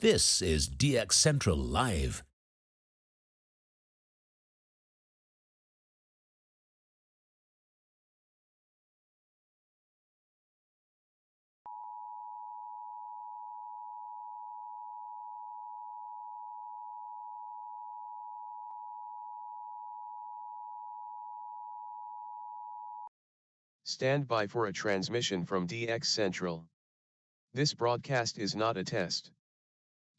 This is DX Central Live. Stand by for a transmission from DX Central. This broadcast is not a test.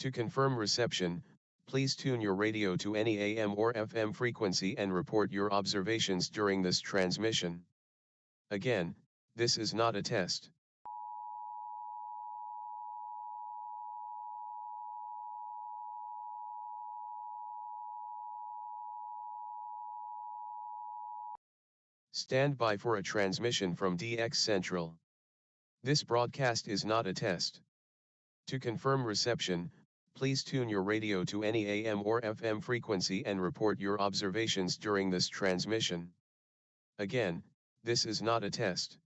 To confirm reception, please tune your radio to any AM or FM frequency and report your observations during this transmission. Again, this is not a test. Stand by for a transmission from DX Central. This broadcast is not a test. To confirm reception, please tune your radio to any AM or FM frequency and report your observations during this transmission. Again, this is not a test.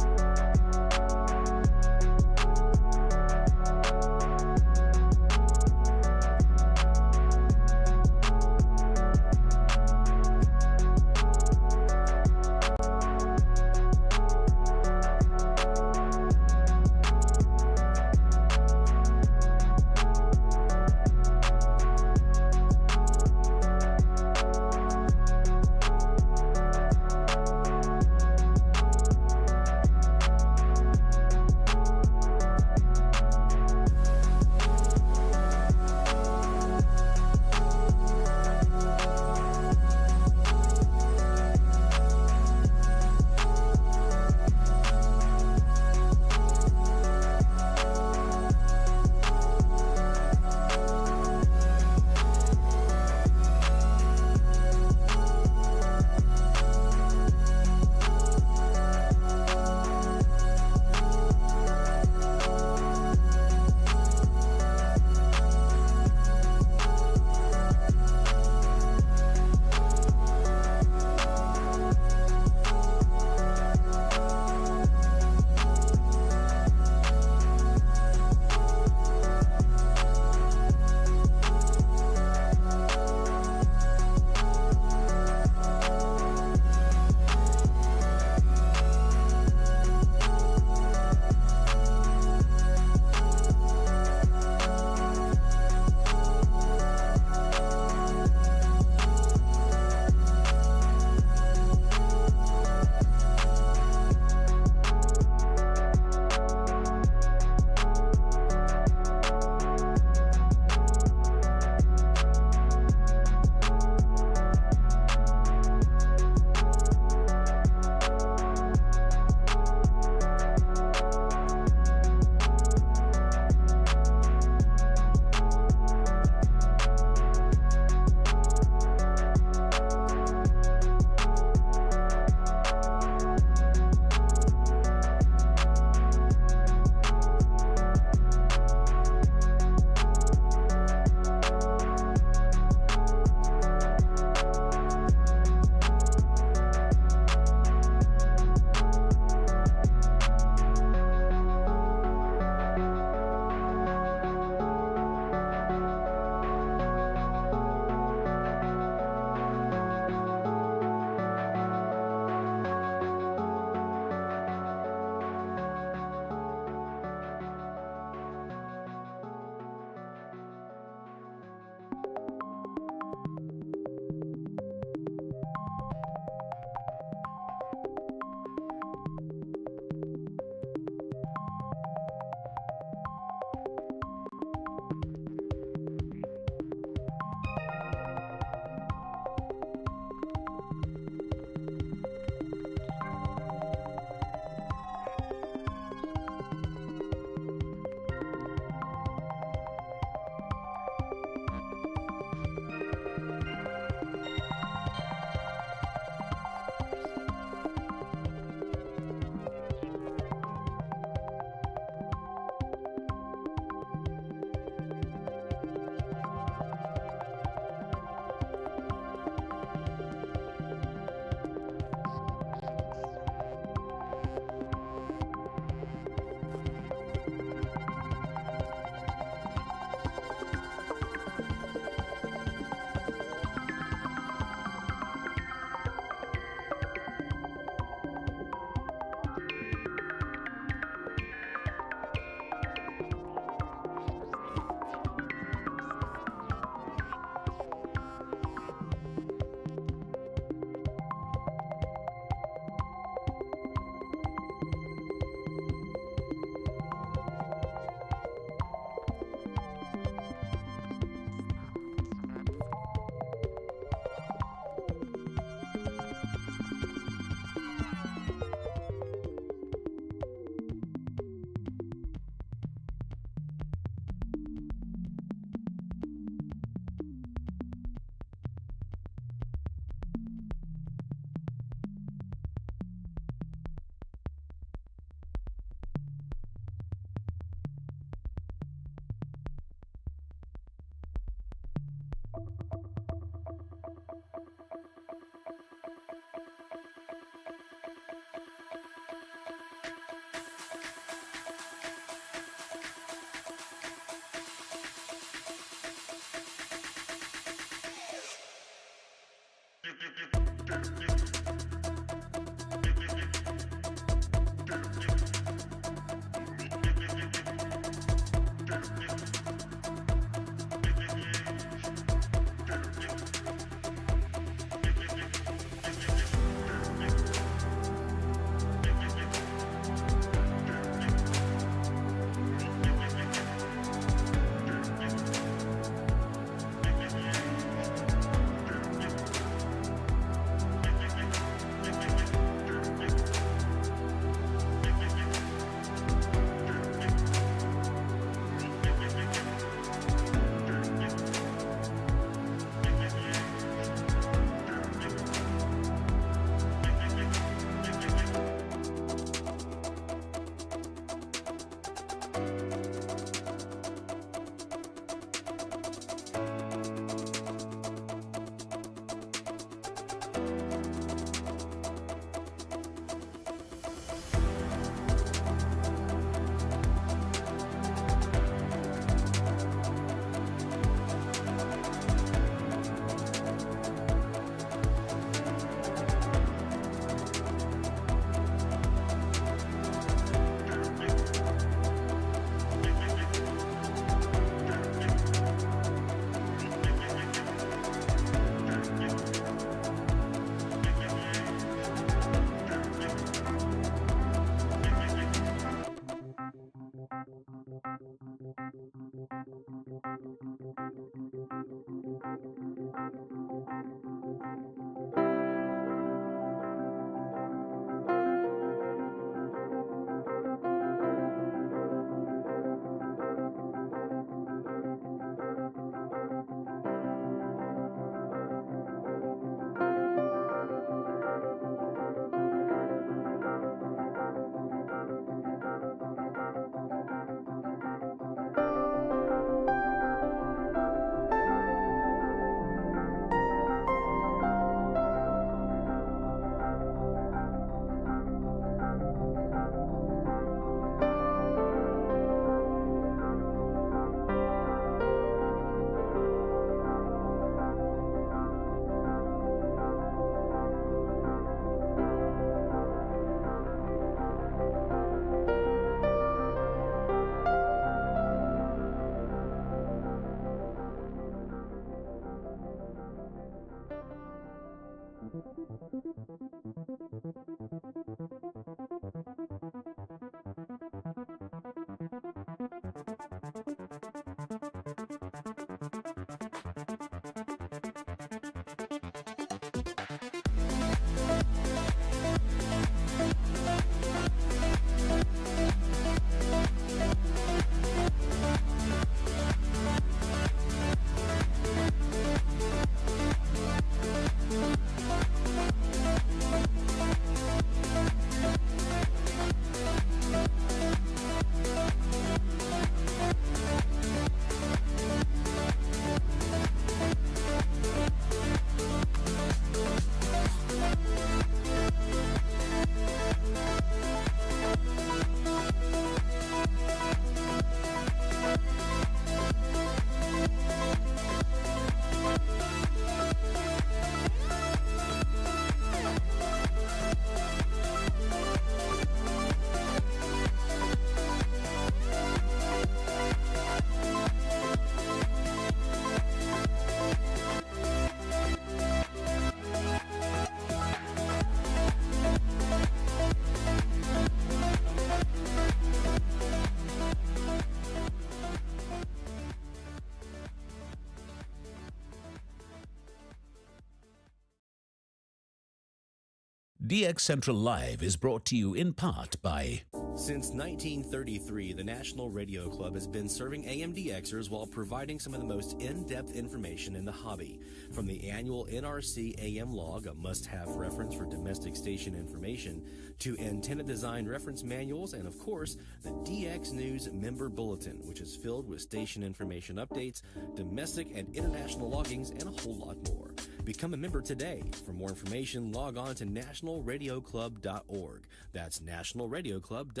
DX Central Live is brought to you in part by Since 1933, the National Radio Club has been serving AMDXers while providing some of the most in-depth information in the hobby. From the annual NRC AM log, a must-have reference for domestic station information, to antenna design reference manuals, and of course, the DX News Member Bulletin, which is filled with station information updates, domestic and international loggings, and a whole lot more. Become a member today. For more information, log on to nationalradioclub.org. That's nationalradioclub.org.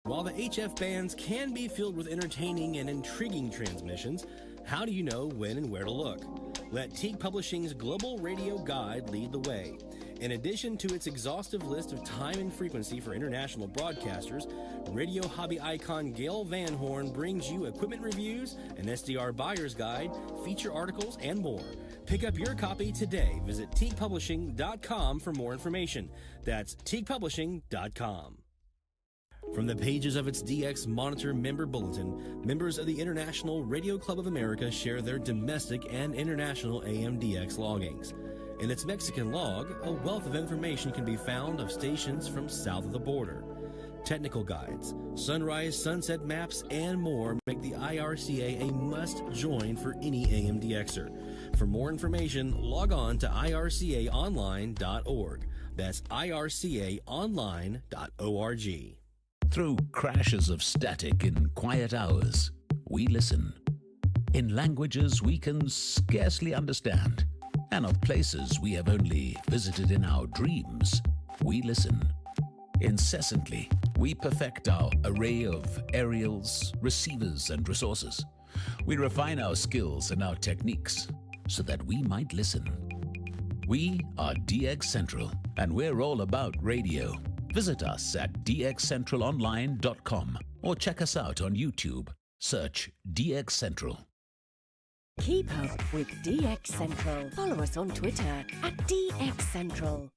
While the HF bands can be filled with entertaining and intriguing transmissions, how do you know when and where to look? Let Teague Publishing's Global Radio Guide lead the way. In addition to its exhaustive list of time and frequency for international broadcasters, radio hobby icon Gail Van Horn brings you equipment reviews, an SDR buyer's guide, feature articles, and more. Pick up your copy today. Visit teaguepublishing.com for more information. That's teaguepublishing.com. From the pages of its DX Monitor Member Bulletin, members of the International Radio Club of America share their domestic and international AMDX loggings. In its Mexican log, a wealth of information can be found of stations from south of the border. Technical guides, sunrise, sunset maps, and more make the IRCA a must-join for any AMDXer. For more information, log on to ircaonline.org. That's ircaonline.org. Through crashes of static in quiet hours, we listen. In languages we can scarcely understand, and of places we have only visited in our dreams, we listen. Incessantly, we perfect our array of aerials, receivers, and resources. We refine our skills and our techniques so that we might listen. We are DX Central, and we're all about radio. Visit us at dxcentralonline.com or check us out on YouTube. Search DX Central. Keep up with DX Central. Follow us on Twitter at DX Central.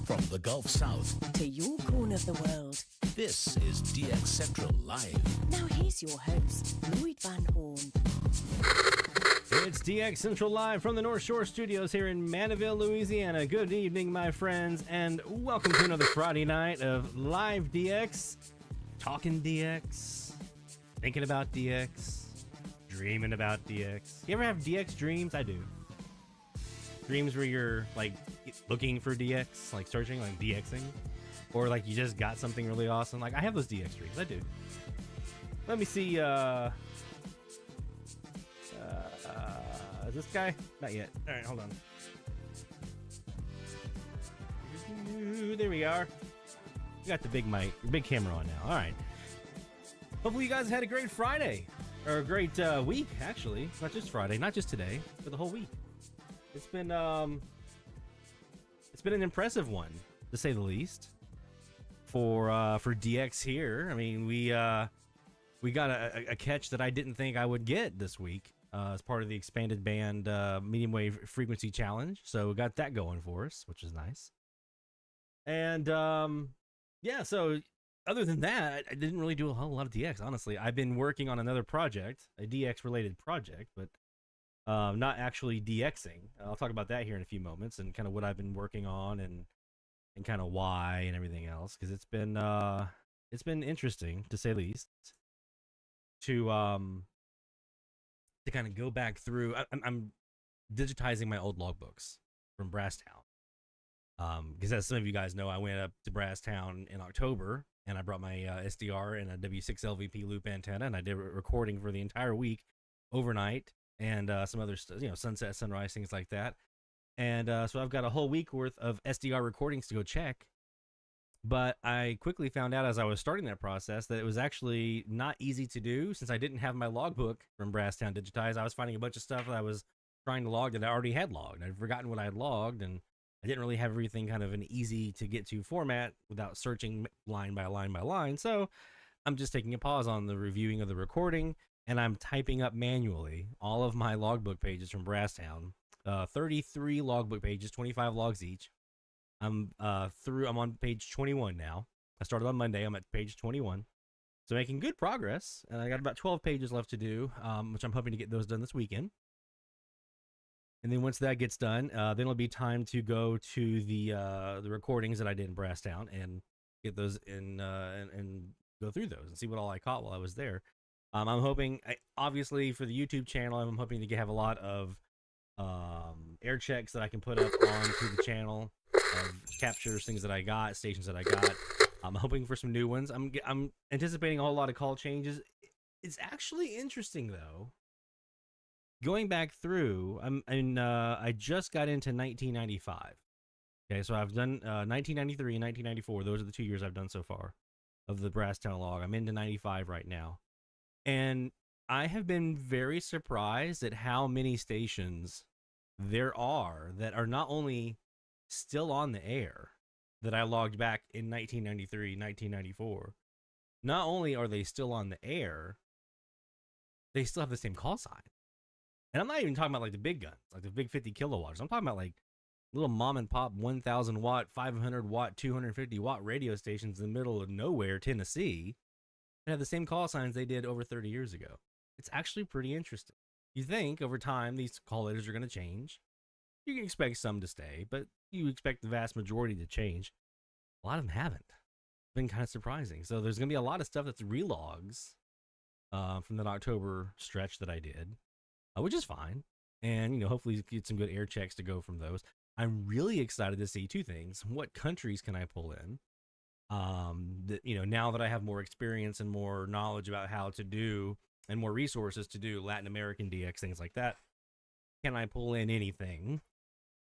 From the Gulf South To your corner of the world. this is DX Central Live. Now here's your host, Lloyd Van Horn. It's DX Central Live from the North Shore Studios here in Mandeville, Louisiana. Good evening, my friends, and welcome to another Friday night of Live DX, talking DX, thinking about DX, dreaming about DX. You ever have DX dreams? I do. Dreams where you're like looking for DX, like searching, like DXing, or like you just got something really awesome. Like I have those DX dreams. I do. Let me see. Is this guy? Not yet. All right, hold on. There we are. We got the big mic, big camera on now. All right. Hopefully you guys had a great Friday, or a great week, actually. Not just Friday, not just today, but the whole week. It's been an impressive one, to say the least, for DX here. I mean, we got a catch that I didn't think I would get this week. As part of the expanded band medium wave frequency challenge. So we got that going for us, which is nice. And yeah, so other than that, I didn't really do a whole lot of DX, honestly. I've been working on another project, a DX related project, but not actually DXing. I'll talk about that here in a few moments and kind of what I've been working on and kind of why and everything else, because it's been interesting, to say the least, to kind of go back through. I'm digitizing my old logbooks from Brasstown, because as some of you guys know, I went up to Brasstown in October and I brought my SDR and a W6 LVP loop antenna, and I did recording for the entire week overnight and some other stuff, sunset, sunrise, things like that. And so I've got a whole week worth of SDR recordings to go check. But I quickly found out as I was starting that process that it was actually not easy to do, since I didn't have my logbook from Brasstown digitized. I was finding a bunch of stuff that I was trying to log that I already had logged. I'd forgotten what I had logged, and I didn't really have everything kind of an easy to get to format without searching line by line by line. So I'm just taking a pause on the reviewing of the recording, and I'm typing up manually all of my logbook pages from Brasstown. 33 logbook pages, 25 logs each. I'm on page 21 now. I started on Monday. I'm at page 21. So making good progress, and I got about 12 pages left to do, which I'm hoping to get those done this weekend. And then once that gets done, then it'll be time to go to the recordings that I did in Brasstown and get those in and go through those and see what all I caught while I was there. I'm hoping, obviously, for the YouTube channel, I'm hoping to have a lot of air checks that I can put up onto the channel of captures, things that I got, stations that I got. I'm hoping for some new ones. I'm anticipating a whole lot of call changes. It's actually interesting though. Going back through, I just got into 1995. Okay, so I've done 1993 and 1994. Those are the 2 years I've done so far of the Brasstown log. I'm into 95 right now, and I have been very surprised at how many stations there are that are not only still on the air that I logged back in 1993, 1994. Not only are they still on the air, they still have the same call sign. And I'm not even talking about like the big guns, like the big 50 kilowatts. I'm talking about like little mom and pop 1,000 watt, 500 watt, 250 watt radio stations in the middle of nowhere, Tennessee, that have the same call signs they did over 30 years ago. It's actually pretty interesting. You think over time these call letters are going to change. You can expect some to stay, but you expect the vast majority to change. A lot of them haven't. It's been kind of surprising. So there's going to be a lot of stuff that's relogs from that October stretch that I did, which is fine. And, you know, hopefully get some good air checks to go from those. I'm really excited to see two things. What countries can I pull in? You know, now that I have more experience and more knowledge about how to do and more resources to do Latin American DX, things like that, can I pull in anything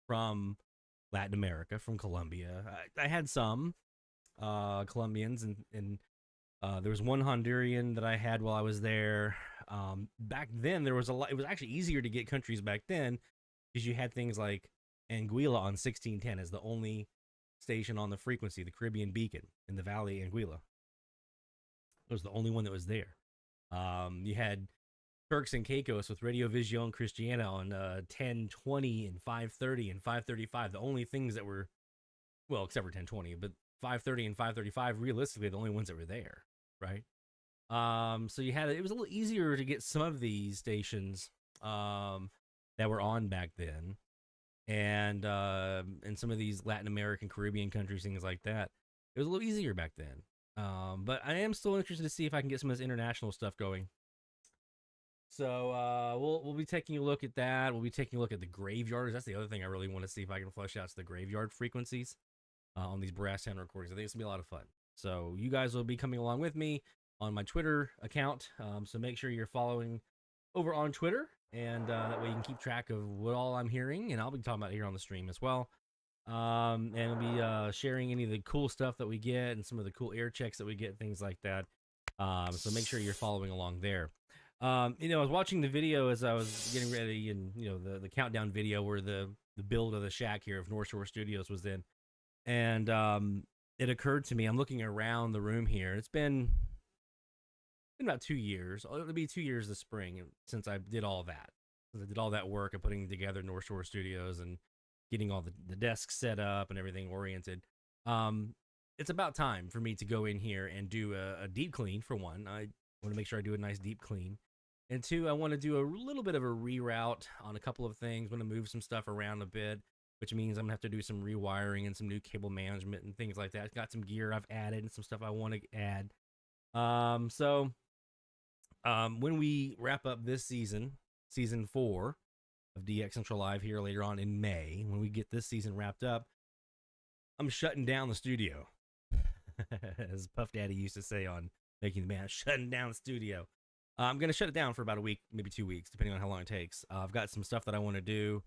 from Latin America, from Colombia? I had some Colombians, and there was one Honduran that I had while I was there. Back then, there was a lot. It was actually easier to get countries back then because you had things like Anguilla on 1610 as the only station on the frequency, the Caribbean Beacon in the Valley, Anguilla. It was the only one that was there. You had Turks and Caicos with Radio Vision Cristiana on 1020 and 530 and 535. The only things that were, well, except for 1020, but 530 and 535, realistically, the only ones that were there, right? So you had, it was a little easier to get some of these stations that were on back then, and some of these Latin American, Caribbean countries, things like that. It was a little easier back then. But I am still interested to see if I can get some of this international stuff going. So we'll be taking a look at that. We'll be taking a look at the graveyards. That's the other thing I really want to see if I can flesh out the graveyard frequencies on these Brasstown recordings. I think it's gonna be a lot of fun. So you guys will be coming along with me on my Twitter account. So make sure you're following over on Twitter, and that way you can keep track of what all I'm hearing, and I'll be talking about it here on the stream as well. And I'll be sharing any of the cool stuff that we get and some of the cool air checks that we get, things like that. So make sure you're following along there. You know, I was watching the video as I was getting ready, and you know, the countdown video where the build of the shack here of North Shore Studios was in, and it occurred to me, I'm looking around the room here. It's been about 2 years. It'll be 2 years this spring since I did all that. Since I did all that work of putting together North Shore Studios and getting all the desks set up and everything oriented. It's about time for me to go in here and do a deep clean. For one, I want to make sure I do a nice deep clean. And two, I want to do a little bit of a reroute on a couple of things. I want to move some stuff around a bit, which means I'm going to have to do some rewiring and some new cable management and things like that. I've got some gear I've added and some stuff I want to add. So when we wrap up this season 4 of DX Central Live here later on in May, when we get this season wrapped up, I'm shutting down the studio. As Puff Daddy used to say on Making the Band, shutting down the studio. I'm going to shut it down for about a week, maybe 2 weeks, depending on how long it takes. I've got some stuff that I want to do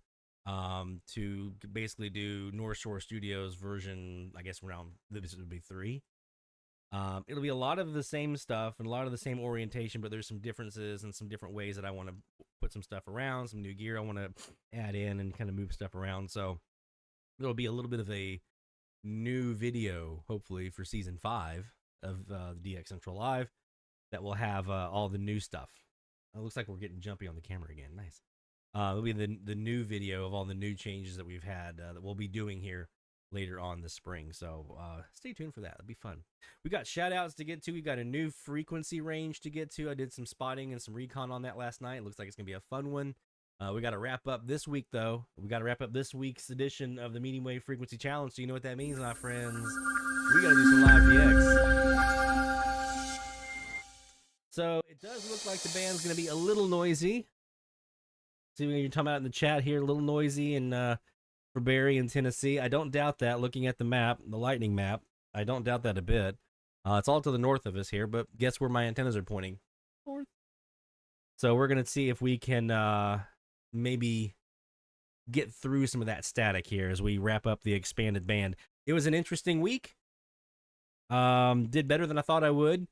to basically do North Shore Studios version, I guess around, this would be 3. It'll be a lot of the same stuff and a lot of the same orientation, but there's some differences and some different ways that I want to put some stuff around, some new gear I want to add in and kind of move stuff around. So There'll be a little bit of a new video, hopefully, for Season 5 of the DX Central Live that will have all the new stuff. It looks like we're getting jumpy on the camera again. Nice. It'll be the new video of all the new changes that we've had that we'll be doing here later on this spring. So stay tuned for that. It'll be fun. We got shout outs to get to. We got a new frequency range to get to. I did some spotting and some recon on that last night. It looks like it's going to be a fun one. We got to wrap up this week, though. We got to wrap up this week's edition of the Medium Wave Frequency Challenge. So you know what that means, my friends. We got to do some live DX. So it does look like the band's going to be a little noisy. See what you're talking about in the chat here, a little noisy for Barry in Tennessee. I don't doubt that, looking at the map, the lightning map. I don't doubt that a bit. It's all to the north of us here, but guess where my antennas are pointing? North. So we're going to see if we can maybe get through some of that static here as we wrap up the expanded band. It was an interesting week. Did better than I thought I would.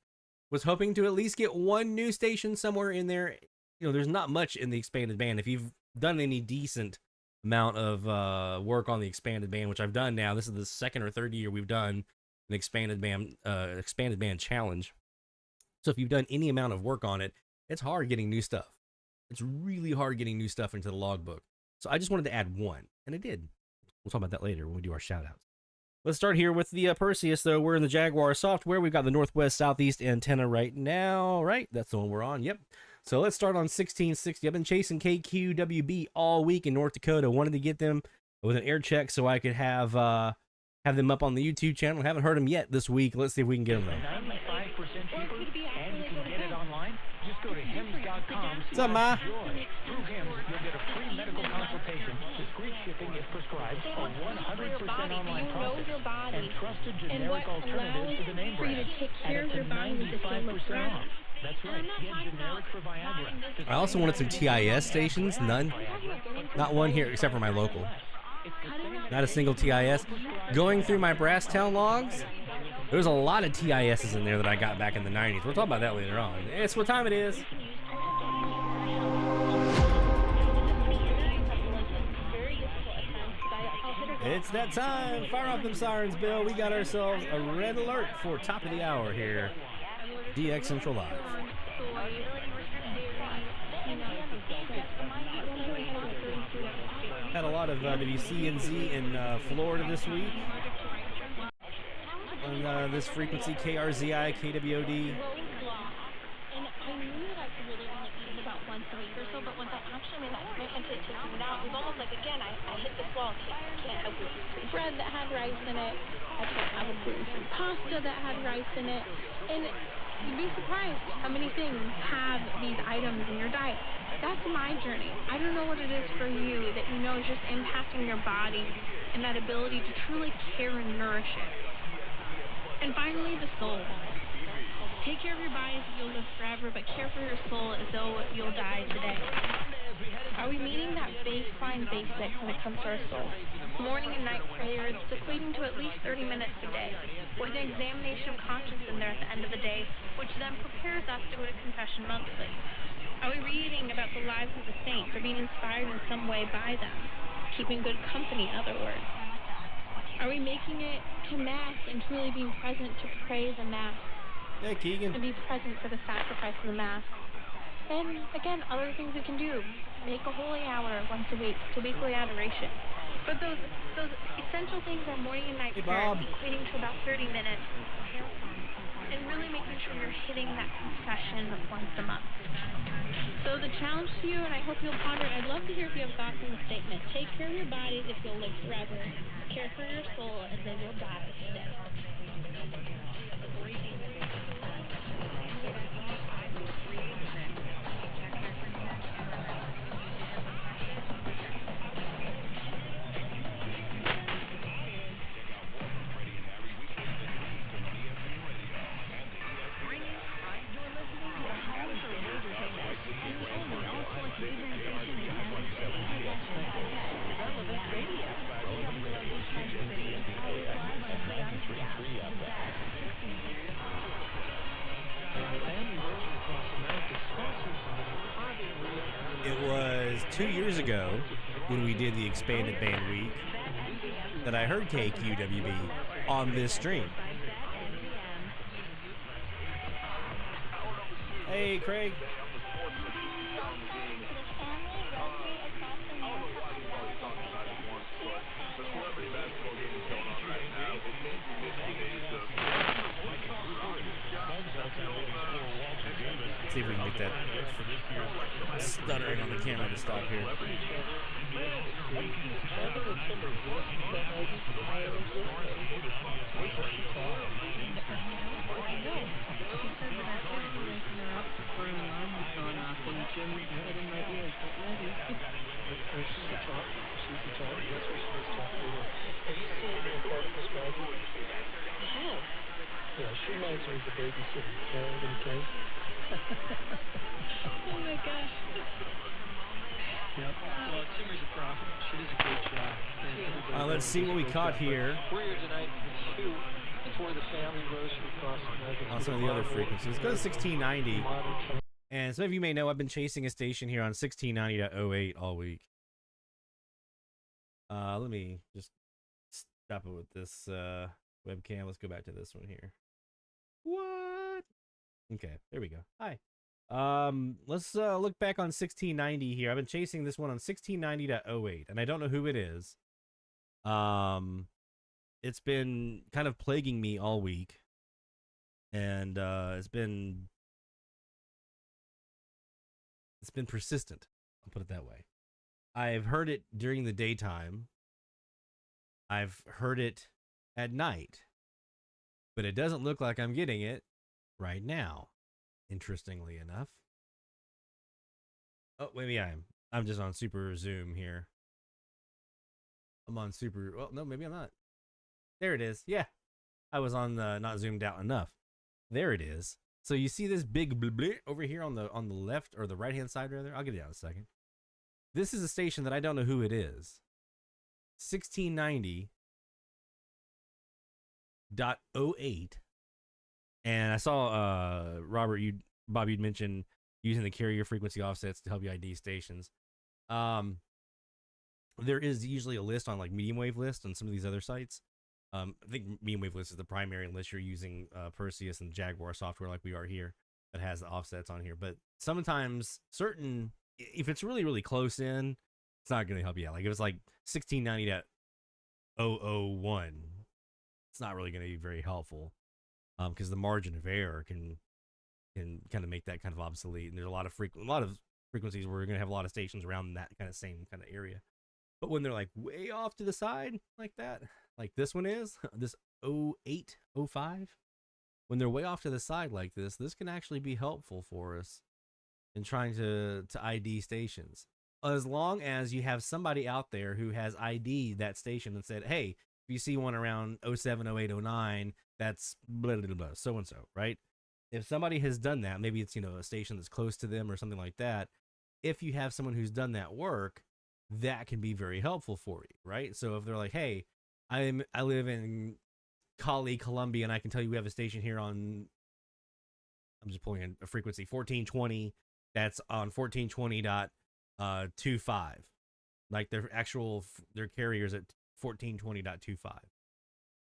Was hoping to at least get one new station somewhere in there. You know, there's not much in the expanded band. If you've done any decent amount of work on the expanded band, which I've done now, this is the second or third year we've done an expanded band challenge. So if you've done any amount of work on it, it's hard getting new stuff. It's really hard getting new stuff into the logbook. So I just wanted to add one, and I did. We'll talk about that later when we do our shout outs. Let's start here with the Perseus, though. We're in the Jaguar software. We've got the northwest southeast antenna right now, right? That's the one we're on. Yep. So let's start on 1660. I've been chasing KQWB all week in North Dakota. Wanted to get them with an air check so I could have them up on the YouTube channel. Haven't heard them yet this week. Let's see if we can get them, though. 95% cheaper, and you can get it online. Just go to hims.com. What's up, Ma? Through Hims, you'll get a free medical consultation, discreet shipping if prescribed, a 100% online process, and trusted generic alternatives to the name brand. And it's a 95% off. That's right. Get generic for Viagra. I also wanted some TIS stations. None. Not one here, except for my local. Not a single TIS. Going through my Brasstown logs, there's a lot of TISs in there that I got back in the 90s. We'll talk about that later on. It's what time it is. It's that time. Fire off them sirens, Bill. We got ourselves a red alert for top of the hour here. DX Central Live. Had a lot of WCNZ in Florida this week. On this frequency, KRZI, KWOD. And I knew that I could really only eat about once a week or so, but once I actually made that commitment to taking it out, it was almost like, again, I hit this wall. I can't have gluten-free bread that had rice in it. I can't have a gluten-free pasta that had rice in it. And you'd be surprised how many things have these items in your diet. That's my journey. I don't know what it is for you that you know is just impacting your body and that ability to truly care and nourish it. And finally, the soul. Take care of your body as you'll live forever, but care for your soul as though you'll die today. Are we meeting that baseline basic when it comes to our soul? Morning and night prayers equating to at least 30 minutes a day, with an examination of conscience in there at the end of the day, which then prepares us to go to confession monthly. Are we reading about the lives of the saints or being inspired in some way by them? Keeping good company, in other words. Are we making it to Mass and truly being present to pray the Mass? Hey, Keegan. And be present for the sacrifice of the Mass. And again, other things we can do. Make a holy hour once a week to weekly adoration. But those essential things are morning and night prayers, equating to about 30 minutes. And really making sure you're hitting that confession once a month. So the challenge to you, and I hope you'll ponder it, I'd love to hear if you have thoughts on the statement. Take care of your bodies if you'll live forever. Care for your soul as they will die today. It was 2 years ago when we did the expanded band week. that I heard KQWB on this stream. Hey, Craig. Let's see if we can get that stuttering on the camera to stop here. Yeah, she reminds me of the babysitter, Karen and Kay. Oh my gosh. Yep. Well, Timmer's a prophet. She does a great job. Let's see what we caught here. We're here tonight at 2 before the family rose across the on some of the other frequencies. Let's go to 1690. And some of you may know I've been chasing a station here on 1690.08 all week. Let me just stop it with this webcam. Let's go back to this one here. What? Okay, there we go. Hi. Let's look back on 1690 here. I've been chasing this one on 1690.08, and I don't know who it is. It's been kind of plaguing me all week, and it's been persistent. I'll put it that way. I've heard it during the daytime. I've heard it at night, but it doesn't look like I'm getting it right now, interestingly enough. Oh, maybe I'm just on super zoom here. I'm on super, well, no, maybe I'm not. There it is. Yeah, I was on the not zoomed out enough. There it is. So you see this big blah, blah, over here on the left, or the right hand side rather. I'll get it out in a second. This is a station that I don't know who it is. 1690.08. And I saw Bob, you'd mentioned using the carrier frequency offsets to help you ID stations. There is usually a list on like medium wave list on some of these other sites. I think medium wave list is the primary unless you're using Perseus and Jaguar software like we are here that has the offsets on here. But sometimes if it's really, really close in, it's not going to help you out. Like if it's like 1690.001, it's not really going to be very helpful because the margin of error can kind of make that kind of obsolete. And there's a lot of frequencies where you're going to have a lot of stations around that kind of same kind of area. But when they're like way off to the side like that, like this one is, this 08, 05, when they're way off to the side like this can actually be helpful for us in trying to ID stations. As long as you have somebody out there who has ID'd that station and said, hey, if you see one around 07, 08, 09, that's blah, blah, blah, so-and-so, right? If somebody has done that, maybe it's, a station that's close to them or something like that. If you have someone who's done that work, that can be very helpful for you, right? So if they're like, hey, I live in Cali, Colombia, and I can tell you we have a station here on, I'm just pulling in a frequency, 1420, that's on 1420.25. Like their carriers at 1420.25.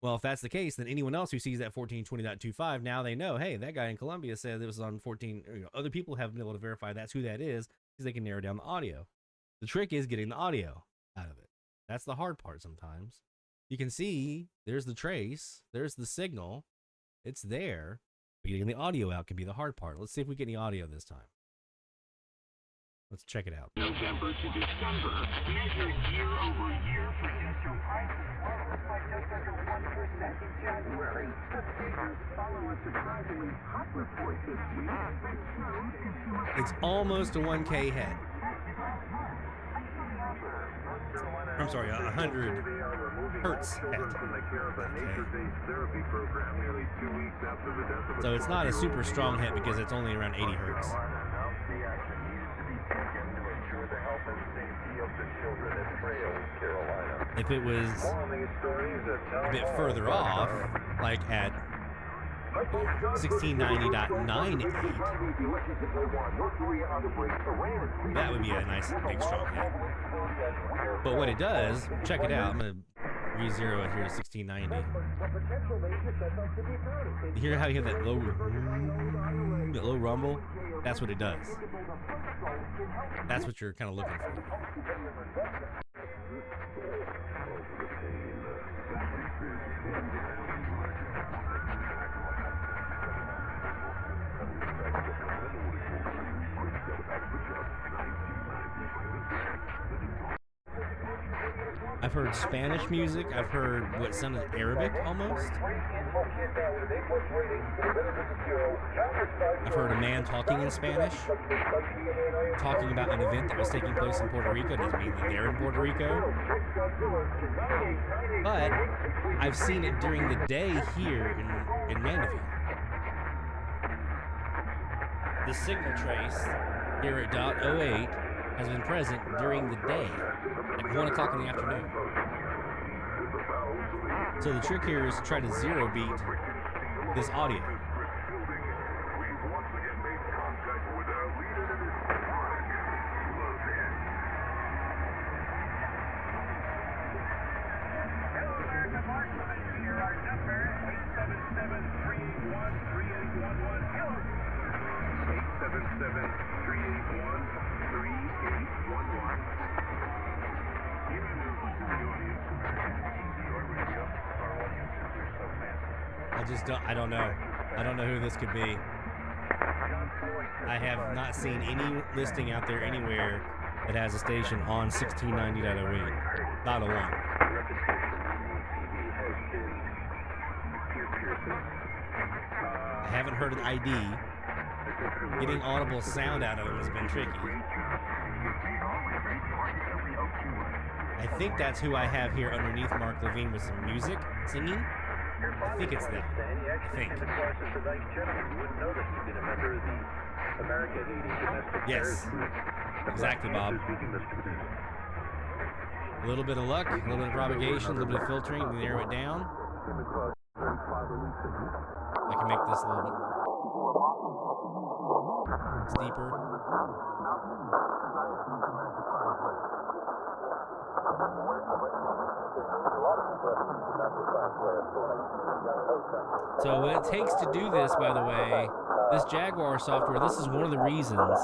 Well, if that's the case, then anyone else who sees that 1420.25, now they know, hey, that guy in Colombia said it was on 14, other people have been able to verify that's who that is because they can narrow down the audio. The trick is getting the audio out of it. That's the hard part sometimes. You can see there's the trace, there's the signal, it's there, but getting the audio out can be the hard part. Let's see if we get any audio this time. Let's check it out. November to December, measured year-over-year, producer prices rose by just under 1% in January. The figures follow a surprisingly hot report this week. It's almost a 1K head. I'm sorry, 100 hertz head. Okay. So it's not a super strong hit because it's only around 80 hertz. If it was a bit further off, like at 1690.98, that would be a nice big strong hit. But what it does, check it out. I'm going to Re-zero it here to 1690. You hear how you have that low rumble? That's what it does. That's what you're kind of looking for. I've heard Spanish music. I've heard what sounded Arabic almost. I've heard a man talking in Spanish, talking about an event that was taking place in Puerto Rico. It doesn't mean that they're in Puerto Rico. But I've seen it during the day here in Mandeville. The signal trace here at .08 has been present during the day, at 1 o'clock in the afternoon. So the trick here is to try to zero beat this audio. I don't know. I don't know who this could be. I have not seen any listing out there anywhere that has a station on 1690.08. Not a one. I haven't heard an ID. Getting audible sound out of them has been tricky. I think that's who I have here underneath Mark Levine with some music, singing. I think it's them. I think. Yes. Exactly, Bob. A little bit of luck, a little bit of propagation, a little bit of filtering to narrow it down. I can make this a little steeper. So what it takes to do this, by the way, this Jaguar software, this is one of the reasons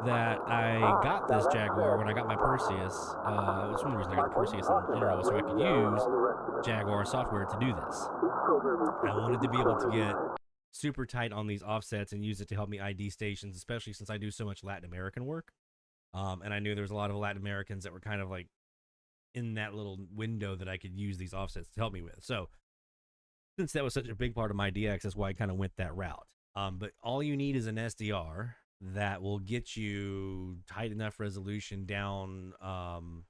that I got this Jaguar when I got my Perseus. It's one of the reasons I got the Perseus in general, so I could use Jaguar software to do this. I wanted to be able to get super tight on these offsets and use it to help me ID stations, especially since I do so much Latin American work. And I knew there was a lot of Latin Americans that were kind of like in that little window that I could use these offsets to help me with. So since that was such a big part of my DX, that's why I kind of went that route. But all you need is an SDR that will get you tight enough resolution down on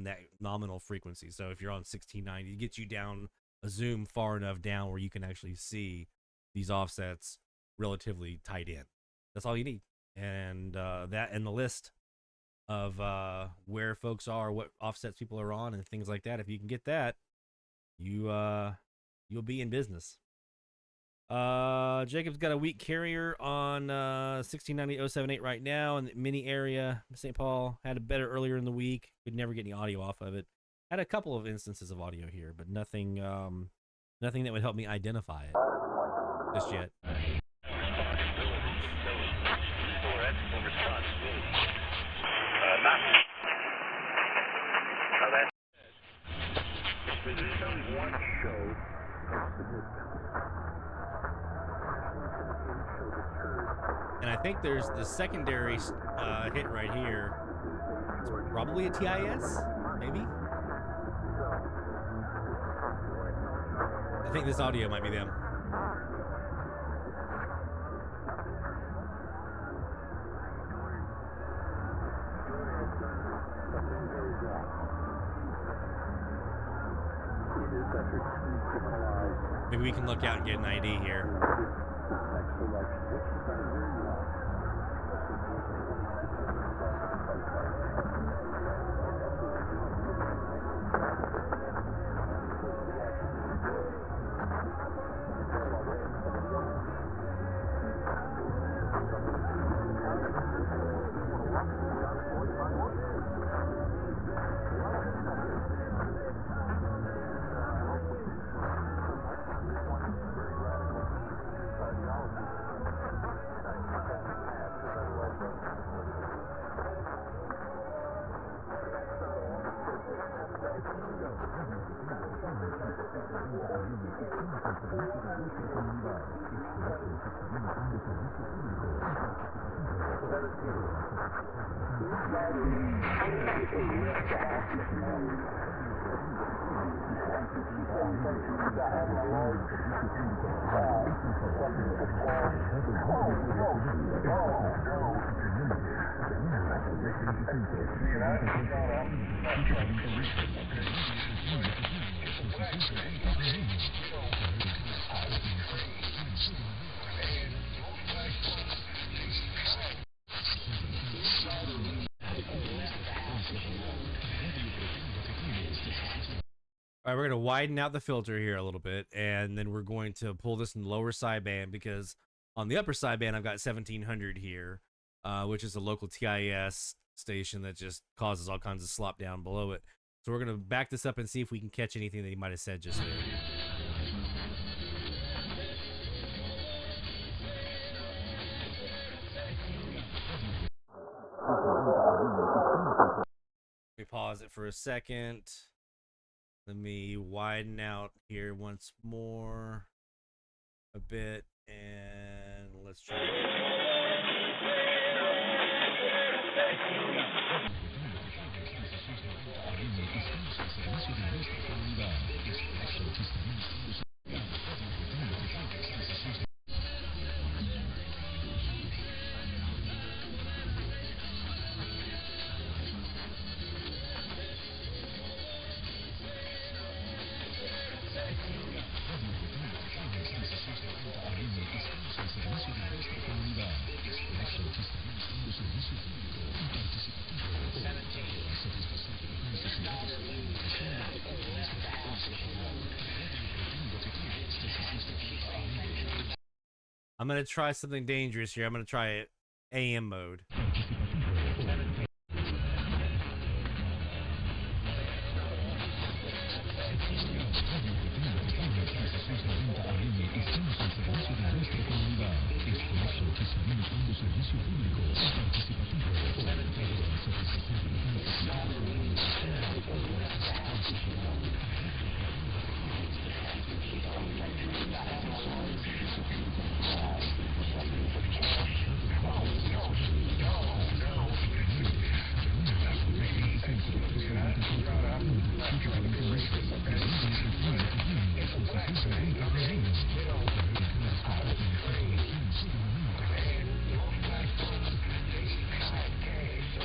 that nominal frequency. So if you're on 1690, it gets you down a zoom far enough down where you can actually see these offsets relatively tight in. That's all you need. And that and the list of where folks are, what offsets people are on, and things like that. If you can get that, you'll be in business. Jacob's got a weak carrier on 1690.078 right now in the mini area. St. Paul had it better earlier in the week. Could never get any audio off of it. Had a couple of instances of audio here, but nothing that would help me identify it just yet. And I think there's the secondary hit right here. It's probably a TIS, maybe? I think this audio might be them. Maybe we can look out and get an ID here. All right, we're going to widen out the filter here a little bit, and then we're going to pull this in the lower sideband because on the upper sideband, I've got 1700 here, which is a local TIS station that just causes all kinds of slop down below it. So we're going to back this up and see if we can catch anything that he might have said just there. Let me pause it for a second. Let me widen out here once more a bit, and let's try it. I'm going to try something dangerous here. I'm going to try it AM mode.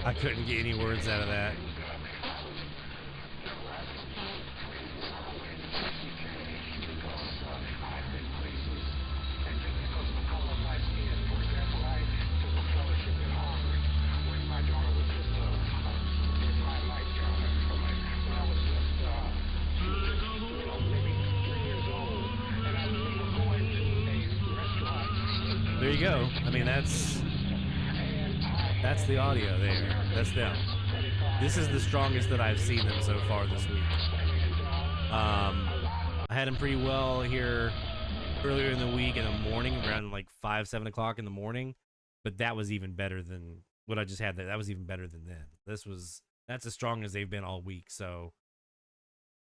I couldn't get any words out of that. There you go. I mean, that's the audio there. That's them. This is the strongest that I've seen them so far this week. I had them pretty well here earlier in the week in the morning, around like 5, 7 o'clock in the morning. But that was even better than what I just had there. That was even better than then. That's as strong as they've been all week. So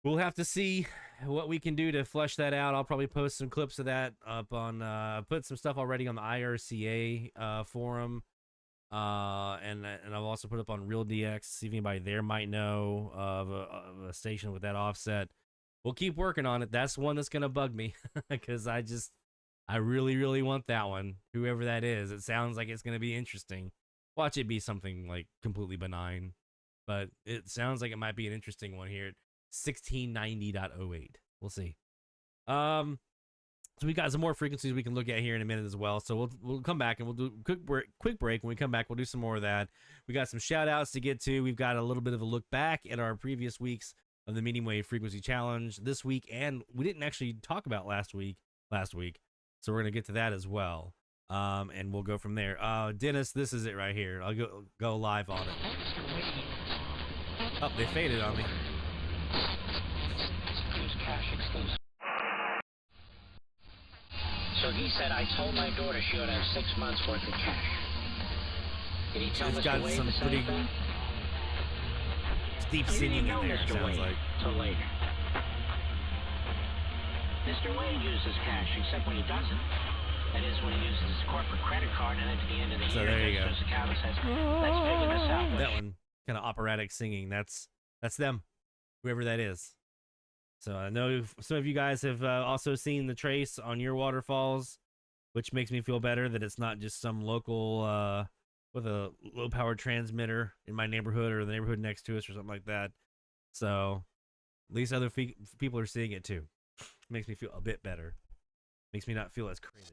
we'll have to see what we can do to flesh that out. I'll probably post some clips of that up on, put some stuff already on the IRCA forum. And I've also put up on Real DX, see if anybody there might know of a station with that offset. We'll keep working on it. That's one that's going to bug me because I really, really want that one. Whoever that is, it sounds like it's going to be interesting. Watch it be something like completely benign, but it sounds like it might be an interesting one here. 1690.08. We'll see. So we got some more frequencies we can look at here in a minute as well. So we'll come back and we'll do a quick break. When we come back, we'll do some more of that. We got some shout outs to get to. We've got a little bit of a look back at our previous weeks of the medium wave frequency challenge this week, and we didn't actually talk about last week. So we're gonna get to that as well. And we'll go from there. Dennis, this is it right here. I'll go live on it. Oh, they faded on me. So he said, I told my daughter she ought to have 6 months worth of cash. Did he tell it's Mr. got Wade some the same pretty thing? deep singing in there, it sounds like. Till later. Mr. Wade uses cash, except when he doesn't. That is when he uses his corporate credit card, and at the end of the year, there you goes go. to his account and says, let's figure this out. That one, kind of operatic singing. That's them, whoever that is. So I know some of you guys have also seen the trace on your waterfalls, which makes me feel better that it's not just some local with a low-powered transmitter in my neighborhood or the neighborhood next to us or something like that. So at least other people are seeing it too. Makes me feel a bit better. Makes me not feel as crazy.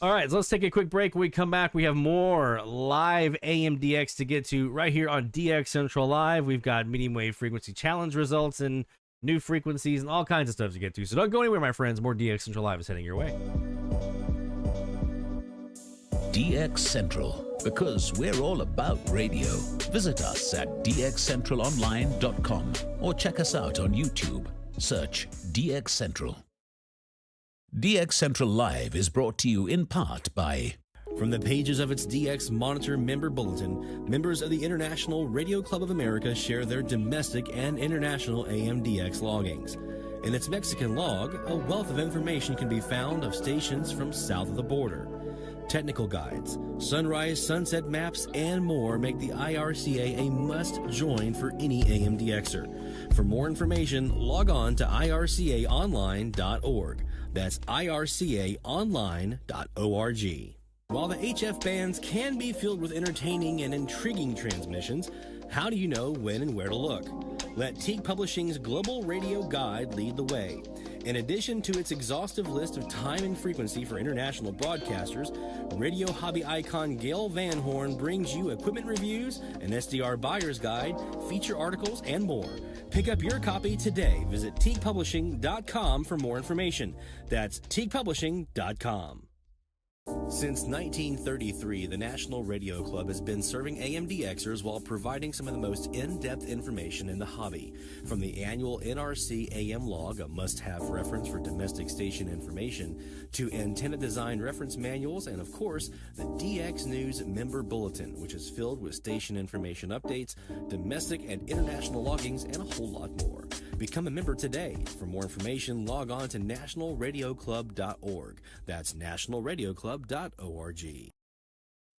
All right, so let's take a quick break. When we come back, we have more live AMDX to get to right here on DX Central Live. We've got medium wave frequency challenge results and new frequencies and all kinds of stuff to get to. So don't go anywhere, my friends. More DX Central Live is heading your way. DX Central, because we're all about radio. Visit us at dxcentralonline.com or check us out on YouTube. Search DX Central. DX Central Live is brought to you in part by... From the pages of its DX Monitor member bulletin, members of the International Radio Club of America share their domestic and international AMDX loggings. In its Mexican log, a wealth of information can be found of stations from south of the border. Technical guides, sunrise, sunset maps, and more make the IRCA a must-join for any AMDXer. For more information, log on to ircaonline.org. That's ircaonline.org. While the HF bands can be filled with entertaining and intriguing transmissions, how do you know when and where to look? Let Teague Publishing's Global Radio Guide lead the way. In addition to its exhaustive list of time and frequency for international broadcasters, radio hobby icon Gail Van Horn brings you equipment reviews, an SDR buyer's guide, feature articles, and more. Pick up your copy today. Visit teaguepublishing.com for more information. That's teaguepublishing.com. Since 1933, the National Radio Club has been serving AMDXers while providing some of the most in-depth information in the hobby. From the annual NRC AM log, a must-have reference for domestic station information, to antenna design reference manuals, and of course, the DX News member bulletin, which is filled with station information updates, domestic and international loggings, and a whole lot more. Become a member today. For more information, log on to nationalradioclub.org. That's nationalradioclub.org.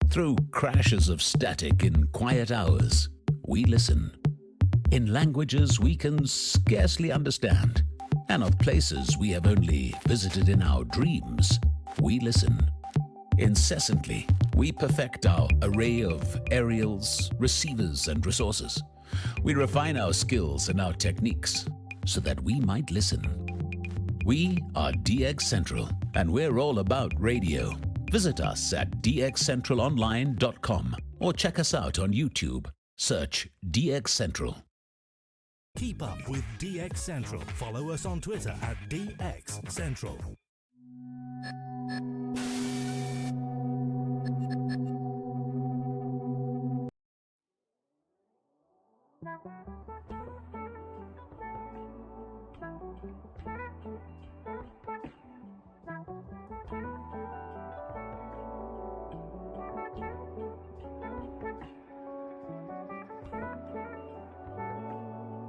Through crashes of static in quiet hours, we listen. In languages we can scarcely understand, and of places we have only visited in our dreams, we listen. Incessantly, we perfect our array of aerials, receivers, and resources. We refine our skills and our techniques so that we might listen. We are DX Central, and we're all about radio. Visit us at dxcentralonline.com or check us out on YouTube. Search DX Central. Keep up with DX Central. Follow us on Twitter at DX Central.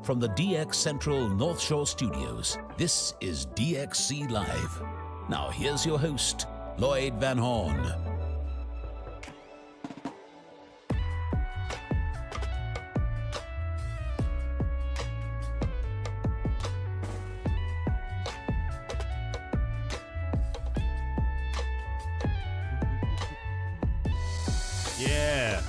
From the DX Central North Shore Studios, this is DXC Live. Now here's your host, Lloyd Van Horn. Yeah.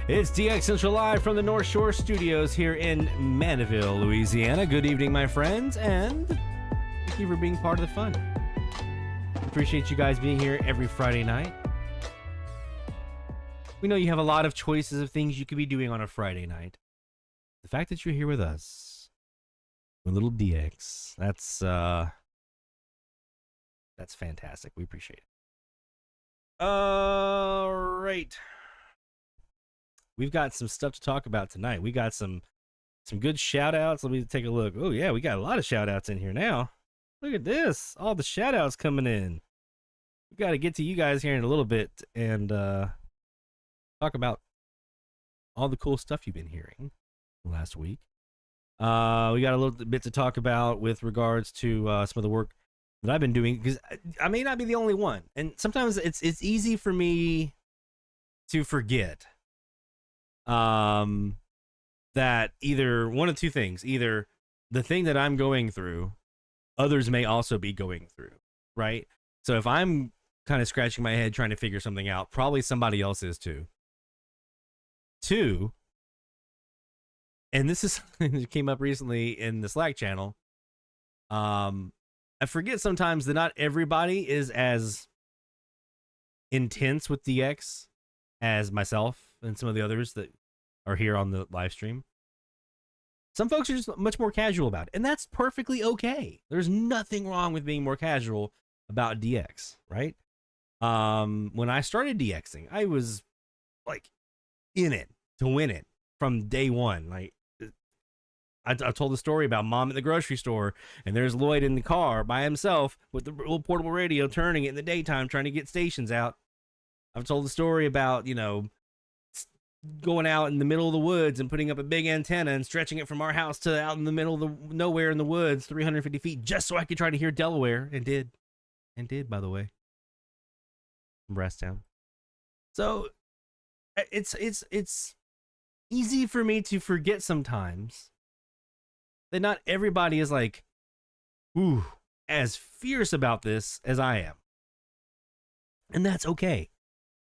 It's DX Central Live from the North Shore Studios here in Mandeville, Louisiana. Good evening, my friends, and thank you for being part of the fun. Appreciate you guys being here every Friday night. We know you have a lot of choices of things you could be doing on a Friday night. The fact that you're here with us, with little DX, that's fantastic. We appreciate it. All right. We've got some stuff to talk about tonight. We got some good shout outs. Let me take a look. Oh yeah, we got a lot of shout outs in here now. Look at this. All the shout outs coming in. We got to get to you guys here in a little bit and talk about all the cool stuff you've been hearing last week. We got a little bit to talk about with regards to some of the work that I've been doing, because I may not be the only one, and sometimes it's easy for me to forget that either one of two things: either the thing that I'm going through, others may also be going through, right? So if I'm kind of scratching my head trying to figure something out, probably somebody else is too. Two, and this is something that came up recently in the Slack channel. I forget sometimes that not everybody is as intense with DX as myself and some of the others that are here on the live stream. Some folks are just much more casual about it, and that's perfectly okay. There's nothing wrong with being more casual about DX, right? When I started DXing, I was like in it to win it from day one. Like, I told the story about mom at the grocery store, and there's Lloyd in the car by himself with the little portable radio, turning it in the daytime, trying to get stations out. I've told the story about, going out in the middle of the woods and putting up a big antenna and stretching it from our house to out in the middle of the nowhere in the woods, 350 feet, just so I could try to hear Delaware, and did, by the way, from Brasstown. So it's easy for me to forget sometimes that not everybody is like, as fierce about this as I am. And that's okay.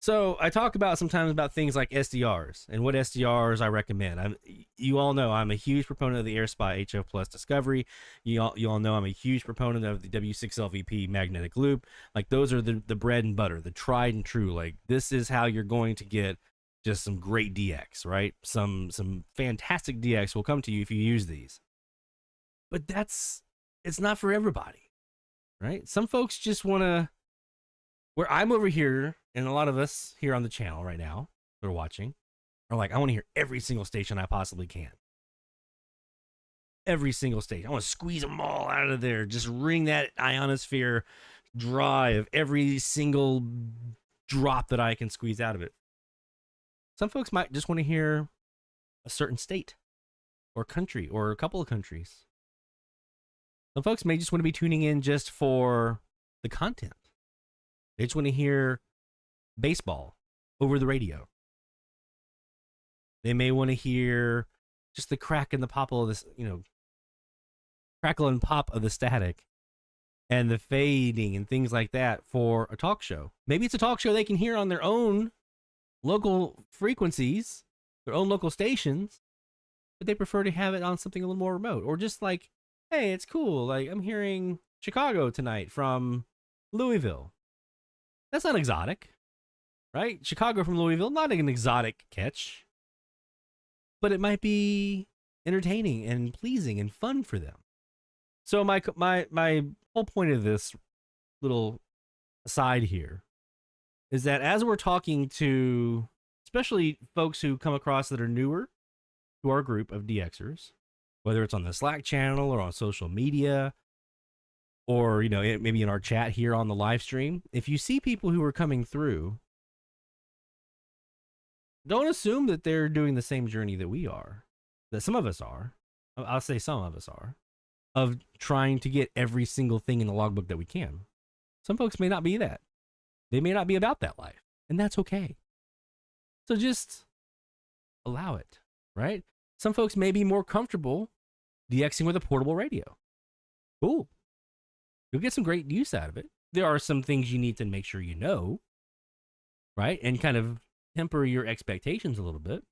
So I talk about sometimes about things like SDRs and what SDRs I recommend. You all know I'm a huge proponent of the AirSpy HF Plus Discovery. You all know I'm a huge proponent of the W6LVP magnetic loop. Like, those are the bread and butter, the tried and true. Like, this is how you're going to get just some great DX, right? Some fantastic DX will come to you if you use these. But it's not for everybody, right? Some folks just want to, where I'm over here, and a lot of us here on the channel right now that are watching are like, I want to hear every single station I possibly can. Every single station. I want to squeeze them all out of there. Just wring that ionosphere dry of every single drop that I can squeeze out of it. Some folks might just want to hear a certain state or country or a couple of countries. Some folks may just want to be tuning in just for the content. They just want to hear baseball over the radio. They may want to hear just the crack and the pop of this, crackle and pop of the static and the fading and things like that for a talk show. Maybe it's a talk show they can hear on their own local frequencies, their own local stations, but they prefer to have it on something a little more remote. Or just like, hey, it's cool. Like, I'm hearing Chicago tonight from Louisville. That's not exotic, right? Chicago from Louisville, not an exotic catch, but it might be entertaining and pleasing and fun for them. So my whole point of this little aside here is that as we're talking to, especially folks who come across that are newer to our group of DXers, whether it's on the Slack channel or on social media, or, maybe in our chat here on the live stream, if you see people who are coming through, don't assume that they're doing the same journey that we are, that some of us are. I'll say some of us are, of trying to get every single thing in the logbook that we can. Some folks may not be that. They may not be about that life, and that's okay. So just allow it, right? Some folks may be more comfortable DXing with a portable radio. Cool. You'll get some great use out of it. There are some things you need to make sure you know, right? And kind of temper your expectations a little bit.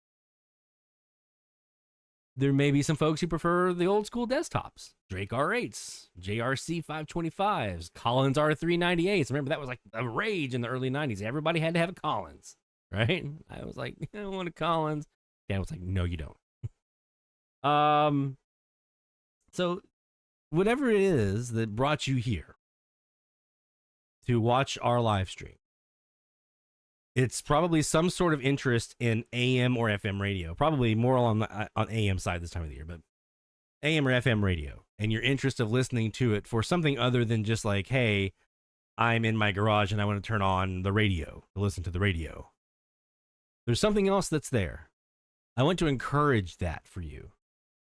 There may be some folks who prefer the old school desktops. Drake R8s, JRC 525s, Collins R398s. Remember, that was like a rage in the early 90s. Everybody had to have a Collins, right? I was like, I don't want a Collins. Dan was like, no, you don't. So whatever it is that brought you here to watch our live stream, it's probably some sort of interest in AM or FM radio, probably more on AM side this time of the year, but AM or FM radio, and your interest of listening to it for something other than just like, hey, I'm in my garage and I want to turn on the radio to listen to the radio. There's something else that's there. I want to encourage that for you.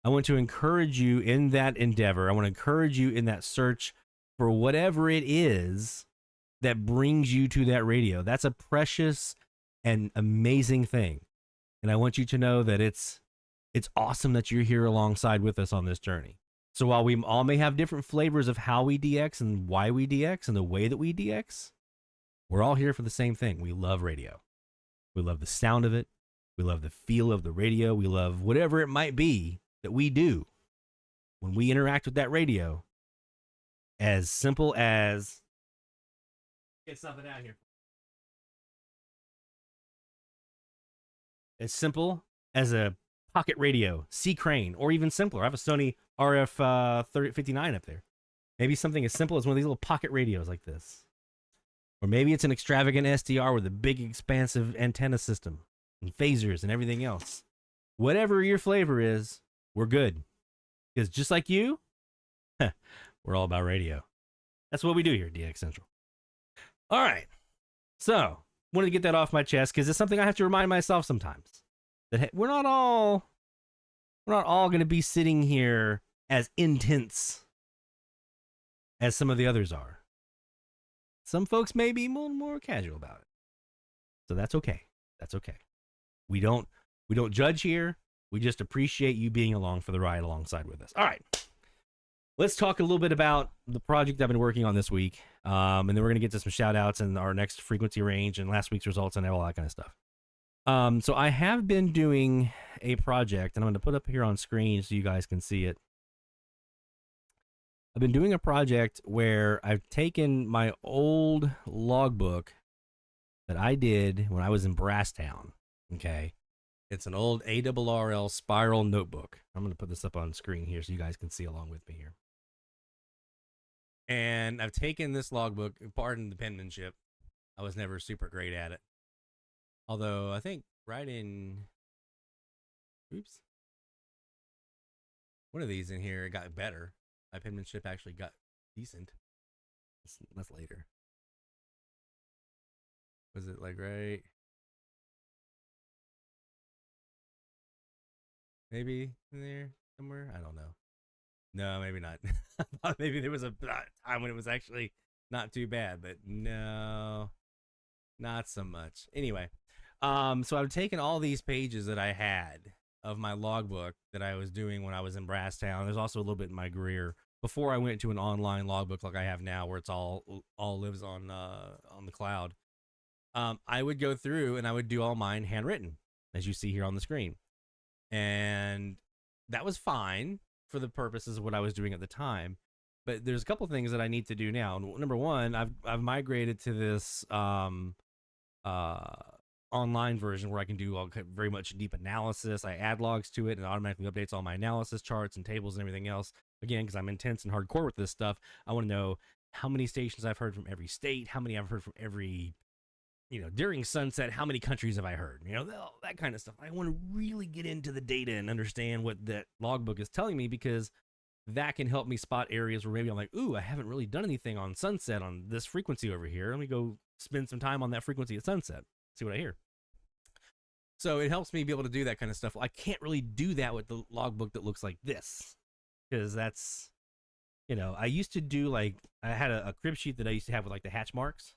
I want to encourage you in that endeavor. I want to encourage you in that search for whatever it is that brings you to that radio. That's a precious and amazing thing. And I want you to know that it's awesome that you're here alongside with us on this journey. So while we all may have different flavors of how we DX and why we DX and the way that we DX, we're all here for the same thing. We love radio. We love the sound of it. We love the feel of the radio. We love whatever it might be that we do when we interact with that radio. As simple as, get something out here. As simple as a pocket radio, C crane, or even simpler. I have a Sony RF 3059 up there. Maybe something as simple as one of these little pocket radios like this. Or maybe it's an extravagant SDR with a big expansive antenna system and phasers and everything else. Whatever your flavor is, we're good. Because just like you, we're all about radio. That's what we do here at DX Central. All right. So, wanted to get that off my chest because it's something I have to remind myself sometimes. That we're not all going to be sitting here as intense as some of the others are. Some folks may be more casual about it. So that's okay. That's okay. We don't judge here. We just appreciate you being along for the ride alongside with us. All right. Let's talk a little bit about the project I've been working on this week. And then we're going to get to some shout outs and our next frequency range and last week's results and all that kind of stuff. So I have been doing a project, and I'm going to put up here on screen so you guys can see it. I've been doing a project where I've taken my old logbook that I did when I was in Brasstown. Okay. It's an old ARRL spiral notebook. I'm going to put this up on screen here so you guys can see along with me here. And I've taken this logbook, pardon the penmanship. I was never super great at it. Although I think one of these in here got better. My penmanship actually got decent. That's later. Was it like right? Maybe in there somewhere? I don't know. No, maybe not. I thought maybe there was a time when it was actually not too bad, but no, not so much. Anyway, so I've taken all these pages that I had of my logbook that I was doing when I was in Brasstown. There's also a little bit in my Greer before I went to an online logbook like I have now, where it's all lives on the cloud. I would go through and I would do all mine handwritten, as you see here on the screen. And that was fine for the purposes of what I was doing at the time. But there's a couple things that I need to do now. Number one, I've migrated to this online version where I can do all very much deep analysis. I add logs to it and it automatically updates all my analysis charts and tables and everything else. Again, because I'm intense and hardcore with this stuff, I want to know how many stations I've heard from every state, how many I've heard from every, during sunset, how many countries have I heard? That kind of stuff. I want to really get into the data and understand what that logbook is telling me, because that can help me spot areas where maybe I'm like, ooh, I haven't really done anything on sunset on this frequency over here. Let me go spend some time on that frequency at sunset, see what I hear. So it helps me be able to do that kind of stuff. Well, I can't really do that with the logbook that looks like this, because that's, I used to do I had a crib sheet that I used to have with the hatch marks.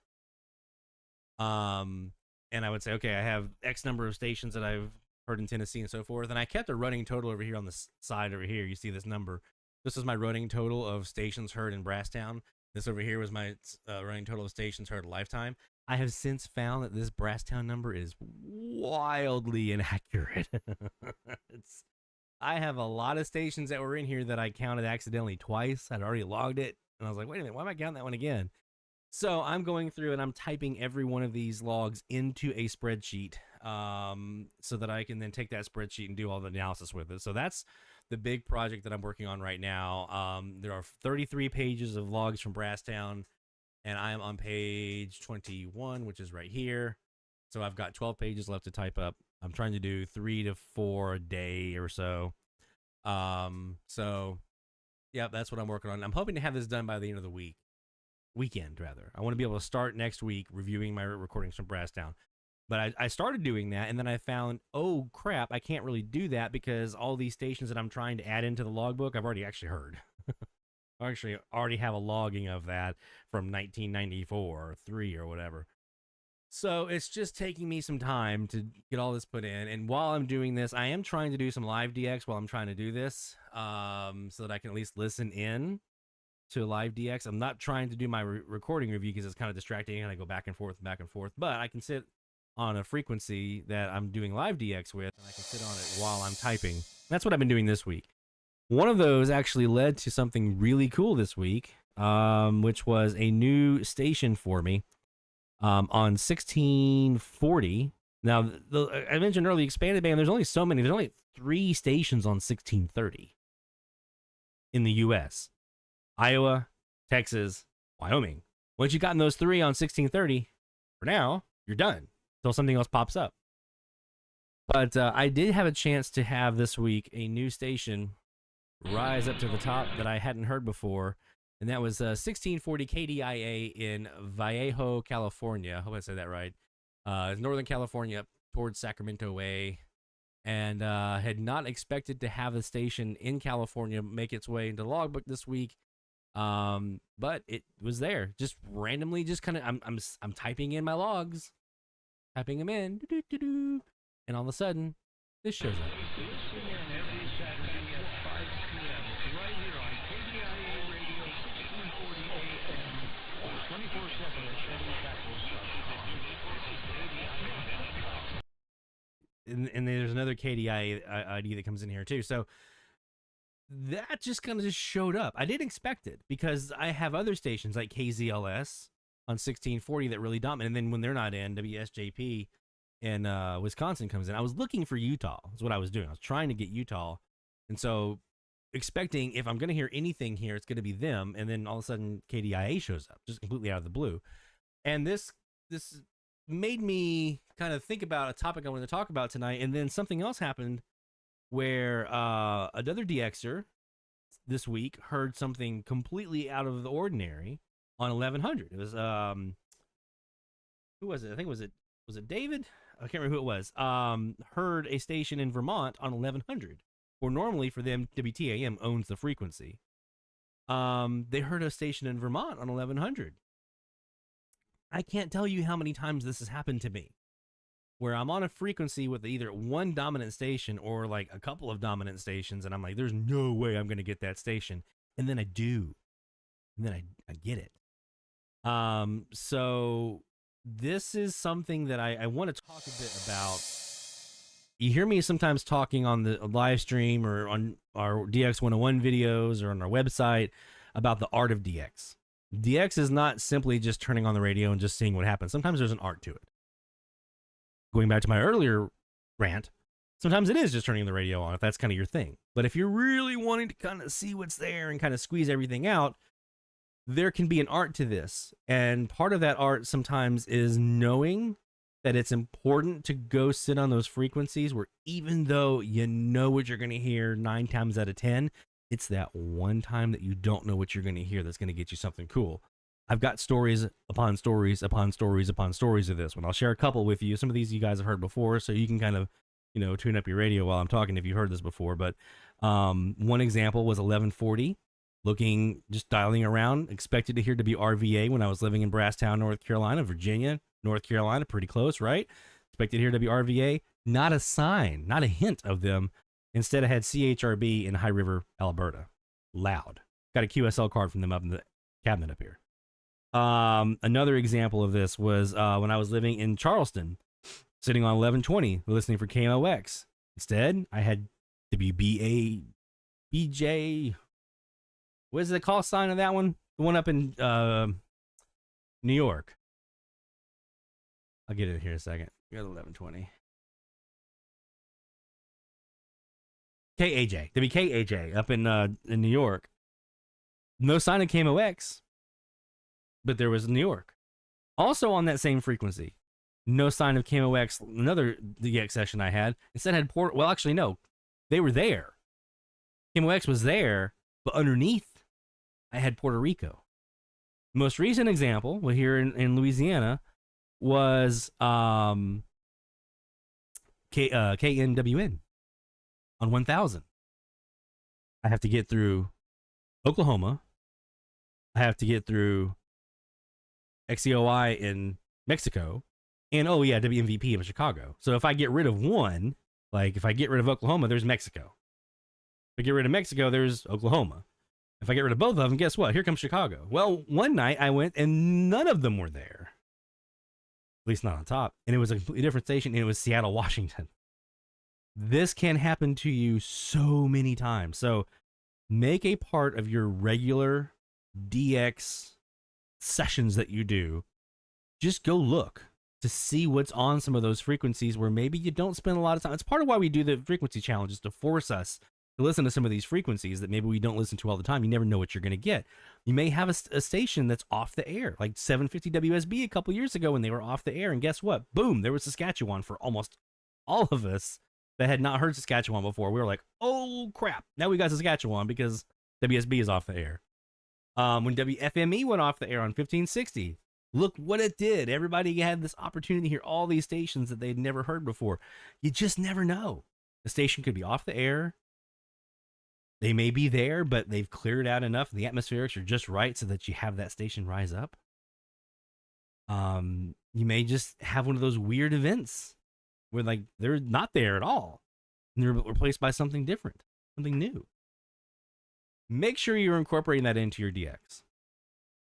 And I would say, okay, I have X number of stations that I've heard in Tennessee and so forth. And I kept a running total over here on the side over here. You see this number. This is my running total of stations heard in Brasstown. This over here was my running total of stations heard lifetime. I have since found that this Brasstown number is wildly inaccurate. I have a lot of stations that were in here that I counted accidentally twice. I'd already logged it. And I was like, wait a minute, why am I counting that one again? So I'm going through and I'm typing every one of these logs into a spreadsheet so that I can then take that spreadsheet and do all the analysis with it. So that's the big project that I'm working on right now. There are 33 pages of logs from Brasstown, and I am on page 21, which is right here. So I've got 12 pages left to type up. I'm trying to do 3 to 4 a day or so. So yeah, that's what I'm working on. I'm hoping to have this done by the end of the weekend rather. I want to be able to start next week reviewing my recordings from Brasstown. But I started doing that, and then I found, oh crap, I can't really do that because all these stations that I'm trying to add into the logbook, I've already actually heard. I actually already have a logging of that from 1994 or 3 or whatever. So it's just taking me some time to get all this put in. And while I'm doing this, I am trying to do some live DX while I'm trying to do this, so that I can at least listen in to live DX. I'm not trying to do my recording review because it's kind of distracting and I go back and forth, but I can sit on a frequency that I'm doing live DX with, and I can sit on it while I'm typing. That's what I've been doing this week. One of those actually led to something really cool this week, which was a new station for me on 1640. Now, I mentioned earlier, expanded band, there's only so many. There's only 3 stations on 1630 in the U.S. Iowa, Texas, Wyoming. Once you've gotten those 3 on 1630, for now, you're done until something else pops up. But I did have a chance to have this week a new station rise up to the top that I hadn't heard before, and that was 1640 KDIA in Vallejo, California. I hope I said that right. It's Northern California, up towards Sacramento way, and had not expected to have the station in California make its way into the logbook this week, but it was there, just randomly, just kind of. I'm typing in my logs, typing them in, and all of a sudden, this shows up. And there's another KDI ID that comes in here too. So that just kind of just showed up. I didn't expect it because I have other stations like KZLS on 1640 that really dominate. And then when they're not in, WSJP in Wisconsin comes in. I was looking for Utah. That's what I was doing. I was trying to get Utah. And so expecting if I'm going to hear anything here, it's going to be them. And then all of a sudden KDIA shows up just completely out of the blue. And this made me kind of think about a topic I wanted to talk about tonight, and then something else happened where another DXer this week heard something completely out of the ordinary on 1100. It was who was it? I think was it David? I can't remember who it was. Heard a station in Vermont on 1100, or normally for them WTAM owns the frequency. They heard a station in Vermont on 1100. I can't tell you how many times this has happened to me, where I'm on a frequency with either one dominant station or like a couple of dominant stations, and I'm like, there's no way I'm going to get that station. And then I do. And then I get it. So this is something that I want to talk a bit about. You hear me sometimes talking on the live stream or on our DX 101 videos or on our website about the art of DX. DX is not simply just turning on the radio and just seeing what happens. Sometimes there's an art to it. Going back to my earlier rant, sometimes it is just turning the radio on if that's kind of your thing. But if you're really wanting to kind of see what's there and kind of squeeze everything out, there can be an art to this. And part of that art sometimes is knowing that it's important to go sit on those frequencies where even though you know what you're going to hear 9 times out of 10, it's that one time that you don't know what you're going to hear that's going to get you something cool. I've got stories upon stories upon stories upon stories of this one. I'll share a couple with you. Some of these you guys have heard before, so you can kind of, tune up your radio while I'm talking if you've heard this before. But one example was 1140, just dialing around, expected to hear WRVA when I was living in Brasstown, North Carolina, Virginia, North Carolina, pretty close, right? Expected to hear WRVA, not a sign, not a hint of them. Instead, I had CHRB in High River, Alberta. Loud. Got a QSL card from them up in the cabinet up here. Another example of this was when I was living in Charleston, sitting on 1120, listening for KMOX. Instead, I had WBA, BJ. What is the call sign of that one? The one up in New York. I'll get it here in a second. We got 1120. KAJ, WKAJ up in New York. No sign of KMOX, but there was New York. Also on that same frequency, no sign of KMOX. Another DX session I had instead had well, actually no, they were there. KMOX was there, but underneath, I had Puerto Rico. Most recent example, here in Louisiana, was KNWN on 1000. I have to get through Oklahoma. I have to get through XCOI in Mexico. And, WMVP in Chicago. So if I get rid of one, like if I get rid of Oklahoma, there's Mexico. If I get rid of Mexico, there's Oklahoma. If I get rid of both of them, guess what? Here comes Chicago. Well, one night I went and none of them were there. At least not on top. And it was a completely different station, and it was Seattle, Washington. This can happen to you so many times. So make a part of your regular DX sessions that you do. Just go look to see what's on some of those frequencies where maybe you don't spend a lot of time. It's part of why we do the frequency challenges, to force us to listen to some of these frequencies that maybe we don't listen to all the time. You never know what you're going to get. You may have a station that's off the air, like 750 WSB a couple years ago when they were off the air. And guess what? Boom, there was Saskatchewan for almost all of us that had not heard Saskatchewan before. We were like, oh, crap. Now we got Saskatchewan because WSB is off the air. When WFME went off the air on 1560, look what it did. Everybody had this opportunity to hear all these stations that they'd never heard before. You just never know. The station could be off the air. They may be there, but they've cleared out enough. The atmospherics are just right so that you have that station rise up. You may just have one of those weird events where like they're not there at all, and they're replaced by something different, something new. Make sure you're incorporating that into your DX.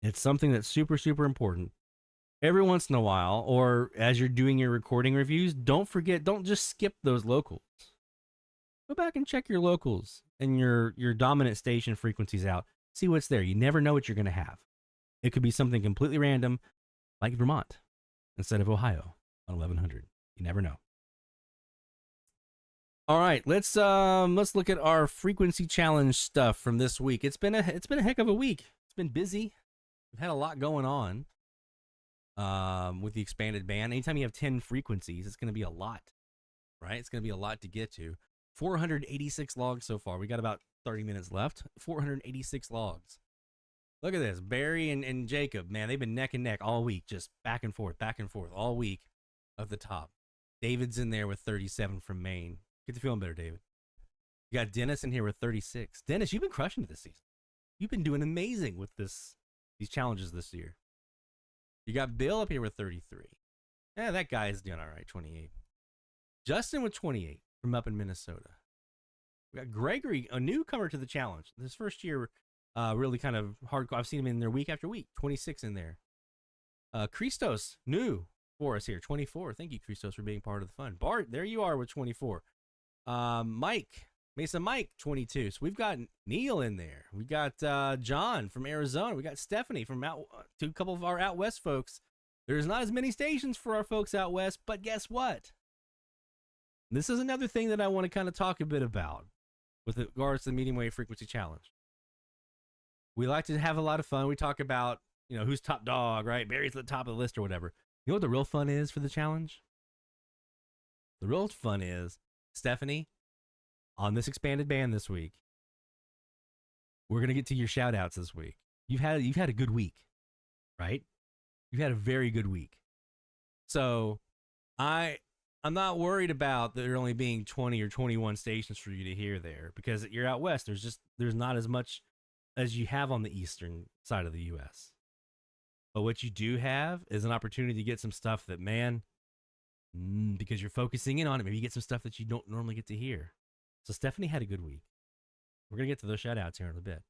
It's something that's super, super important. Every once in a while, or as you're doing your recording reviews, don't just skip those locals. Go back and check your locals and your dominant station frequencies out. See what's there. You never know what you're going to have. It could be something completely random, like Vermont, instead of Ohio on 1100. You never know. All right, let's look at our frequency challenge stuff from this week. It's been a heck of a week. It's been busy. We've had a lot going on with the expanded band. Anytime you have 10 frequencies, it's going to be a lot, right? It's going to be a lot to get to. 486 logs so far. We got about 30 minutes left. 486 logs. Look at this. Barry and Jacob, man, they've been neck and neck all week, just back and forth all week at the top. David's in there with 37 from Maine. Get to feeling better, David. You got Dennis in here with 36. Dennis, you've been crushing it this season. You've been doing amazing with these challenges this year. You got Bill up here with 33. Yeah, that guy is doing all right, 28. Justin with 28 from up in Minnesota. We got Gregory, a newcomer to the challenge. This first year, really kind of hardcore. I've seen him in there week after week. 26 in there. Christos, new for us here, 24. Thank you, Christos, for being part of the fun. Bart, there you are with 24. Mike, Mesa Mike, 22. So we've got Neil in there. We got John from Arizona. We got Stephanie from a couple of our out west folks. There's not as many stations for our folks out west, but guess what? This is another thing that I want to kind of talk a bit about with regards to the medium wave frequency challenge. We like to have a lot of fun. We talk about, who's top dog, right? Barry's at the top of the list or whatever. You know what the real fun is for the challenge? The real fun is, Stephanie, on this expanded band this week, we're going to get to your shout outs this week. You've had a good week, right? You've had a very good week. So I'm not worried about there only being 20 or 21 stations for you to hear there, because you're out west. There's not as much as you have on the eastern side of the U.S. But what you do have is an opportunity to get some stuff that, man, because you're focusing in on it, maybe you get some stuff that you don't normally get to hear. So Stephanie had a good week. We're gonna get to those shout outs here in a bit.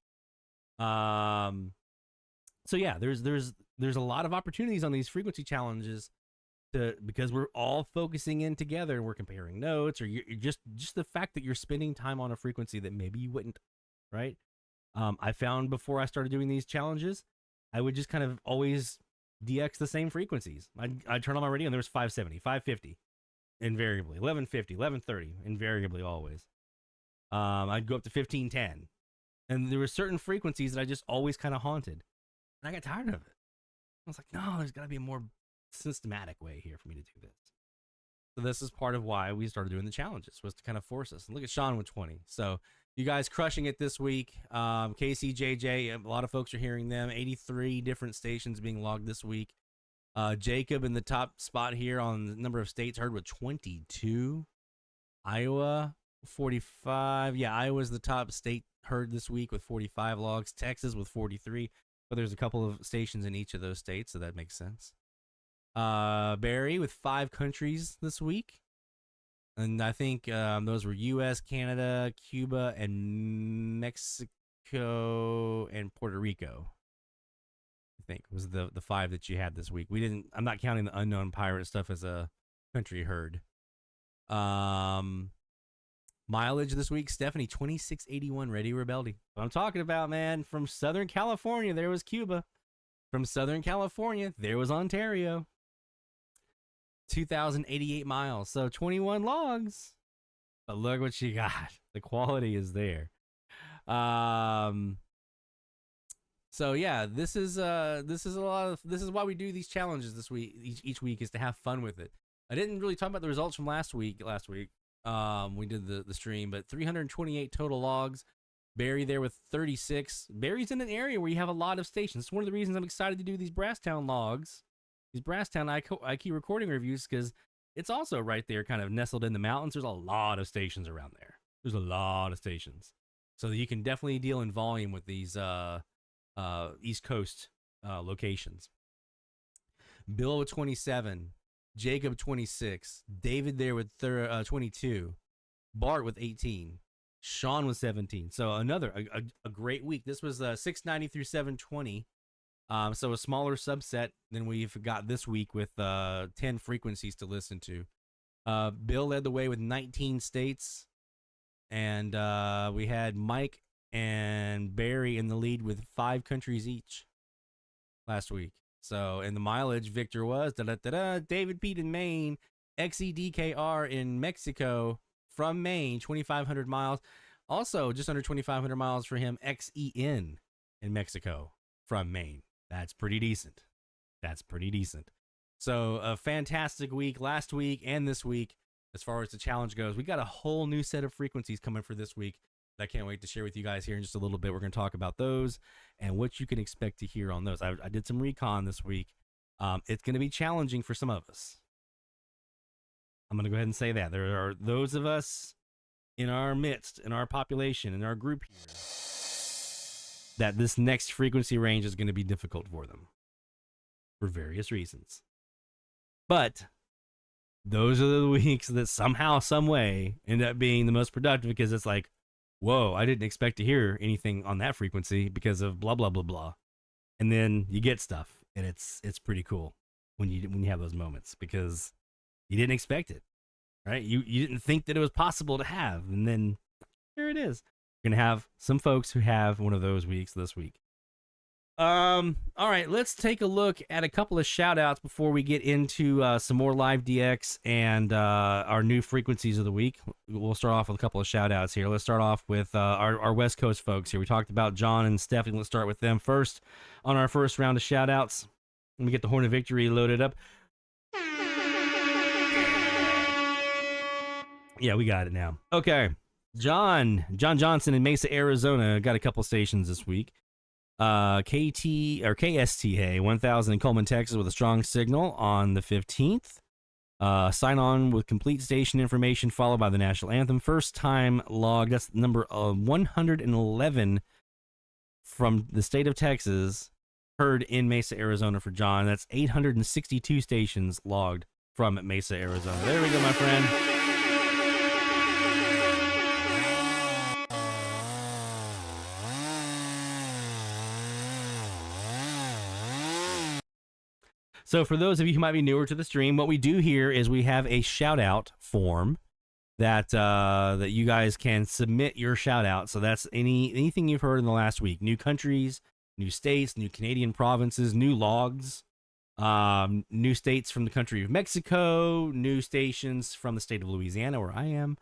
So yeah, there's a lot of opportunities on these frequency challenges because we're all focusing in together and we're comparing notes, or you're just the fact that you're spending time on a frequency that maybe you wouldn't, right? I found before I started doing these challenges, I would just kind of always DX the same frequencies. I'd turn on my radio and there was 570, 550, invariably, 1150, 1130, invariably always. I'd go up to 1510. And there were certain frequencies that I just always kind of haunted. And I got tired of it. I was like, no, there's got to be a more systematic way here for me to do this. So this is part of why we started doing the challenges, was to kind of force us. And look at Sean with 20. So you guys crushing it this week. KCJJ, a lot of folks are hearing them. 83 different stations being logged this week. Jacob in the top spot here on the number of states heard with 22. Iowa, 45. Yeah, Iowa's the top state heard this week with 45 logs. Texas with 43. But there's a couple of stations in each of those states, so that makes sense. Barry with 5 countries this week. And I think those were U.S., Canada, Cuba, and Mexico, and Puerto Rico. I think was the 5 that you had this week. I'm not counting the unknown pirate stuff as a country heard. Mileage this week, Stephanie, 2681 Ready Rebeldi. What I'm talking about, man. From Southern California, there was Cuba. From Southern California, there was Ontario. 2,088 miles. So 21 logs. But look what she got. The quality is there. So yeah, this is why we do these challenges this week. Each week is to have fun with it. I didn't really talk about the results from last week. We did the stream, but 328 total logs. Barry there with 36. Barry's in an area where you have a lot of stations. It's one of the reasons I'm excited to do these Brasstown logs. These Brasstown IQ recording reviews, because it's also right there, kind of nestled in the mountains. There's a lot of stations around there. There's a lot of stations. So you can definitely deal in volume with these East Coast locations. Bill with 27. Jacob 26, David there with 22, Bart with 18, Sean with 17. So another a great week. This was 690 through 720. So a smaller subset than we've got this week with 10 frequencies to listen to. Bill led the way with 19 states, and we had Mike and Barry in the lead with 5 countries each last week. So, in the mileage, Victor was David Pete in Maine, XEDKR in Mexico from Maine, 2,500 miles. Also, just under 2,500 miles for him, XEN in Mexico from Maine. That's pretty decent. So, a fantastic week last week and this week as far as the challenge goes. We got a whole new set of frequencies coming for this week that I can't wait to share with you guys here in just a little bit. We're going to talk about those and what you can expect to hear on those. I did some recon this week. It's going to be challenging for some of us. I'm going to go ahead and say that. There are those of us in our midst, in our population, in our group here, that this next frequency range is going to be difficult for them for various reasons. But those are the weeks that somehow, some way end up being the most productive, because it's like, whoa, I didn't expect to hear anything on that frequency because of blah, blah, blah, blah. And then you get stuff, and it's pretty cool when you have those moments, because you didn't expect it, right? You didn't think that it was possible to have, and then here it is. We're going to have some folks who have one of those weeks this week. All right, let's take a look at a couple of shout outs before we get into some more live DX and our new frequencies of the week. We'll start off with a couple of shout outs here. Let's start off with our West Coast folks here. We talked about John and Stephanie. Let's start with them first on our first round of shout outs. Let me get the Horn of Victory loaded up. Yeah, we got it now. Okay. John Johnson in Mesa, Arizona, got a couple stations this week. KSTA 1000 in Coleman, Texas, with a strong signal on the 15th. Sign on with complete station information followed by the national anthem. First time log, that's number 111 from the state of Texas, heard in Mesa, Arizona for John. That's 862 stations logged from Mesa, Arizona. There we go, my friend. So for those of you who might be newer to the stream, what we do here is we have a shout-out form that you guys can submit your shout-out. So that's anything you've heard in the last week. New countries, new states, new Canadian provinces, new logs, new states from the country of Mexico, new stations from the state of Louisiana, where I am,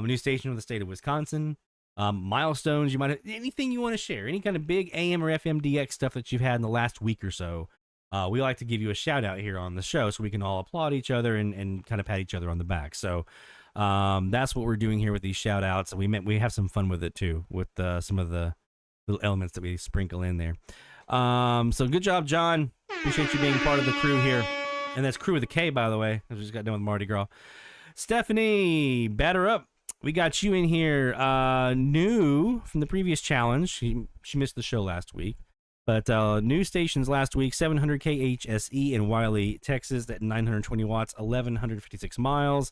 new station from the state of Wisconsin, milestones, anything you want to share, any kind of big AM or FM DX stuff that you've had in the last week or so. We like to give you a shout out here on the show so we can all applaud each other and kind of pat each other on the back. So that's what we're doing here with these shout outs. We have some fun with it too, with some of the little elements that we sprinkle in there. So good job, John. Appreciate you being part of the crew here. And that's crew with a K, by the way. I just got done with Mardi Gras. Stephanie, batter up. We got you in here. New from the previous challenge. She missed the show last week. But new stations last week, 700 KHSE in Wiley, Texas at 920 watts, 1,156 miles.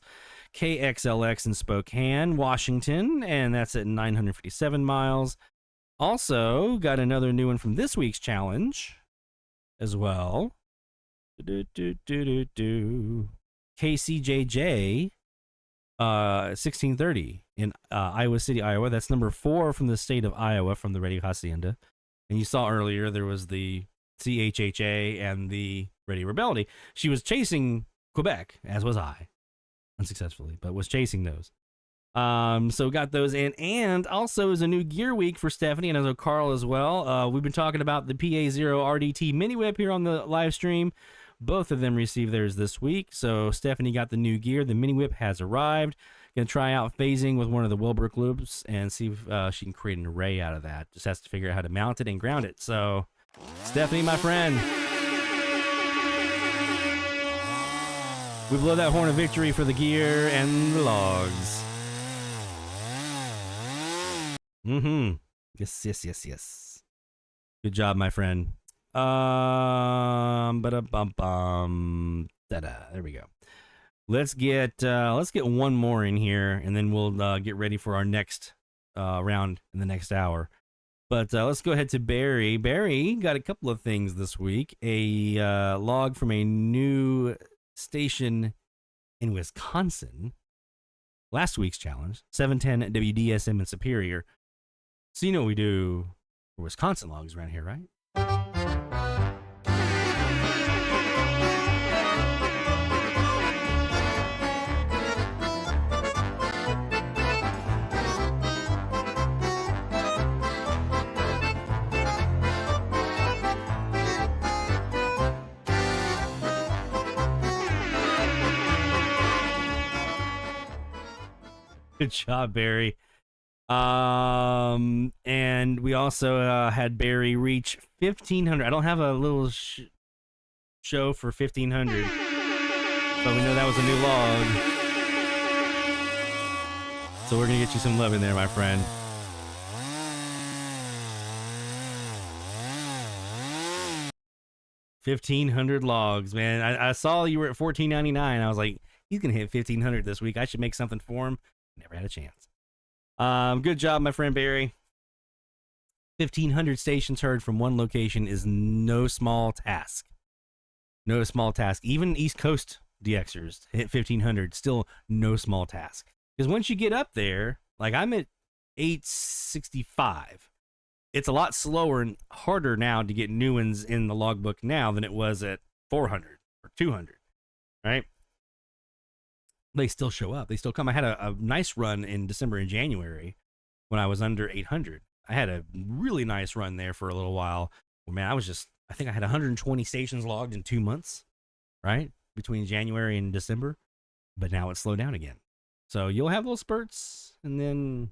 KXLX in Spokane, Washington, and that's at 957 miles. Also, got another new one from this week's challenge as well. KCJJ 1630 in Iowa City, Iowa. That's number 4 from the state of Iowa from the Radio Hacienda. And you saw earlier there was the CHHA and the Radio Rebellion. She was chasing Quebec, as was I, unsuccessfully, but was chasing those. So got those in, and also is a new gear week for Stephanie and also Carl as well. We've been talking about the PA0 RDT mini whip here on the live stream. Both of them received theirs this week. So Stephanie got the new gear. The mini whip has arrived. Gonna try out phasing with one of the Wilbrook loops and see if she can create an array out of that. Just has to figure out how to mount it and ground it. So, Stephanie, my friend, we blow that horn of victory for the gear and the logs. Yes. Good job, my friend. There we go. Let's get one more in here, and then we'll get ready for our next round in the next hour. But let's go ahead to Barry. Barry got a couple of things this week. A log from a new station in Wisconsin. Last week's challenge, 710 WDSM in Superior. So you know what we do for Wisconsin logs around here, right? Good job, Barry. And we also had Barry reach 1,500. I don't have a little show for 1,500, but we know that was a new log. So we're going to get you some love in there, my friend. $1,500 logs, man. I saw you were at $14.99. I was like, he's going to hit 1,500 this week. I should make something for him. Never had a chance. Good job, my friend Barry. 1,500 stations heard from one location is no small task. No small task. Even East Coast DXers hit 1,500. Still no small task. Because once you get up there, like I'm at 865. It's a lot slower and harder now to get new ones in the logbook now than it was at 400 or 200. Right? They still show up. They still come. I had a nice run in December and January when I was under 800. I had a really nice run there for a little while. Well, man, I think I had 120 stations logged in 2 months, right? Between January and December. But now it's slowed down again. So you'll have little spurts and then...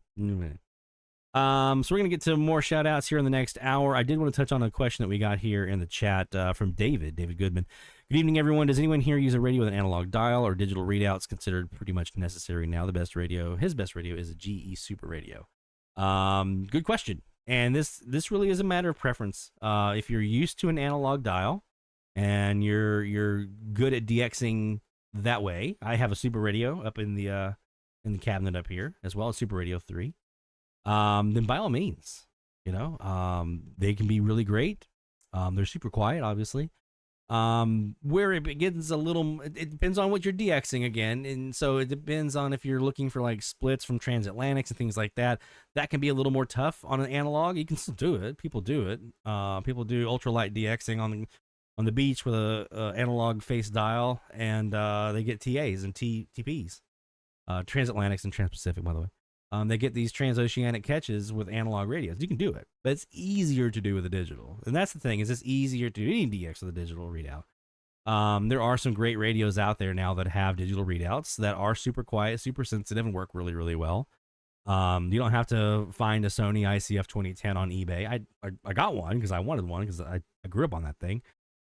So we're going to get to more shout outs here in the next hour. I did want to touch on a question that we got here in the chat from David Goodman. Good evening, everyone. Does anyone here use a radio with an analog dial or digital readouts considered pretty much necessary now? His best radio is a GE Super Radio. Good question. And this really is a matter of preference. If you're used to an analog dial and you're good at DXing that way, I have a Super Radio up in the cabinet up here, as well as Super Radio 3. Then by all means, they can be really great. They're super quiet, obviously. Where it begins it depends on what you're DXing again. And so it depends on if you're looking for like splits from transatlantics and things like that. That can be a little more tough on an analog. You can still do it. People do it. People do ultralight DXing on the beach with a analog face dial, and they get TAs and TPs, transatlantics and transpacific, by the way. They get these transoceanic catches with analog radios. You can do it, but it's easier to do with a digital. And that's the thing, is it's easier to do any DX with a digital readout. There are some great radios out there now that have digital readouts that are super quiet, super sensitive, and work really, really well. You don't have to find a Sony ICF 2010 on eBay. I got one because I wanted one because I grew up on that thing.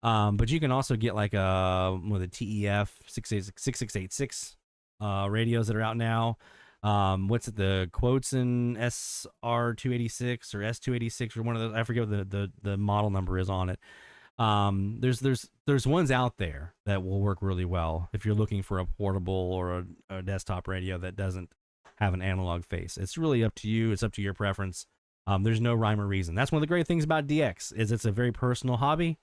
But you can also get like with a TEF 6686 radios that are out now. What's it? The Quotson SR286 or S286 or one of those. I forget what the model number is on it. There's ones out there that will work really well if you're looking for a portable or a desktop radio that doesn't have an analog face. It's really up to you. It's up to your preference. There's no rhyme or reason. That's one of the great things about DX is it's a very personal hobby.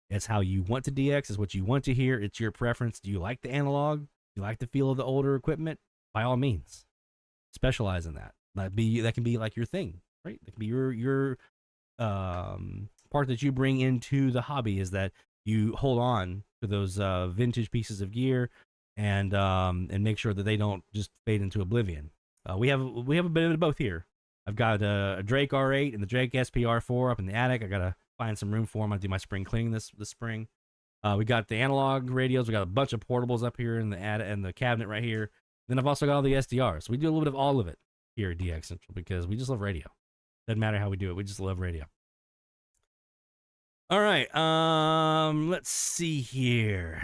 It's how you want to DX. It's what you want to hear. It's your preference. Do you like the analog? Do you like the feel of the older equipment? By all means, specialize in that. That can be like your thing, right? That can be your part that you bring into the hobby is that you hold on to those vintage pieces of gear and make sure that they don't just fade into oblivion. We have a bit of both here. I've got a Drake R8 and the Drake SPR4 up in the attic. I gotta find some room for them. I do my spring cleaning this spring. We got the analog radios. We got a bunch of portables up here in the attic and the cabinet right here. Then I've also got all the SDRs. So we do a little bit of all of it here at DX Central because we just love radio. Doesn't matter how we do it. We just love radio. All right. Let's see here.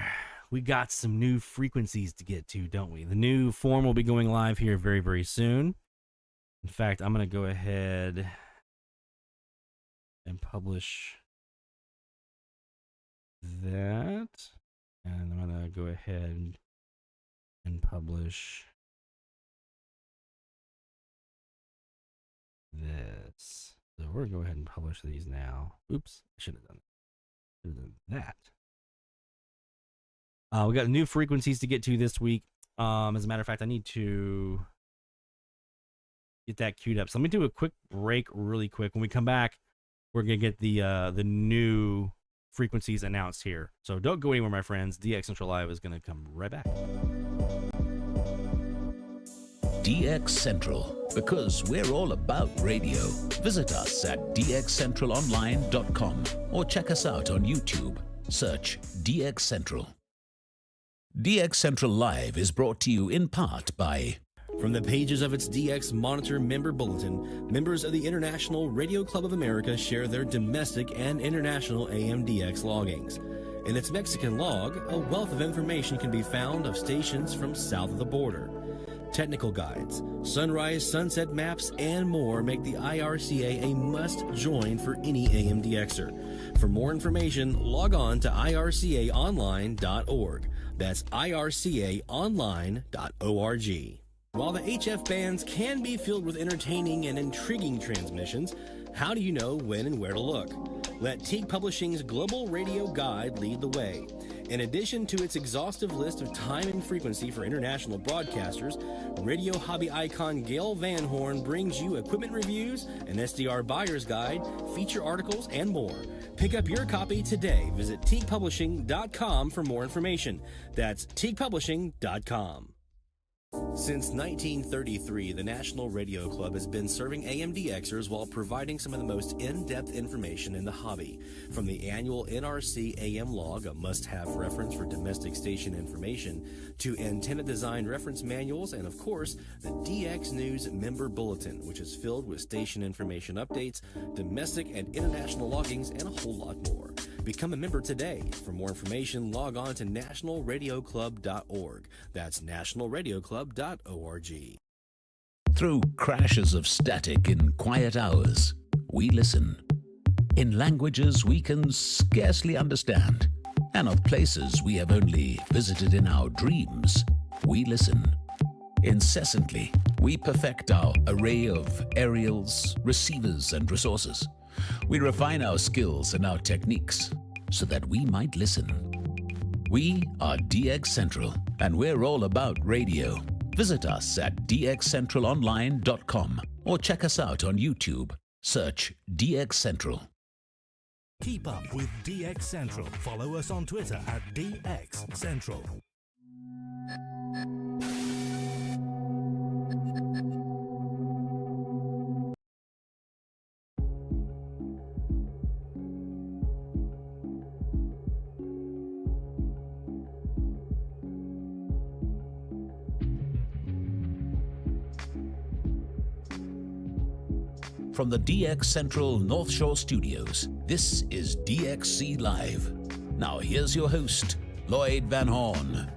We got some new frequencies to get to, don't we? The new form will be going live here very, very soon. In fact, I'm going to go ahead and publish that. And I'm going to go ahead and publish this. So we're going to go ahead and publish these now. Oops, I should have done that. We got new frequencies to get to this week. As a matter of fact, I need to get that queued up. So let me do a quick break really quick. When we come back, we're going to get the new frequencies announced here. So don't go anywhere, my friends. DX Central Live is going to come right back. DX Central, because we're all about radio. Visit us at dxcentralonline.com or check us out on YouTube. Search DX Central. DX Central Live is brought to you in part by... From the pages of its DX Monitor member bulletin, members of the International Radio Club of America share their domestic and international AM/DX loggings. In its Mexican log, a wealth of information can be found of stations from south of the border. Technical guides, sunrise, sunset maps, and more make the IRCA a must-join for any AM/DXer. For more information, log on to ircaonline.org. That's ircaonline.org. While the HF bands can be filled with entertaining and intriguing transmissions, how do you know when and where to look? Let Teague Publishing's Global Radio Guide lead the way. In addition to its exhaustive list of time and frequency for international broadcasters, radio hobby icon Gail Van Horn brings you equipment reviews, an SDR buyer's guide, feature articles, and more. Pick up your copy today. Visit teaguepublishing.com for more information. That's teaguepublishing.com. Since 1933, the National Radio Club has been serving AM/DXers while providing some of the most in-depth information in the hobby. From the annual NRC AM log, a must-have reference for domestic station information, to antenna design reference manuals, and of course, the DX News member bulletin, which is filled with station information updates, domestic and international loggings, and a whole lot more. Become a member today. For more information, log on to nationalradioclub.org. That's nationalradioclub.org. Through crashes of static in quiet hours, we listen. In languages we can scarcely understand, and of places we have only visited in our dreams, we listen. Incessantly, we perfect our array of aerials, receivers, and resources. We refine our skills and our techniques so that we might listen. We are DX Central, and we're all about radio. Visit us at dxcentralonline.com or check us out on YouTube. Search DX Central. Keep up with DX Central. Follow us on Twitter at DX Central. From the DX Central North Shore Studios, this is DXC Live. Now here's your host, Lloyd Van Horn.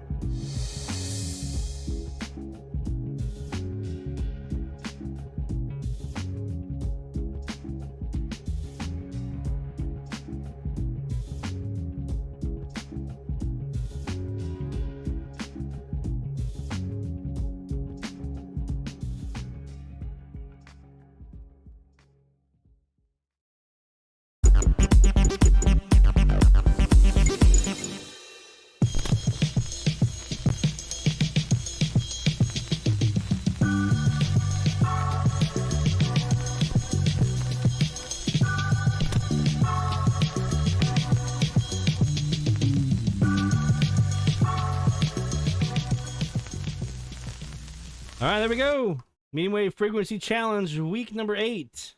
All right, there we go. Medium wave frequency challenge, week number 8.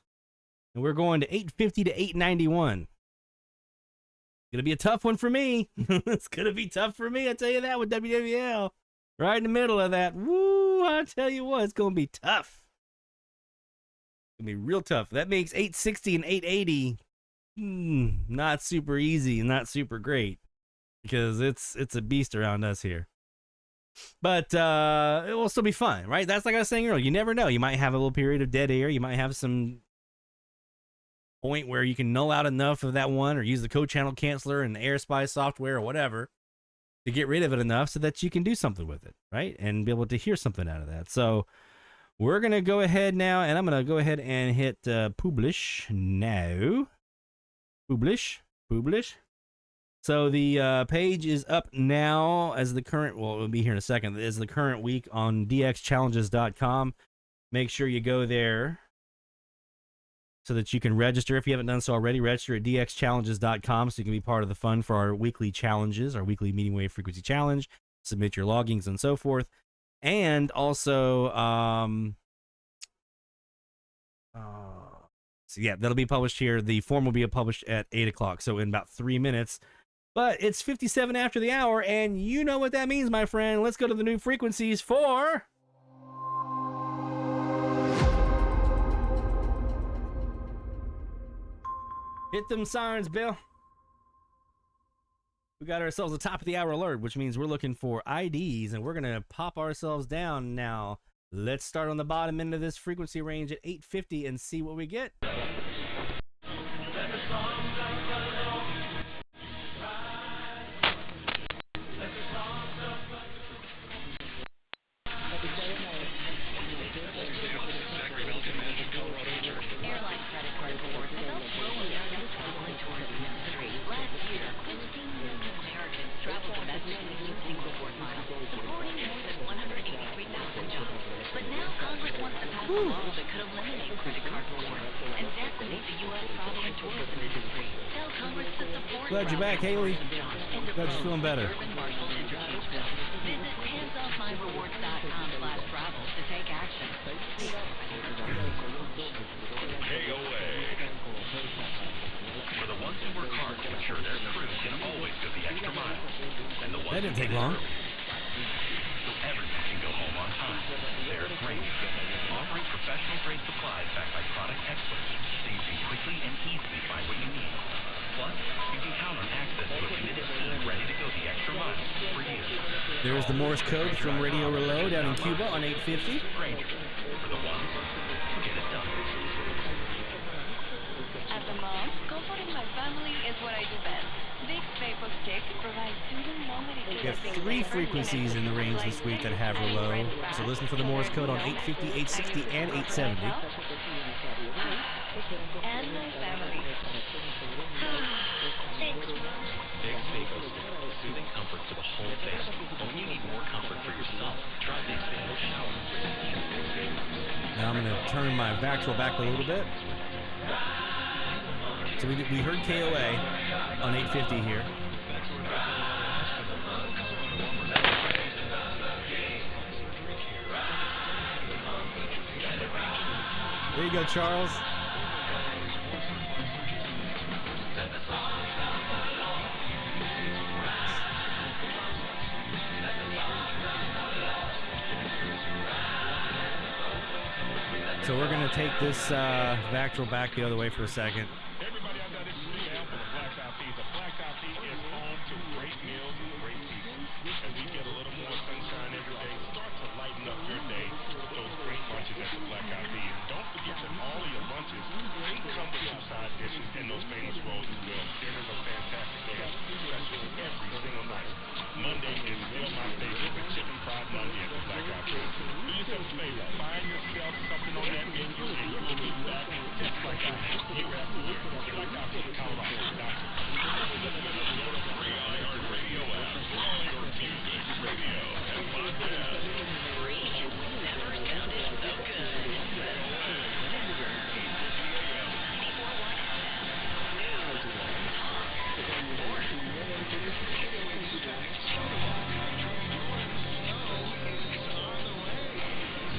And we're going to 850 to 891. Gonna be a tough one for me. It's gonna be tough for me, I tell you that, with WWL. Right in the middle of that. Woo, I tell you what, it's gonna be tough. It's gonna be real tough. That makes 860 and 880 not super easy, not super great. Because it's a beast around us here. But it will still be fun, right? That's like I was saying earlier. You never know. You might have a little period of dead air. You might have some point where you can null out enough of that one or use the code channel canceller and the AirSpy software or whatever to get rid of it enough so that you can do something with it, right? And be able to hear something out of that. So we're going to go ahead now, and I'm going to go ahead and hit publish now. Publish. So the page is up now as the current, well, it'll be here in a second, as the current week on dxchallenges.com. Make sure you go there so that you can register. If you haven't done so already, register at dxchallenges.com so you can be part of the fun for our weekly challenges, our weekly medium wave frequency challenge, submit your loggings and so forth. And also, so yeah, that'll be published here. The form will be published at 8 o'clock, so in about 3 minutes. But it's 57 after the hour, and you know what that means, my friend. Let's go to the new frequencies for... Hit them sirens, Bill. We got ourselves a top of the hour alert, which means we're looking for IDs, and we're going to pop ourselves down now. Let's start on the bottom end of this frequency range at 850 and see what we get. Glad you're back, Haley. Glad you're feeling better. Visit handsoffinerewards.com/travel to take action. KOA. For the ones who work hard to ensure their crew can always go the extra mile. And the ones that didn't take long. So everyone can go home on time. They're Ranger, offering professional grade supplies backed by product experts, so you can quickly and easily find what you need. Plus, you can count on access to a committed team ready to go the extra mile for you. There's the Morse code from Radio Relay down in Cuba on 850. Ranger, for the ones who get it done. As a mom, comforting my family is what I do best. Big Vapor Stick provides soothing non-medicated. We have 3 frequencies in the range this week that have Relay. So listen for the Morse code on 850, 860, and 870. And my family. Big Vapor Stick, soothing comfort for the whole family. But when you need more comfort for yourself, try Big Vapor Shower. Now I'm going to turn my vactrol back a little bit. So we heard KOA on 850 here. There you go, Charles. So we're going to take this vactrol back the other way for a second. Everybody out there, this is Sam from the Black Eyed Peas. The Black Eyed Peas is home to great meals and great people. As we get a little more sunshine every day, start to lighten up your day with those great lunches at the Black Eyed Peas. Don't forget that all of your lunches come with 2 side dishes and those famous rolls as well. Dinners are fantastic. They have specials every single night. Monday is still my favorite with chicken fried Monday at the Black Eyed Peas. Do yourself a favor. Find yourself something on that menu and you will be back just like I have year after year.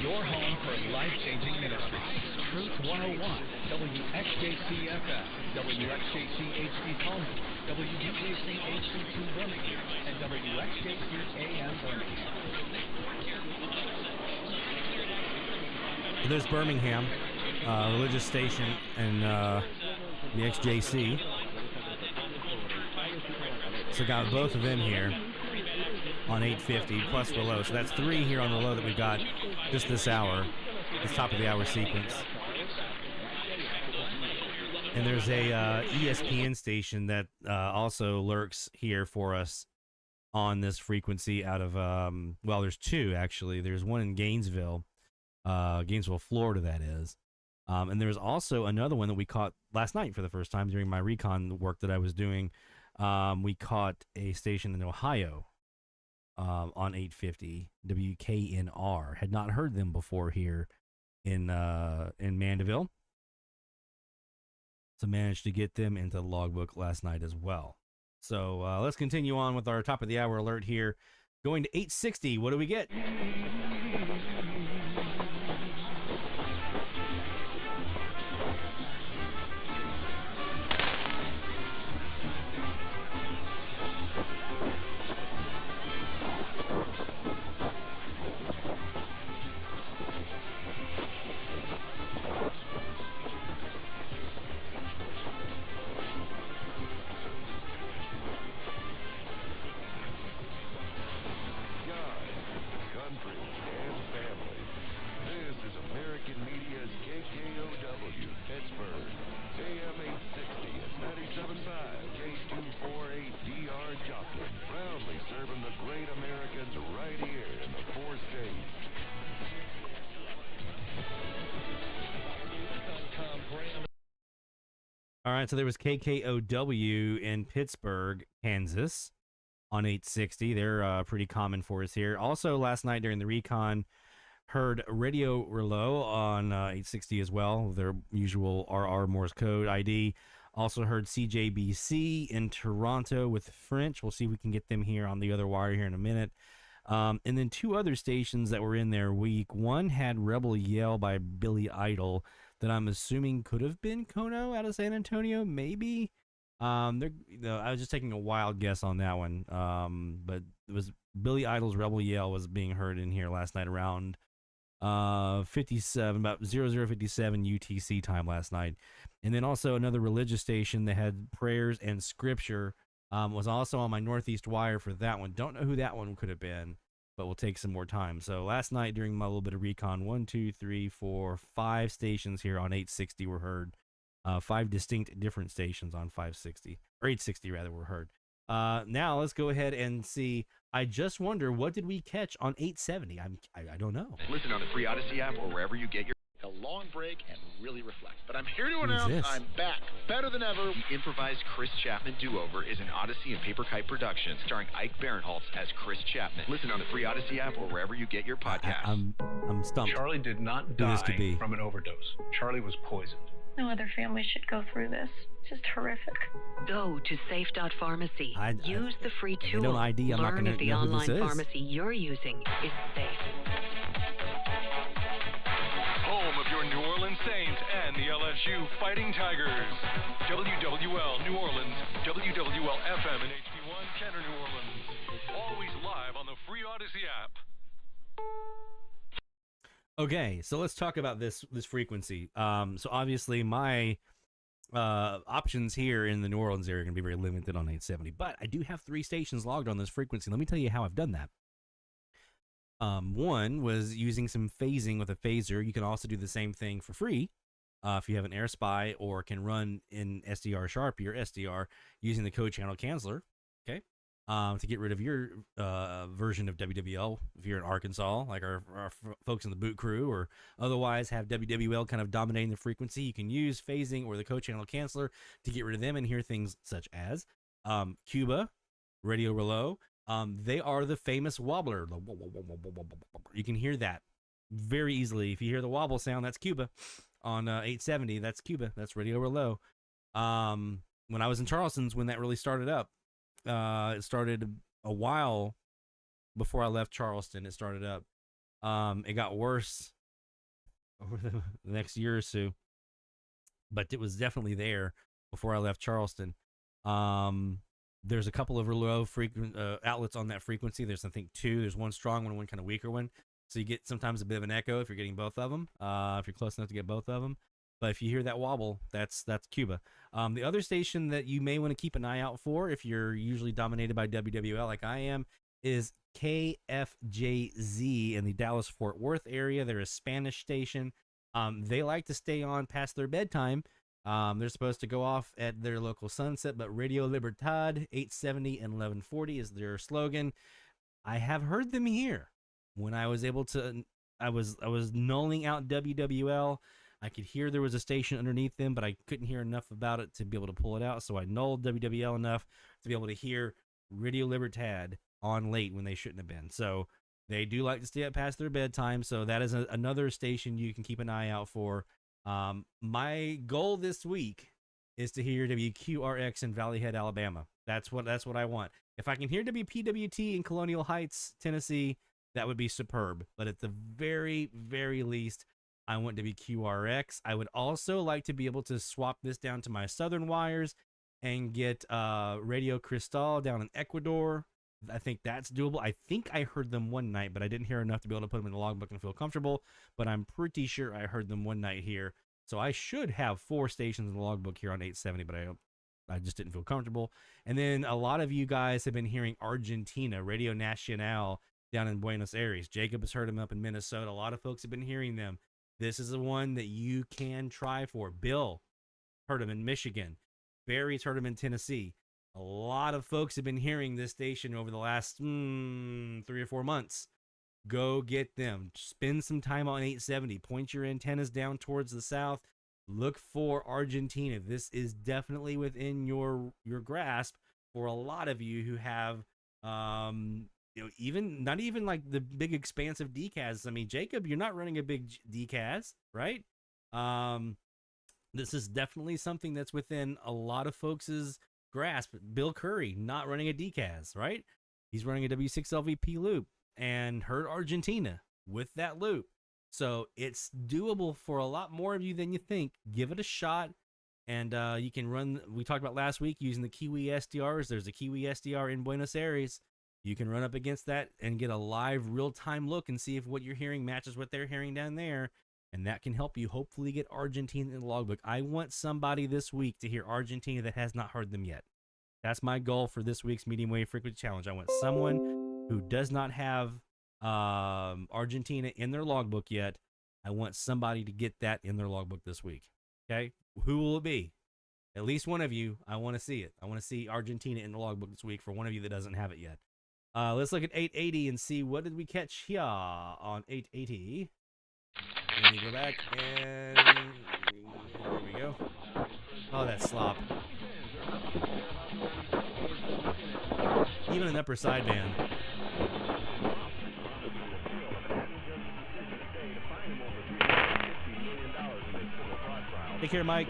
your home for life-changing ministry. Truth 101, WXJC-FM, WXJC-HD Tone, WDJC-HD2 Birmingham, and WXJC-AM Birmingham. So there's Birmingham, religious station, and the XJC. So got both of them here on 850, plus we're low. So that's 3 here on the low that we've got just this hour, this top of the hour sequence. And there's a ESPN station that also lurks here for us on this frequency out of, well, there's 2 actually. There's one in Gainesville, Florida, that is. And there's also another one that we caught last night for the first time during my recon work that I was doing. We caught a station in Ohio on 850, WKNR. Had not heard them before here in Mandeville. So managed to get them into the logbook last night as well. So let's continue on with our top of the hour alert here. Going to 860, what do we get? All right, so there was KKOW in Pittsburgh, Kansas on 860. They're pretty common for us here. Also, last night during the recon, heard Radio Rouleau on 860 as well, their usual RR Morse code ID. Also heard CJBC in Toronto with French. We'll see if we can get them here on the other wire here in a minute. And then 2 other stations that were in their week. One had Rebel Yell by Billy Idol, that I'm assuming could have been Kono out of San Antonio, maybe. I was just taking a wild guess on that one. But it was Billy Idol's Rebel Yell was being heard in here last night around 57, about 0057 UTC time last night. And then also another religious station that had prayers and scripture was also on my Northeast wire for that one. Don't know who that one could have been, but we'll take some more time. So last night during my little bit of recon, 1, 2, 3, 4, 5 stations here on 860 were heard. 5 distinct different stations on 560, or 860 rather, were heard. Now let's go ahead and see. I just wonder, what did we catch on 870? I don't know. Listen on the free Odyssey app or wherever you get your... A long break and really reflect. But I'm here to announce I'm back, better than ever. The improvised Chris Chapman do-over is an Odyssey and Paper Kite production starring Ike Barinholtz as Chris Chapman. Listen on the free Odyssey app or wherever you get your podcast. I'm stumped. Charlie did not die from an overdose. Charlie was poisoned. No other family should go through this. It's just horrific. Go to safe.pharmacy. Use the free tool. Don't ID. I'm not going to if the know online who this is. pharmacy you're using is safe. Home of your New Orleans Saints and the LSU Fighting Tigers. WWL New Orleans, WWL FM and HD1 Kenner New Orleans. Always live on the free Odyssey app. Okay, so let's talk about this frequency. So obviously my options here in the New Orleans area are going to be very limited on 870, but I do have 3 stations logged on this frequency. Let me tell you how I've done that. One was using some phasing with a phaser. You can also do the same thing for free if you have an AirSpy or can run in SDR Sharp, your SDR, using the code channel canceller, okay, to get rid of your version of WWL if you're in Arkansas, like our folks in the boot crew, or otherwise have WWL kind of dominating the frequency. You can use phasing or the code channel canceller to get rid of them and hear things such as Cuba, Radio Rouleau. They are the famous wobbler. You can hear that very easily. If you hear the wobble sound, that's Cuba. On 870, that's Cuba. That's Radio Rouleau. When I was in Charleston's, when that really started up, it started a while before I left Charleston. It started up. It got worse over the next year or so. But it was definitely there before I left Charleston. There's a couple of low frequent outlets on that frequency. There's, I think, 2. There's one strong one and one kind of weaker one. So you get sometimes a bit of an echo if you're getting both of them, if you're close enough to get both of them. But if you hear that wobble, that's Cuba. The other station that you may want to keep an eye out for, if you're usually dominated by WWL like I am, is KFJZ in the Dallas-Fort Worth area. They're a Spanish station. They like to stay on past their bedtime. They're supposed to go off at their local sunset, but Radio Libertad 870 and 1140 is their slogan. I have heard them here. When I was able to, I was nulling out WWL. I could hear there was a station underneath them, but I couldn't hear enough about it to be able to pull it out. So I nulled WWL enough to be able to hear Radio Libertad on late when they shouldn't have been. So they do like to stay up past their bedtime. So that is another station you can keep an eye out for. My goal this week is to hear WQRX in Valley Head, Alabama. That's what I want. If I can hear WPWT in Colonial Heights, Tennessee, that would be superb. But at the very, very least, I want WQRX. I would also like to be able to swap this down to my southern wires and get Radio Cristal down in Ecuador. I think that's doable. I think I heard them one night, but I didn't hear enough to be able to put them in the logbook and feel comfortable. But I'm pretty sure I heard them one night here. So I should have 4 stations in the logbook here on 870, but I just didn't feel comfortable. And then a lot of you guys have been hearing Argentina, Radio Nacional down in Buenos Aires. Jacob has heard them up in Minnesota. A lot of folks have been hearing them. This is the one that you can try for. Bill heard them in Michigan. Barry's heard them in Tennessee. A lot of folks have been hearing this station over the last 3 or 4 months. Go get them. Spend some time on 870. Point your antennas down towards the south. Look for Argentina. This is definitely within your grasp for a lot of you who have, even not even like the big expansive DCAS. I mean, Jacob, you're not running a big DCAS, right? This is definitely something that's within a lot of folks' grasp. Bill Curry not running a DCAS, right? He's running a W6LVP loop and heard Argentina with that loop. So it's doable for a lot more of you than you think. Give it a shot. And you can run, we talked about last week using the Kiwi SDRs. There's a Kiwi SDR in Buenos Aires. You can run up against that and get a live real-time look and see if what you're hearing matches what they're hearing down there. And that can help you hopefully get Argentina in the logbook. I want somebody this week to hear Argentina that has not heard them yet. That's my goal for this week's Medium Wave Frequency Challenge. I want someone who does not have Argentina in their logbook yet. I want somebody to get that in their logbook this week. Okay? Who will it be? At least one of you. I want to see it. I want to see Argentina in the logbook this week for one of you that doesn't have it yet. Let's look at 880 and see what did we catch here on 880. Let me go back and there we go. Oh, that slop. Even an upper sideband. Take care, Mike.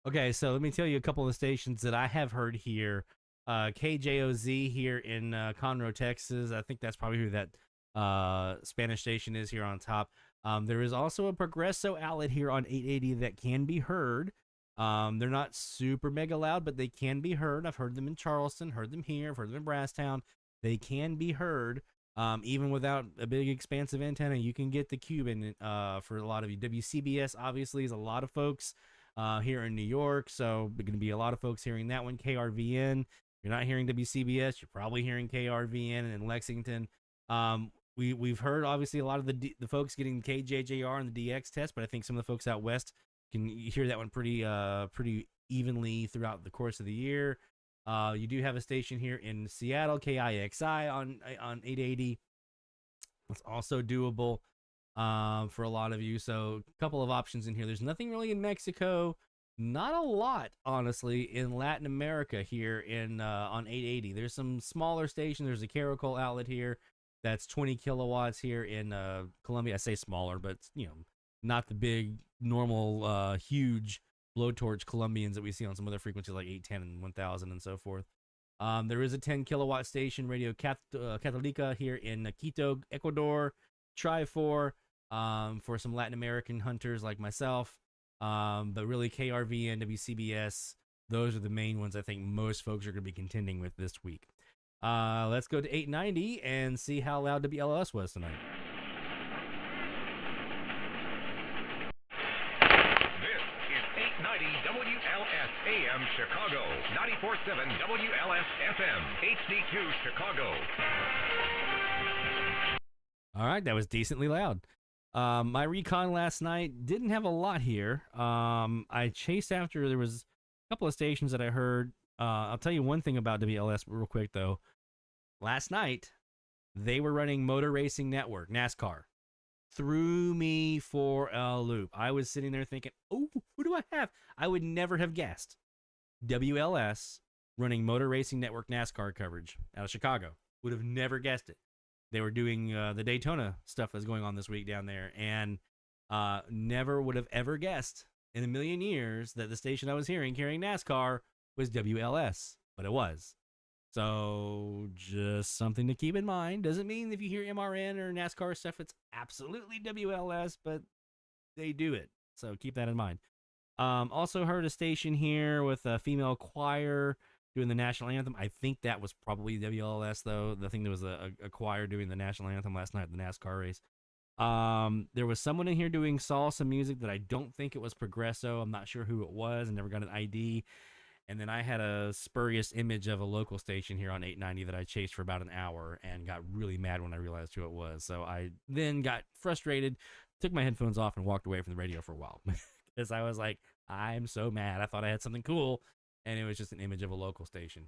Okay, so let me tell you a couple of the stations that I have heard here. KJOZ here in Conroe, Texas. I think that's probably who that Spanish station is here on top. There is also a Progresso outlet here on 880 that can be heard. They're not super mega loud, but they can be heard. I've heard them in Charleston, heard them here, I've heard them in Brasstown. They can be heard. Even without a big expansive antenna, you can get the Cuban for a lot of you. WCBS obviously is a lot of folks here in New York, so there's going to be a lot of folks hearing that one. KRVN, you're not hearing WCBS, you're probably hearing KRVN in Lexington. We've heard obviously a lot of the folks getting KJJR and the DX test, but I think some of the folks out west can hear that one pretty evenly throughout the course of the year. You do have a station here in Seattle, KIXI on 880. It's also doable for a lot of you. So a couple of options in here. There's nothing really in Mexico. Not a lot, honestly, in Latin America here in on 880. There's some smaller stations. There's a Caracol outlet here that's 20 kilowatts here in Colombia. I say smaller, but you know, not the big normal huge blowtorch Colombians that we see on some other frequencies like 810 and 1000 and so forth. There is a 10 kilowatt station, Radio Católica, here in Quito, Ecuador. Try for some Latin American hunters like myself. But really KRV and WCBS, those are the main ones I think most folks are going to be contending with this week. Let's go to 890 and see how loud WLS was tonight. This is 890 WLS AM Chicago, 94.7 WLS FM, HD2 Chicago. All right, that was decently loud. My recon last night didn't have a lot here. I chased after, there was a couple of stations that I heard. I'll tell you one thing about WLS real quick, though. Last night, they were running Motor Racing Network, NASCAR. Threw me for a loop. I was sitting there thinking, oh, who do I have? I would never have guessed. WLS running Motor Racing Network NASCAR coverage out of Chicago. Would have never guessed it. They were doing the Daytona stuff that's going on this week down there, and never would have ever guessed in a million years that the station I was hearing carrying NASCAR was WLS, but it was. So just something to keep in mind. Doesn't mean if you hear MRN or NASCAR stuff, it's absolutely WLS, but they do it. So keep that in mind. Also heard a station here with a female choir doing the national anthem. I think that was probably WLS, though. I think there was a choir doing the national anthem last night at the NASCAR race. There was someone in here doing salsa music that I don't think it was Progresso. I'm not sure who it was. I never got an ID. And then I had a spurious image of a local station here on 890 that I chased for about an hour and got really mad when I realized who it was. So I then got frustrated, took my headphones off, and walked away from the radio for a while. Because I was like, I'm so mad. I thought I had something cool, and it was just an image of a local station.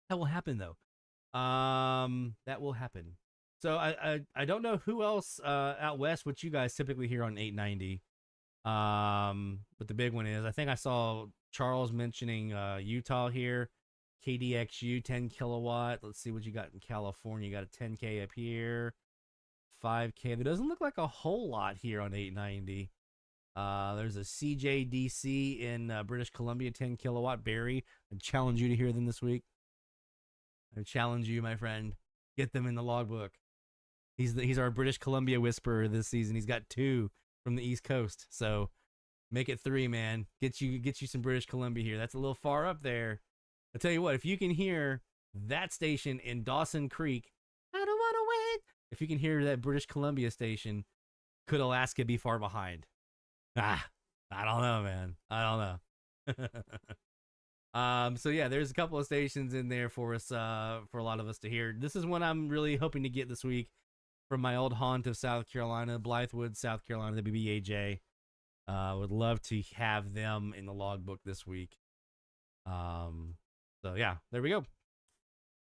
That will happen, though. That will happen. So I don't know who else out west, what you guys typically hear on 890. But the big one is, I think I saw Charles mentioning Utah here. KDXU 10 kilowatt. Let's see what you got in California. You got a 10K up here. 5K. There doesn't look like a whole lot here on 890. There's a CJDC in British Columbia, 10 kilowatt. Barry, I challenge you to hear them this week. I challenge you, my friend. Get them in the logbook. He's our British Columbia whisperer this season. He's got 2 from the East Coast. So make it 3, man. Get you some British Columbia here. That's a little far up there. I'll tell you what, if you can hear that station in Dawson Creek, I don't want to wait. If you can hear that British Columbia station, could Alaska be far behind? I don't know, man. I don't know. So yeah, there's a couple of stations in there for us, for a lot of us to hear. This is one I'm really hoping to get this week from my old haunt of South Carolina, Blythewood, South Carolina, the BBAJ. Would love to have them in the logbook this week. So yeah, there we go.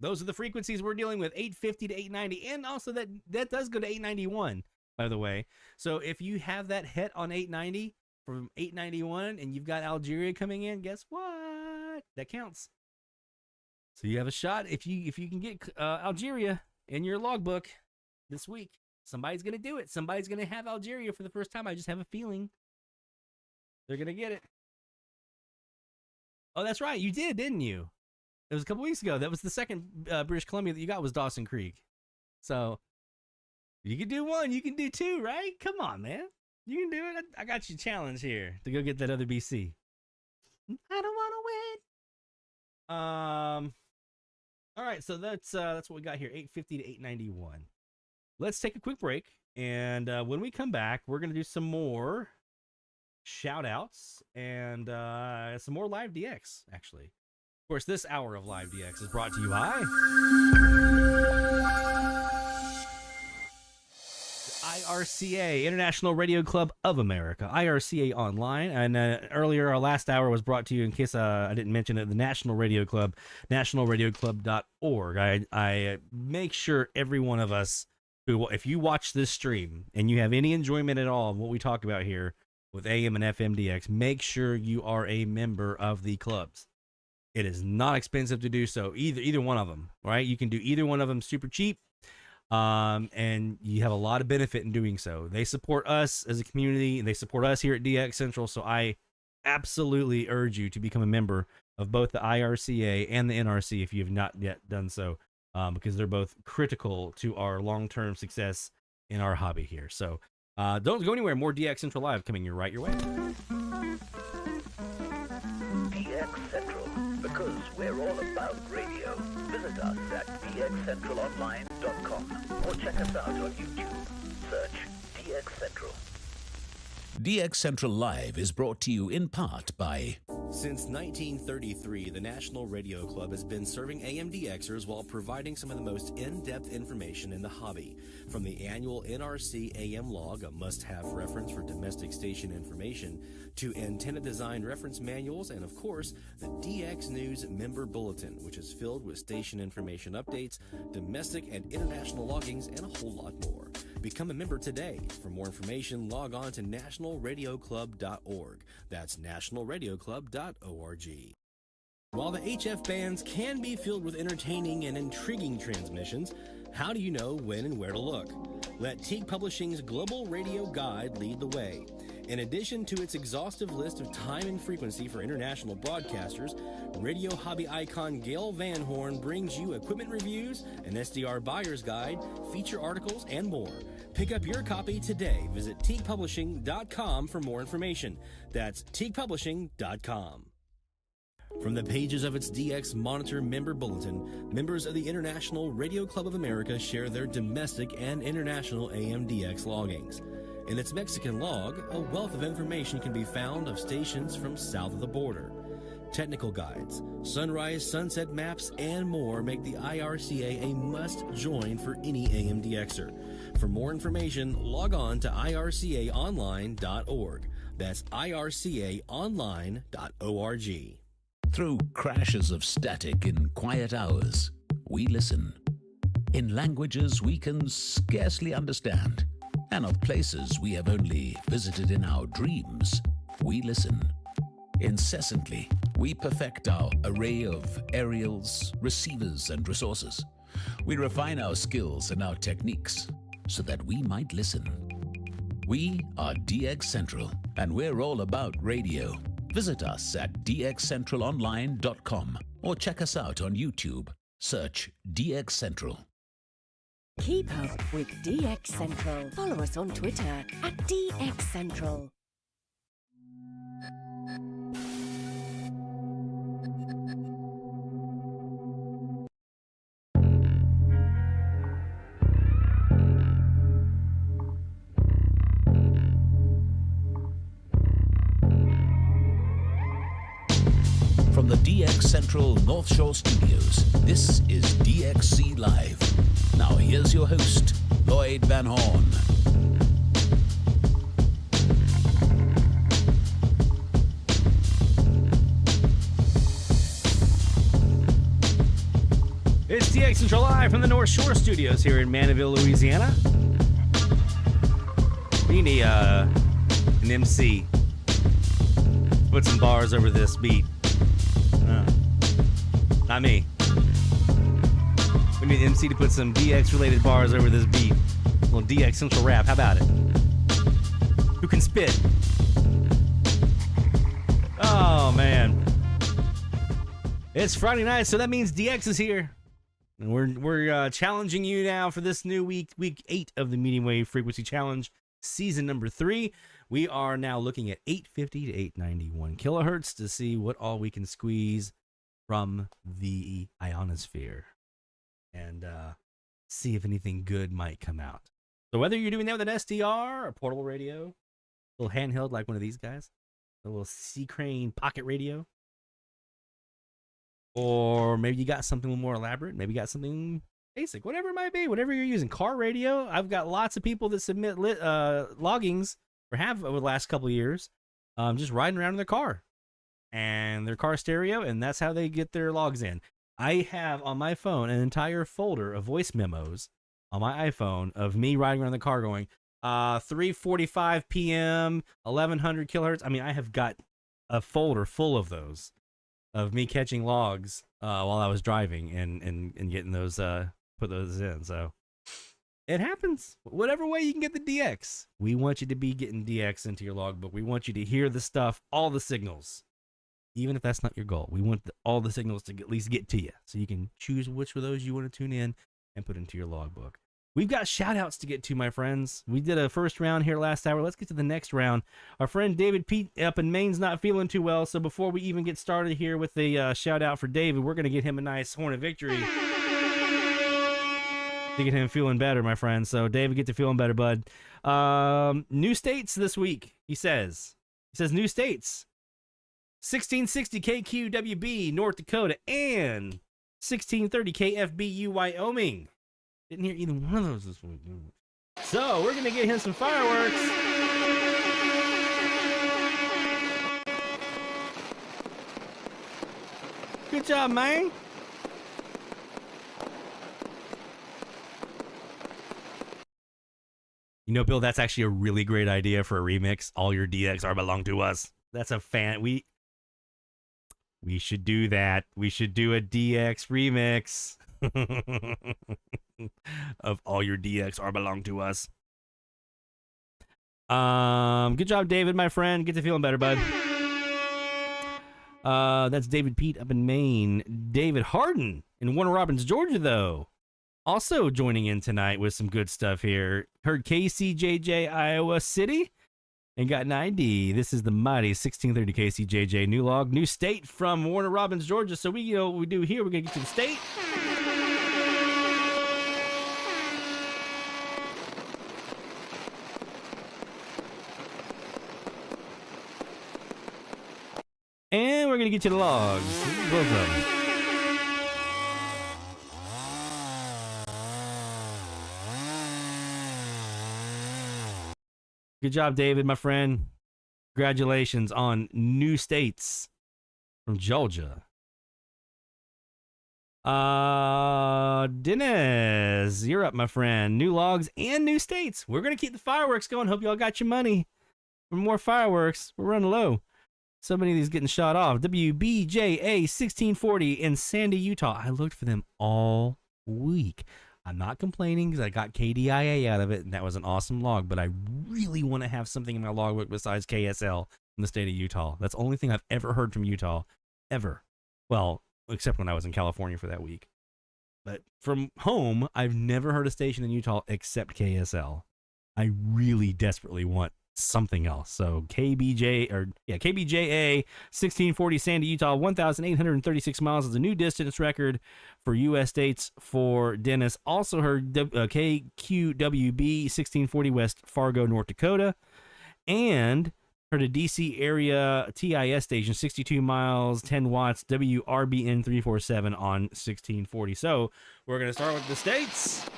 Those are the frequencies we're dealing with, 850 to 890, and also that does go to 891. By the way, so if you have that hit on 890 from 891 and you've got Algeria coming in, guess what? That counts. So you have a shot if you can get Algeria in your logbook this week. Somebody's gonna do it. Somebody's gonna have Algeria for the first time. I just have a feeling they're gonna get it. Oh, that's right. You did, didn't you? It was a couple weeks ago. That was the second British Columbia that you got was Dawson Creek. So. You can do 1, you can do 2, right? Come on, man. You can do it. I got you challenged here to go get that other BC. I don't want to win. All right, so that's what we got here, 850 to 891. Let's take a quick break, and when we come back, we're going to do some more shout-outs and some more Live DX, actually. Of course, this hour of Live DX is brought to you by IRCA, International Radio Club of America, IRCA Online. And earlier, our last hour was brought to you, in case I didn't mention it, the National Radio Club, nationalradioclub.org. I make sure every one of us if you watch this stream and you have any enjoyment at all of what we talk about here with AM and FM DX, make sure you are a member of the clubs. It is not expensive to do so, either one of them, right? You can do either one of them super cheap, and you have a lot of benefit in doing so. They support us as a community, and they support us here at DX Central, so I absolutely urge you to become a member of both the IRCA and the NRC if you have not yet done so, because they're both critical to our long-term success in our hobby here. So don't go anywhere. More DX Central Live coming your way. DX Central, because we're all about radio. Visit us at dxcentralonline.com or check us out on YouTube. Search DX Central. DX Central Live is brought to you in part by... Since 1933, the National Radio Club has been serving AMDXers while providing some of the most in-depth information in the hobby. From the annual NRC AM log, a must-have reference for domestic station information, to antenna design reference manuals, and of course, the DX News Member Bulletin, which is filled with station information updates, domestic and international loggings, and a whole lot more. Become a member today. For more information, log on to nationalradioclub.org. That's nationalradioclub.org. While the HF bands can be filled with entertaining and intriguing transmissions, how do you know when and where to look? Let Teague Publishing's Global Radio Guide lead the way. In addition to its exhaustive list of time and frequency for international broadcasters, radio hobby icon Gail Van Horn brings you equipment reviews, an SDR buyer's guide, feature articles, and more. Pick up your copy today. Visit teaguepublishing.com for more information. That's teaguepublishing.com. From the pages of its DX Monitor Member Bulletin, members of the International Radio Club of America share their domestic and international AMDX loggings. In its Mexican log, a wealth of information can be found of stations from south of the border. Technical guides, sunrise, sunset maps, and more make the IRCA a must-join for any AMDXer. For more information, log on to ircaonline.org. That's ircaonline.org. Through crashes of static in quiet hours, we listen. In languages we can scarcely understand, and of places we have only visited in our dreams, we listen. Incessantly, we perfect our array of aerials, receivers, and resources. We refine our skills and our techniques so that we might listen. We are DX Central, and we're all about radio. Visit us at dxcentralonline.com or check us out on YouTube. Search DX Central. Keep up with DX Central. Follow us on Twitter at DX Central. From the DX Central North Shore Studios, this is DXC Live. Now here's your host, Lloyd Van Horn. It's DX Central Live from the North Shore Studios here in Mandeville, Louisiana. We need an MC. Put some bars over this beat. Not me. We need an MC to put some DX-related bars over this beat. A little DX Central rap. How about it? Who can spit? Oh, man. It's Friday night, so that means DX is here. And we're challenging you now for this new week 8 of the Medium Wave Frequency Challenge, season number 3. We are now looking at 850 to 891 kilohertz to see what all we can squeeze from the ionosphere and see if anything good might come out. So whether you're doing that with an SDR, a portable radio, a little handheld like one of these guys, a little Sea Crane pocket radio, or maybe you got something a little more elaborate, maybe you got something basic, whatever it might be, whatever you're using. Car radio, I've got lots of people that submit loggings, or have over the last couple of years, just riding around in their car and their car stereo, and that's how they get their logs in. I have on my phone an entire folder of voice memos on my iPhone of me riding around the car going, 3:45 p.m., 1100 kilohertz. I mean, I have got a folder full of those, of me catching logs while I was driving and getting those, put those in. So it happens. Whatever way you can get the DX, we want you to be getting DX into your logbook. We want you to hear the stuff, all the signals. Even if that's not your goal, we want all the signals to at least get to you, so you can choose which of those you want to tune in and put into your logbook. We've got shout-outs to get to, my friends. We did a first round here last hour. Let's get to the next round. Our friend David Pete up in Maine's not feeling too well, so before we even get started here with the shout-out for David, we're going to get him a nice horn of victory to get him feeling better, my friend. So, David, get to feeling better, bud. New states this week, he says. He says new states. 1660 KQWB, North Dakota, and 1630 KFBU, Wyoming. Didn't hear either one of those this week. So, we're going to get him some fireworks. Good job, man. You know, Bill, that's actually a really great idea for a remix. All your DX are belong to us. That's a fan. We should do that. We should do a DX remix of all your DX are belong to us. Good job, David, my friend. Get to feeling better, bud. That's David Pete up in Maine. David Harden in Warner Robins, Georgia, though. Also joining in tonight with some good stuff here. Heard KCJJ, Iowa City, and got an ID. This is the mighty 1630 KCJJ new log, new state from Warner Robins, Georgia. So we, what we do here, we're gonna get to the state. And we're gonna get you the logs, both of them. Good job, David, my friend. Congratulations on new states from Georgia. Dennis, you're up, my friend. New logs and new states. We're going to keep the fireworks going. Hope y'all got your money for more fireworks. We're running low. So many of these getting shot off. WBJA 1640 in Sandy, Utah. I looked for them all week. I'm not complaining because I got KDIA out of it, and that was an awesome log, but I really want to have something in my logbook besides KSL in the state of Utah. That's the only thing I've ever heard from Utah, ever. Well, except when I was in California for that week. But from home, I've never heard a station in Utah except KSL. I really desperately want something else. So KBJA 1640 Sandy, Utah, 1,836 miles is a new distance record for U.S. states for Dennis. Also heard KQWB 1640 West Fargo, North Dakota, and heard a DC area TIS station, 62 miles, 10 watts, WRBN 347 on 1640. So we're going to start with the states.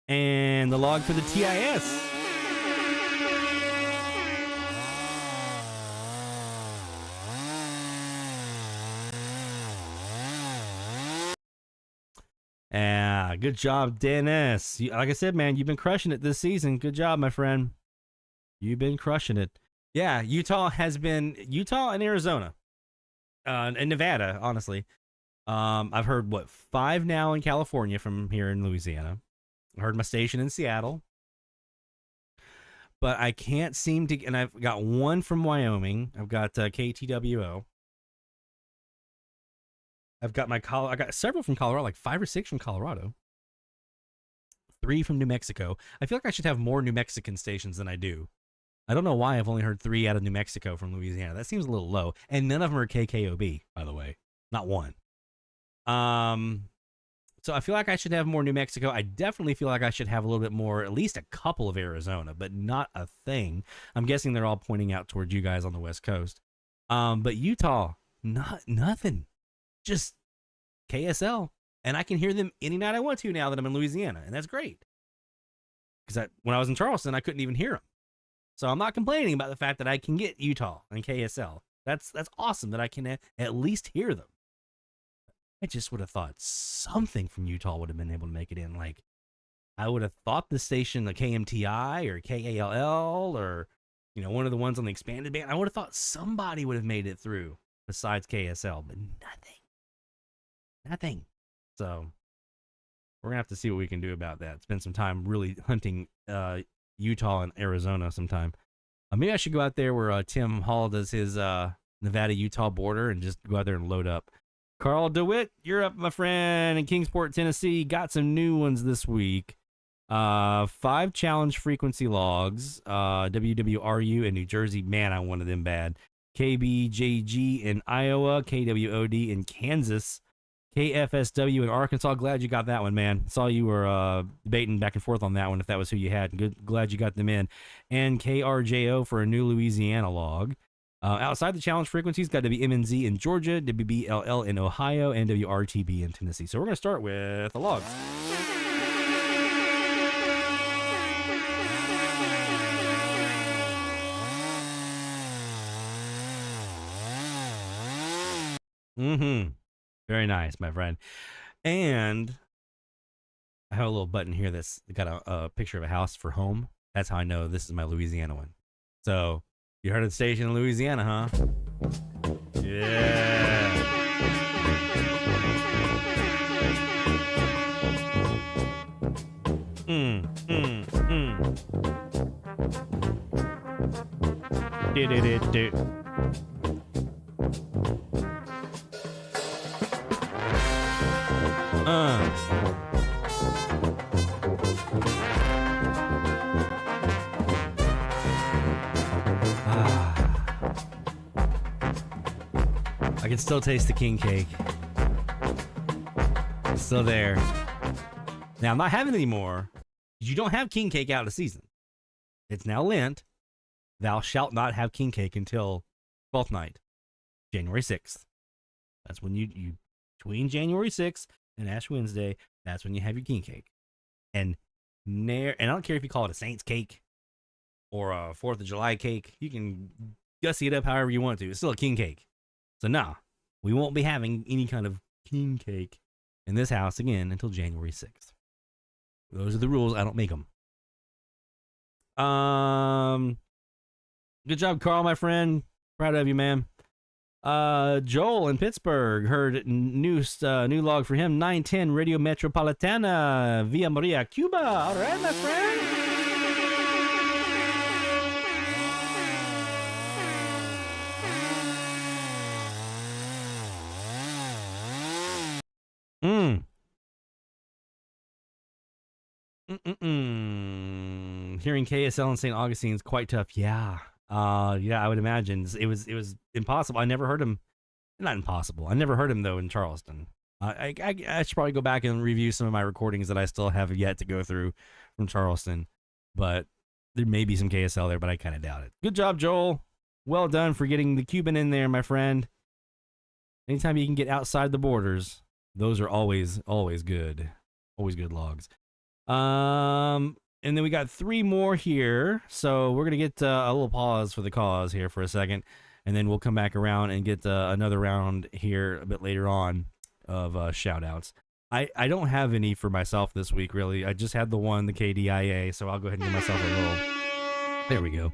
And the log for the TIS. Yeah, good job, Dennis. Like I said, man, you've been crushing it this season. Good job, my friend. You've been crushing it. Yeah, Utah and Arizona, and Nevada, honestly. I've heard, 5 now in California from here in Louisiana. I heard my station in Seattle. But I can't seem to, and I've got one from Wyoming. I've got KTWO. I got several from Colorado, like 5 or 6 from Colorado. 3 from New Mexico. I feel like I should have more New Mexican stations than I do. I don't know why I've only heard 3 out of New Mexico from Louisiana. That seems a little low. And none of them are KKOB, by the way. Not one. So I feel like I should have more New Mexico. I definitely feel like I should have a little bit more, at least a couple of Arizona, but not a thing. I'm guessing they're all pointing out towards you guys on the West Coast. But Utah, nothing. Just KSL. And I can hear them any night I want to now that I'm in Louisiana, and that's great. because when I was in Charleston, I couldn't even hear them. So I'm not complaining about the fact that I can get Utah and KSL. That's awesome that I can at least hear them. I just would have thought something from Utah would have been able to make it in. Like, I would have thought the station, the KMTI or KALL or, one of the ones on the expanded band, I would have thought somebody would have made it through besides KSL, but nothing. So we're going to have to see what we can do about that. Spend some time really hunting Utah and Arizona sometime. Maybe I should go out there where Tim Hall does his Nevada-Utah border and just go out there and load up. Carl DeWitt, you're up, my friend, in Kingsport, Tennessee. Got some new ones this week. 5 challenge frequency logs. WWRU in New Jersey. Man, I wanted them bad. KBJG in Iowa. KWOD in Kansas. KFSW in Arkansas. Glad you got that one, man. Saw you were debating back and forth on that one if that was who you had. Glad you got them in. And KRJO for a new Louisiana log. Outside the challenge frequencies, got WMNZ in Georgia, WBLL in Ohio, and WRTB in Tennessee. So we're going to start with the logs. Very nice, my friend. And I have a little button here that's got a picture of a house for home. That's how I know this is my Louisiana one. So you heard of the station in Louisiana, huh? Yeah. I can still taste the king cake. It's still there. Now, I'm not having it anymore. You don't have king cake out of season. It's now Lent. Thou shalt not have king cake until 12th night, January 6th. That's when you between January 6th and Ash Wednesday, that's when you have your king cake. And I don't care if you call it a Saints cake or a 4th of July cake. You can gussy it up however you want to. It's still a king cake. So nah, we won't be having any kind of king cake in this house again until January 6th. Those are the rules. I don't make them. Good job, Carl, my friend. Proud of you, man. Joel in Pittsburgh heard new log for him. 910 Radio Metropolitana Via Maria, Cuba. All right, my friend. Hearing KSL in St. Augustine is quite tough. Yeah. I would imagine it was impossible. I never heard him. Not impossible. I never heard him though in Charleston. I should probably go back and review some of my recordings that I still have yet to go through from Charleston. But there may be some KSL there, but I kind of doubt it. Good job, Joel. Well done for getting the Cuban in there, my friend. Anytime you can get outside the borders, those are always good. Always good logs. And then we got 3 more here. So we're going to get a little pause for the cause here for a second. And then we'll come back around and get another round here a bit later on of shout outs. I don't have any for myself this week, really. I just had the KDIA. So I'll go ahead and give myself a little. There we go.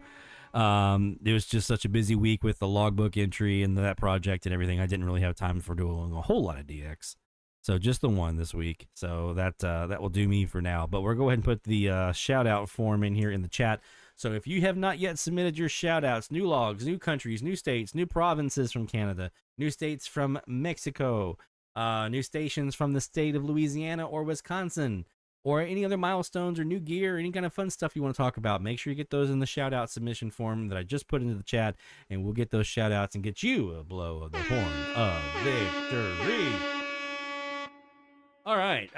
It was just such a busy week with the logbook entry and that project and everything. I didn't really have time for doing a whole lot of DX. So just the one this week. So that will do me for now. But we'll go ahead and put the shout out form in here in the chat. So if you have not yet submitted your shout outs, new logs, new countries, new states, new provinces from Canada, new states from Mexico, new stations from the state of Louisiana or Wisconsin, or any other milestones or new gear or any kind of fun stuff you want to talk about, make sure you get those in the shout out submission form that I just put into the chat, and we'll get those shout outs and get you a blow of the horn of victory. All right,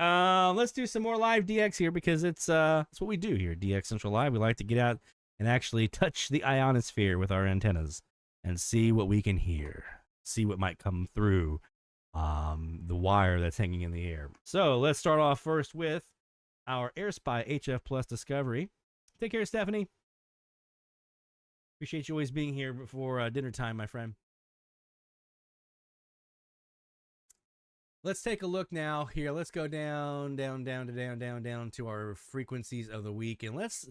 let's do some more live DX here because it's what we do here at DX Central Live. We like to get out and actually touch the ionosphere with our antennas and see what we can hear, see what might come through the wire that's hanging in the air. So let's start off first with our AirSpy HF Plus Discovery. Take care, Stephanie. Appreciate you always being here before dinner time, my friend. Let's take a look now here. Let's go down to our frequencies of the week, and let's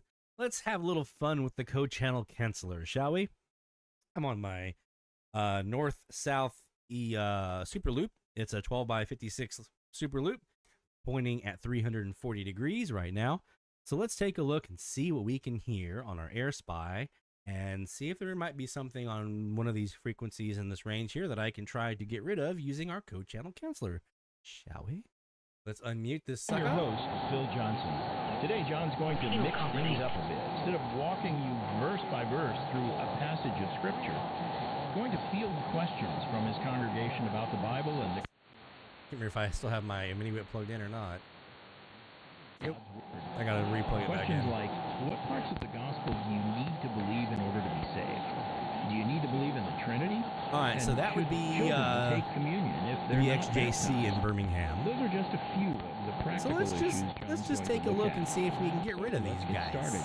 have a little fun with the co-channel canceller, shall we? I'm on my north-south Superloop. It's a 12x56 Superloop, pointing at 340 degrees right now. So let's take a look and see what we can hear on our AirSpy, and see if there might be something on one of these frequencies in this range here that I can try to get rid of using our co-channel canceller. Shall we? Let's unmute this sucker. Your host, Phil Johnson. Today, John's going to mix things up a bit. Instead of walking you verse by verse through a passage of Scripture, he's going to field questions from his congregation about the Bible and the... I can't remember if I still have my mini-whip plugged in or not. Yep. I gotta replug it back in. Questions like, what parts of the gospel do you need to believe in order to be saved? Do you need to believe in the Trinity? All right, so that would be take communion if they're the not XJC in Birmingham. Those are just a few of the practical issues. So let's just take a look and see if we can get rid of these guys.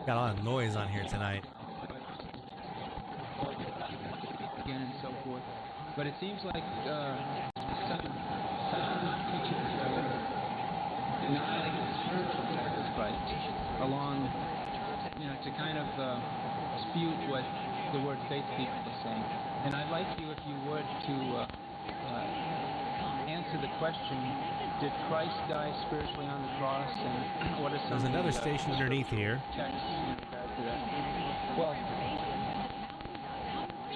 Got a lot of noise on here tonight. Again and so forth, but it seems like some teachers not like the spiritual sacrifice along, to kind of dispute what the word faith people are saying. And I'd like you, if you would, to answer the question: did Christ die spiritually on the cross, and what is some? There's another station underneath here. Text in regard to that? Well,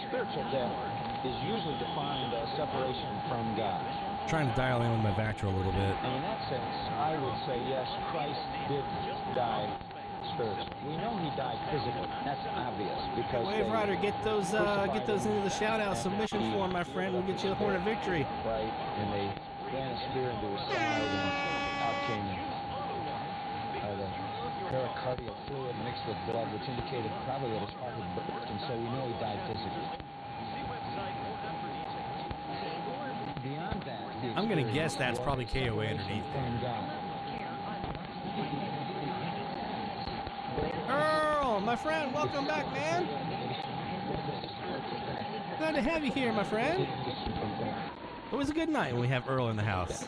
spiritual death is usually defined as separation from God. Trying to dial in with my vactrol a little bit. And in that sense, I would say yes, Christ did die spiritually. We know he died physically. That's obvious because Wave Rider, get those into the shout-out submission form, my friend. We'll get you the horn of victory. Right, and they ran a spear into his side, and out came the pericardial fluid mixed with blood, which indicated probably that his heart had burst, and so we know he died physically. Beyond that, I'm going to guess that's probably KOA underneath. Earl, my friend, welcome back, man. Glad to have you here, my friend. It was a good night when we have Earl in the house.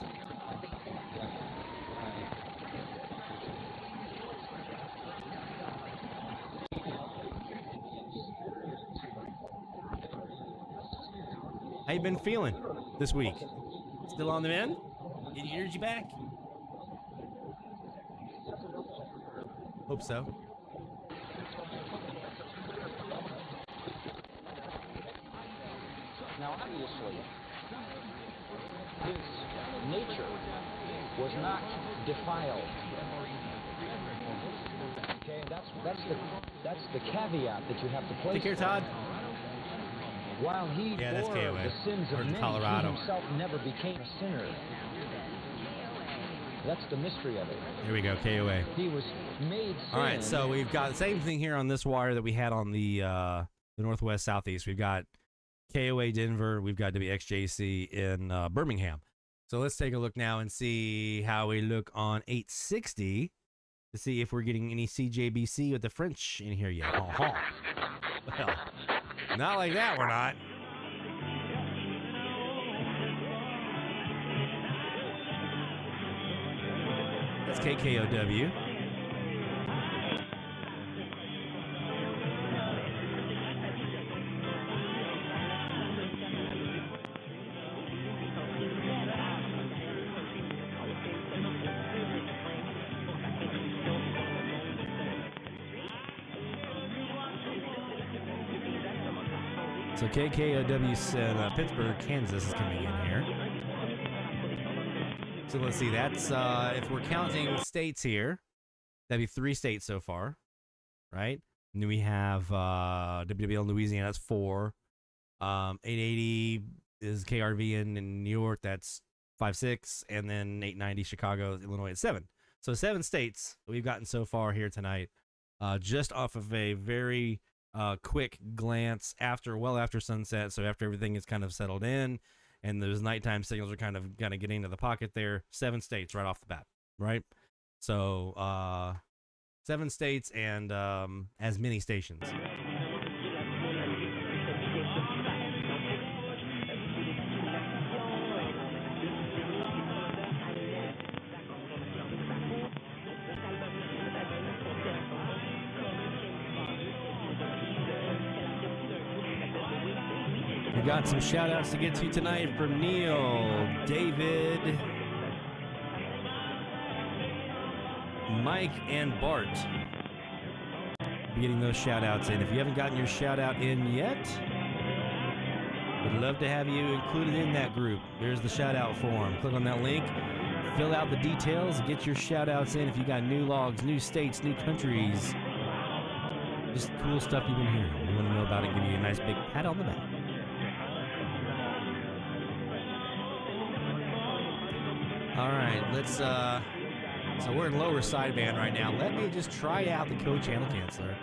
How you been feeling this week? Still on the mend? Get your energy back? Hope so. Now, obviously, his nature was not defiled. Okay, that's the caveat that you have to place. Take care, Todd. While he bore the sins of many, Colorado. he himself never became a sinner. That's the mystery of it. Here we go, KOA. He was made sin. All right, so we've got the same thing here on this wire that we had on the northwest southeast. We've got KOA Denver. We've got WXJC in Birmingham. So let's take a look now and see how we look on 860 to see if we're getting any CJBC with the French in here yet. Well, not like that, we're not. That's KKOW. So KKOW in Pittsburgh, Kansas is coming in here. So let's see, that's, if we're counting states here, that'd be 3 states so far, right? And then we have WWL in Louisiana, that's 4. 880 is KRV in New York, that's 5-6, and then 890 Chicago, Illinois at 7. So 7 states we've gotten so far here tonight, just off of a very quick glance well after sunset. So after everything is kind of settled in, and those nighttime signals are kind of getting into the pocket there. 7 states right off the bat, right? So 7 states and as many stations. We got some shout outs to get to tonight from Neil, David, Mike, and Bart. Be getting those shout outs in. If you haven't gotten your shout out in yet, we'd love to have you included in that group. There's the shout out form. Click on that link, fill out the details, get your shout outs in. If you got new logs, new states, new countries, just cool stuff you've been hearing. We want to know about it, give you a nice big pat on the back. All right, let's, so we're in lower sideband right now. Let me just try out the code channel canceller.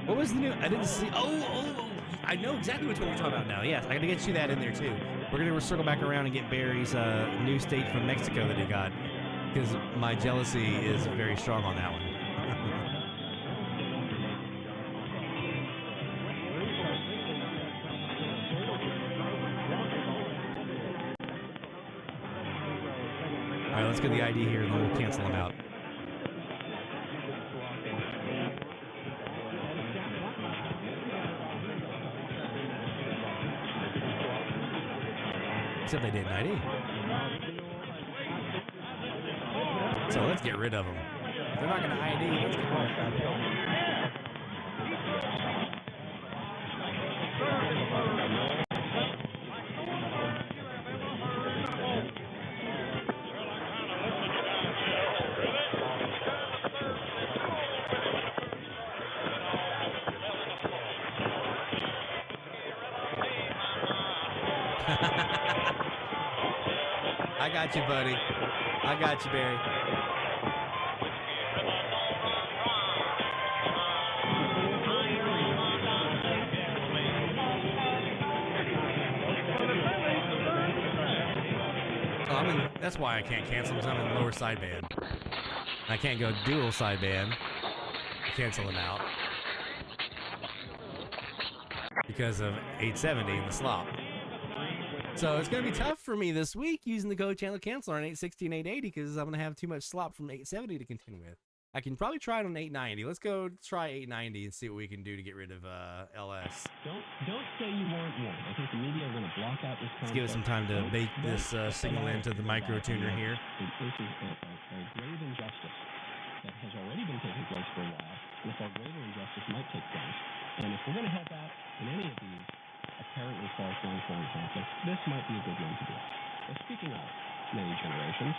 What was the new, I didn't see, I know exactly which one you're talking about now. Yes, I got to get you that in there too. We're going to circle back around and get Barry's new state from Mexico that he got, because my jealousy is very strong on that one. All right, let's get the ID here and then we'll cancel them out. Except they did an ID. So let's get rid of them. If they're not going to ID, let's get rid of them. I got you, buddy. I got you, Barry. Oh, that's why I can't cancel, because I'm in lower sideband. I can't go dual sideband. Cancel them out because of 870 in the slop. So it's going to be tough for me this week using the code channel canceler on 860 and 880 because I'm going to have too much slop from 870 to contend with. I can probably try it on 890. Let's go try 890 and see what we can do to get rid of LS. Don't say you want one. I think the media are going to block out this concept. Let's give it some time to bake this signal into the micro tuner here. This is a grave injustice that has already been taking place for a while. And if a greater injustice might take place, and if we're going to help out in any of these apparently far-flung foreign conflicts, this might be a good one to do. But speaking of many generations,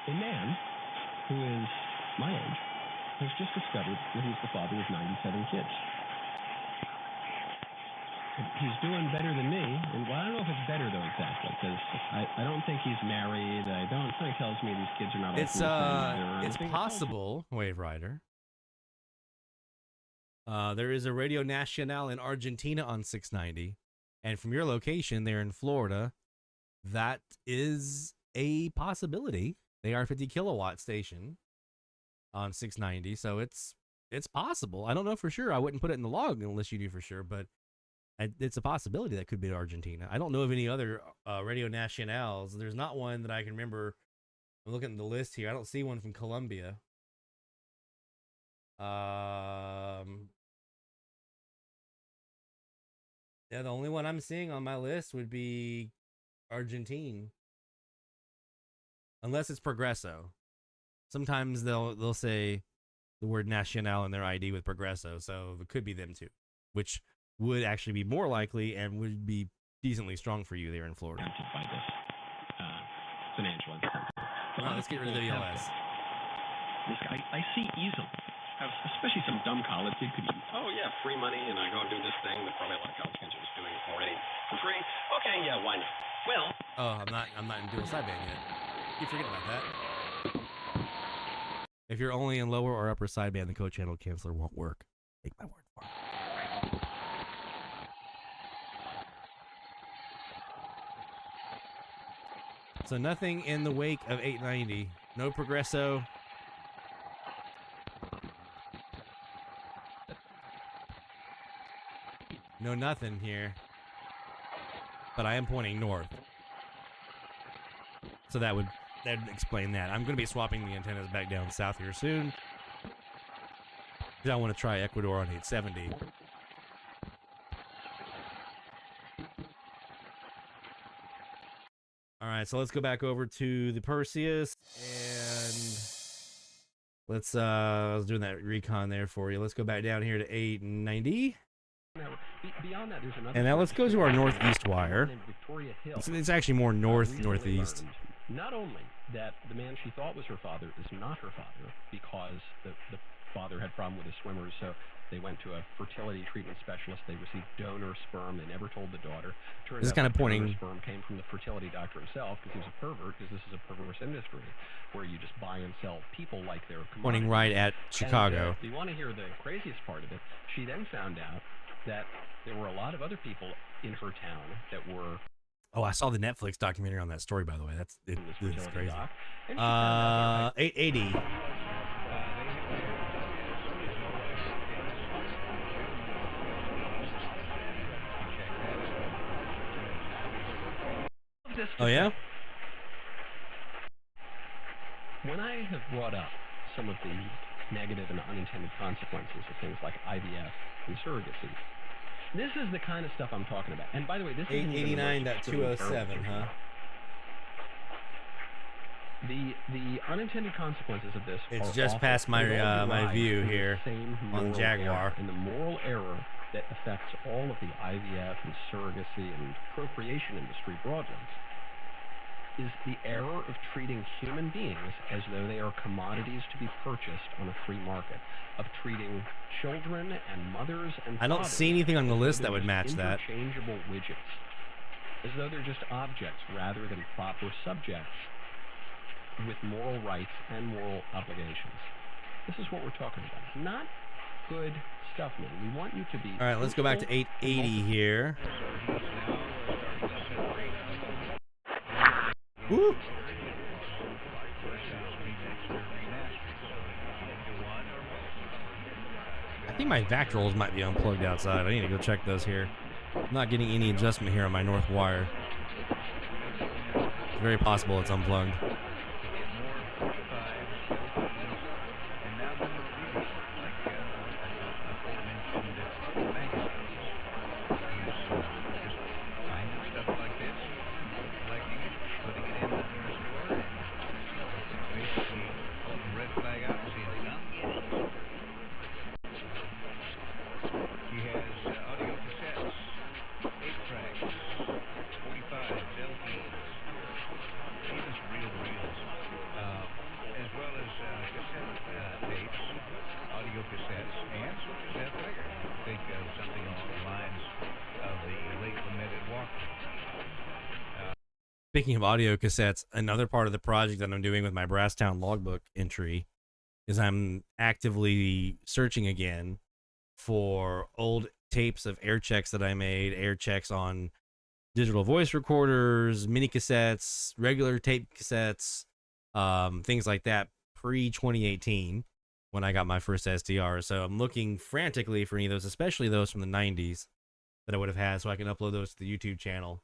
a man who is my age has just discovered that he's the father of 97 kids. He's doing better than me, and well, I don't know if it's better though exactly, because I don't think he's married. Something tells me these kids are not. It's possible, Wave Rider. There is a Radio Nacional in Argentina on 690, and from your location there in Florida, that is a possibility. They are a 50 kilowatt station on 690, so it's possible. I don't know for sure. I wouldn't put it in the log unless you knew for sure, but it's a possibility that could be Argentina. I don't know of any other Radio Nacionals. There's not one that I can remember. I'm looking at the list here. I don't see one from Colombia. Yeah, the only one I'm seeing on my list would be Argentine. Unless it's Progresso. Sometimes they'll say the word Nacional in their ID with Progresso, so it could be them too, which would actually be more likely and would be decently strong for you there in Florida. By this financial incentive. Let's get rid of the LS. I see easily especially some dumb college kid could use. Oh yeah, free money, and I go do this thing that probably a lot of college kids are just doing already for free. Okay, yeah, why not? Well, I'm not in dual sideband yet. You forget about that. If you're only in lower or upper sideband, the co-channel canceller won't work. Take my word for it. So nothing in the wake of 890. No Progresso. No nothing here. But I am pointing north. So that'd explain that. I'm going to be swapping the antennas back down south here soon. Because I want to try Ecuador on 870. All right, so let's go back over to the Perseus, and let's I was doing that recon there for you. Let's go back down here to 890. Now, beyond that, there's another. And now let's go to our northeast wire. It's actually more northeast. Not only that the man she thought was her father is not her father because the father had a problem with his swimmers, so they went to a fertility treatment specialist. They received donor sperm. They never told the daughter. Turns this is out kind of pointing. Donor sperm came from the fertility doctor himself because he was a pervert. Because this is a perverse industry where you just buy and sell people like they're commodities. Pointing right at Chicago. And, you want to hear the craziest part of it? She then found out that there were a lot of other people in her town that were. Oh, I saw the Netflix documentary on that story, by the way. It's crazy. 880. Oh, yeah? When I have brought up some of the negative and unintended consequences of things like IVF and surrogacy, this is the kind of stuff I'm talking about. And by the way, this is 889.207, huh? The unintended consequences of this. It's just awful. Past my my view here on Jaguar. And the moral error that affects all of the IVF and surrogacy and procreation industry broadly is the error of treating human beings as though they are commodities to be purchased on a free market, of treating children and mothers and I don't see anything on the list that would match that. Interchangeable widgets, as though they're just objects rather than proper subjects with moral rights and moral obligations. This is what we're talking about. Not good stuff, man. We want you to be. All right, let's go back to 880 here. Woo. I think my vactrols might be unplugged outside. I need to go check those here. I'm not getting any adjustment here on my north wire. It's very possible it's unplugged. Speaking of audio cassettes, another part of the project that I'm doing with my Brasstown logbook entry is I'm actively searching again for old tapes of air checks that I made, air checks on digital voice recorders, mini cassettes, regular tape cassettes, things like that pre-2018 when I got my first SDR. So I'm looking frantically for any of those, especially those from the 90s that I would have had so I can upload those to the YouTube channel.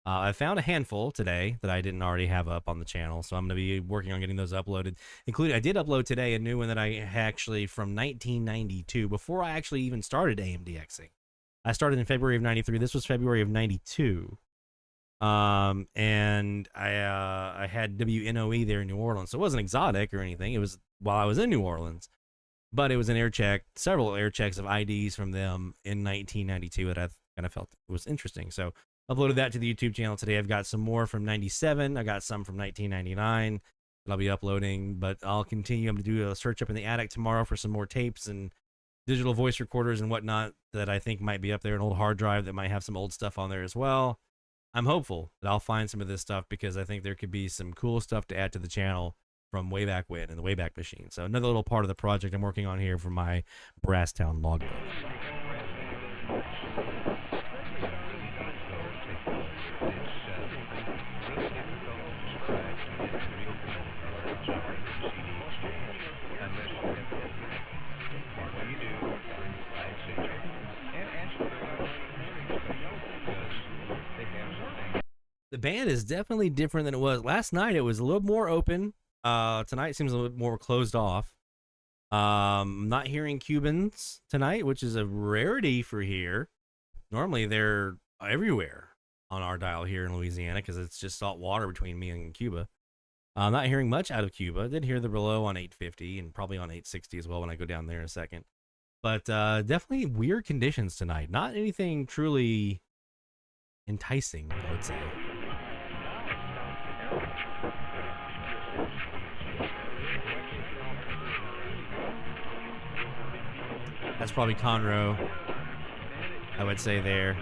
I found a handful today that I didn't already have up on the channel, so I'm going to be working on getting those uploaded. Including, I did upload today a new one that I actually from 1992, before I actually even started AMDXing. I started in February of 93. This was February of 92. And I had WNOE there in New Orleans, so it wasn't exotic or anything. It was while I was in New Orleans, but it was an air check, several air checks of IDs from them in 1992 that I kind of felt was interesting. So uploaded that to the YouTube channel today. I've got some more from 97. I got some from 1999. that I'll be uploading, but I'll continue. I'm going to do a search up in the attic tomorrow for some more tapes and digital voice recorders and whatnot that I think might be up there, an old hard drive that might have some old stuff on there as well. I'm hopeful that I'll find some of this stuff because I think there could be some cool stuff to add to the channel from way back when in the Wayback Machine. So another little part of the project I'm working on here for my Brasstown logbook. The band is definitely different than it was. Last night it was a little more open. Tonight seems a little bit more closed off. Not hearing Cubans tonight, which is a rarity for here. Normally they're everywhere on our dial here in Louisiana because it's just salt water between me and Cuba. I'm not hearing much out of Cuba. I did hear the Relow on 850 and probably on 860 as well when I go down there in a second. But definitely weird conditions tonight. Not anything truly enticing, I would say. That's probably Conroe, I would say there.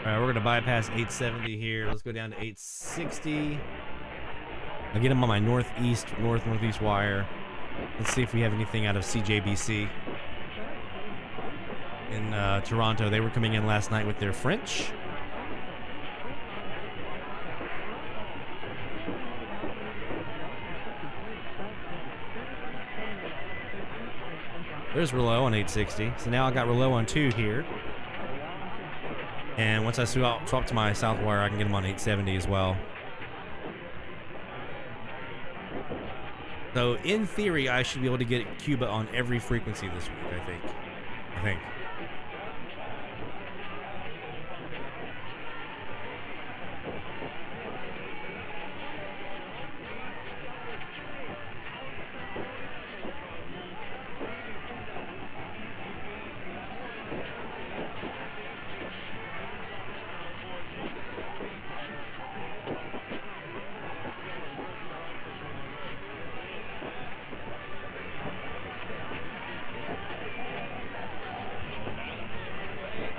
Alright, we're going to bypass 870 here. Let's go down to 860. I'll get them on my northeast wire. Let's see if we have anything out of CJBC. In Toronto, they were coming in last night with their French. There's Relow on 860. So now I got Relow on 2 here. And once I swap to my south wire, I can get them on 870 as well. So in theory, I should be able to get Cuba on every frequency this week, I think.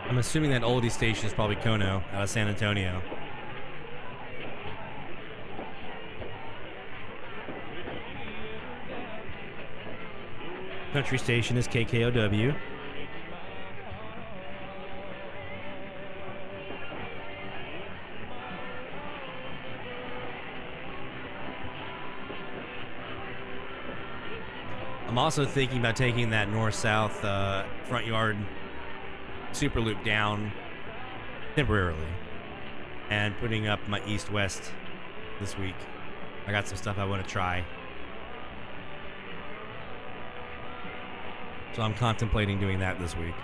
I'm assuming that oldie station is probably Kono out of San Antonio. Country station is KKOW. I'm also thinking about taking that north-south front yard Superloop down temporarily and putting up my east-west this week. I got some stuff I want to try. So I'm contemplating doing that this week.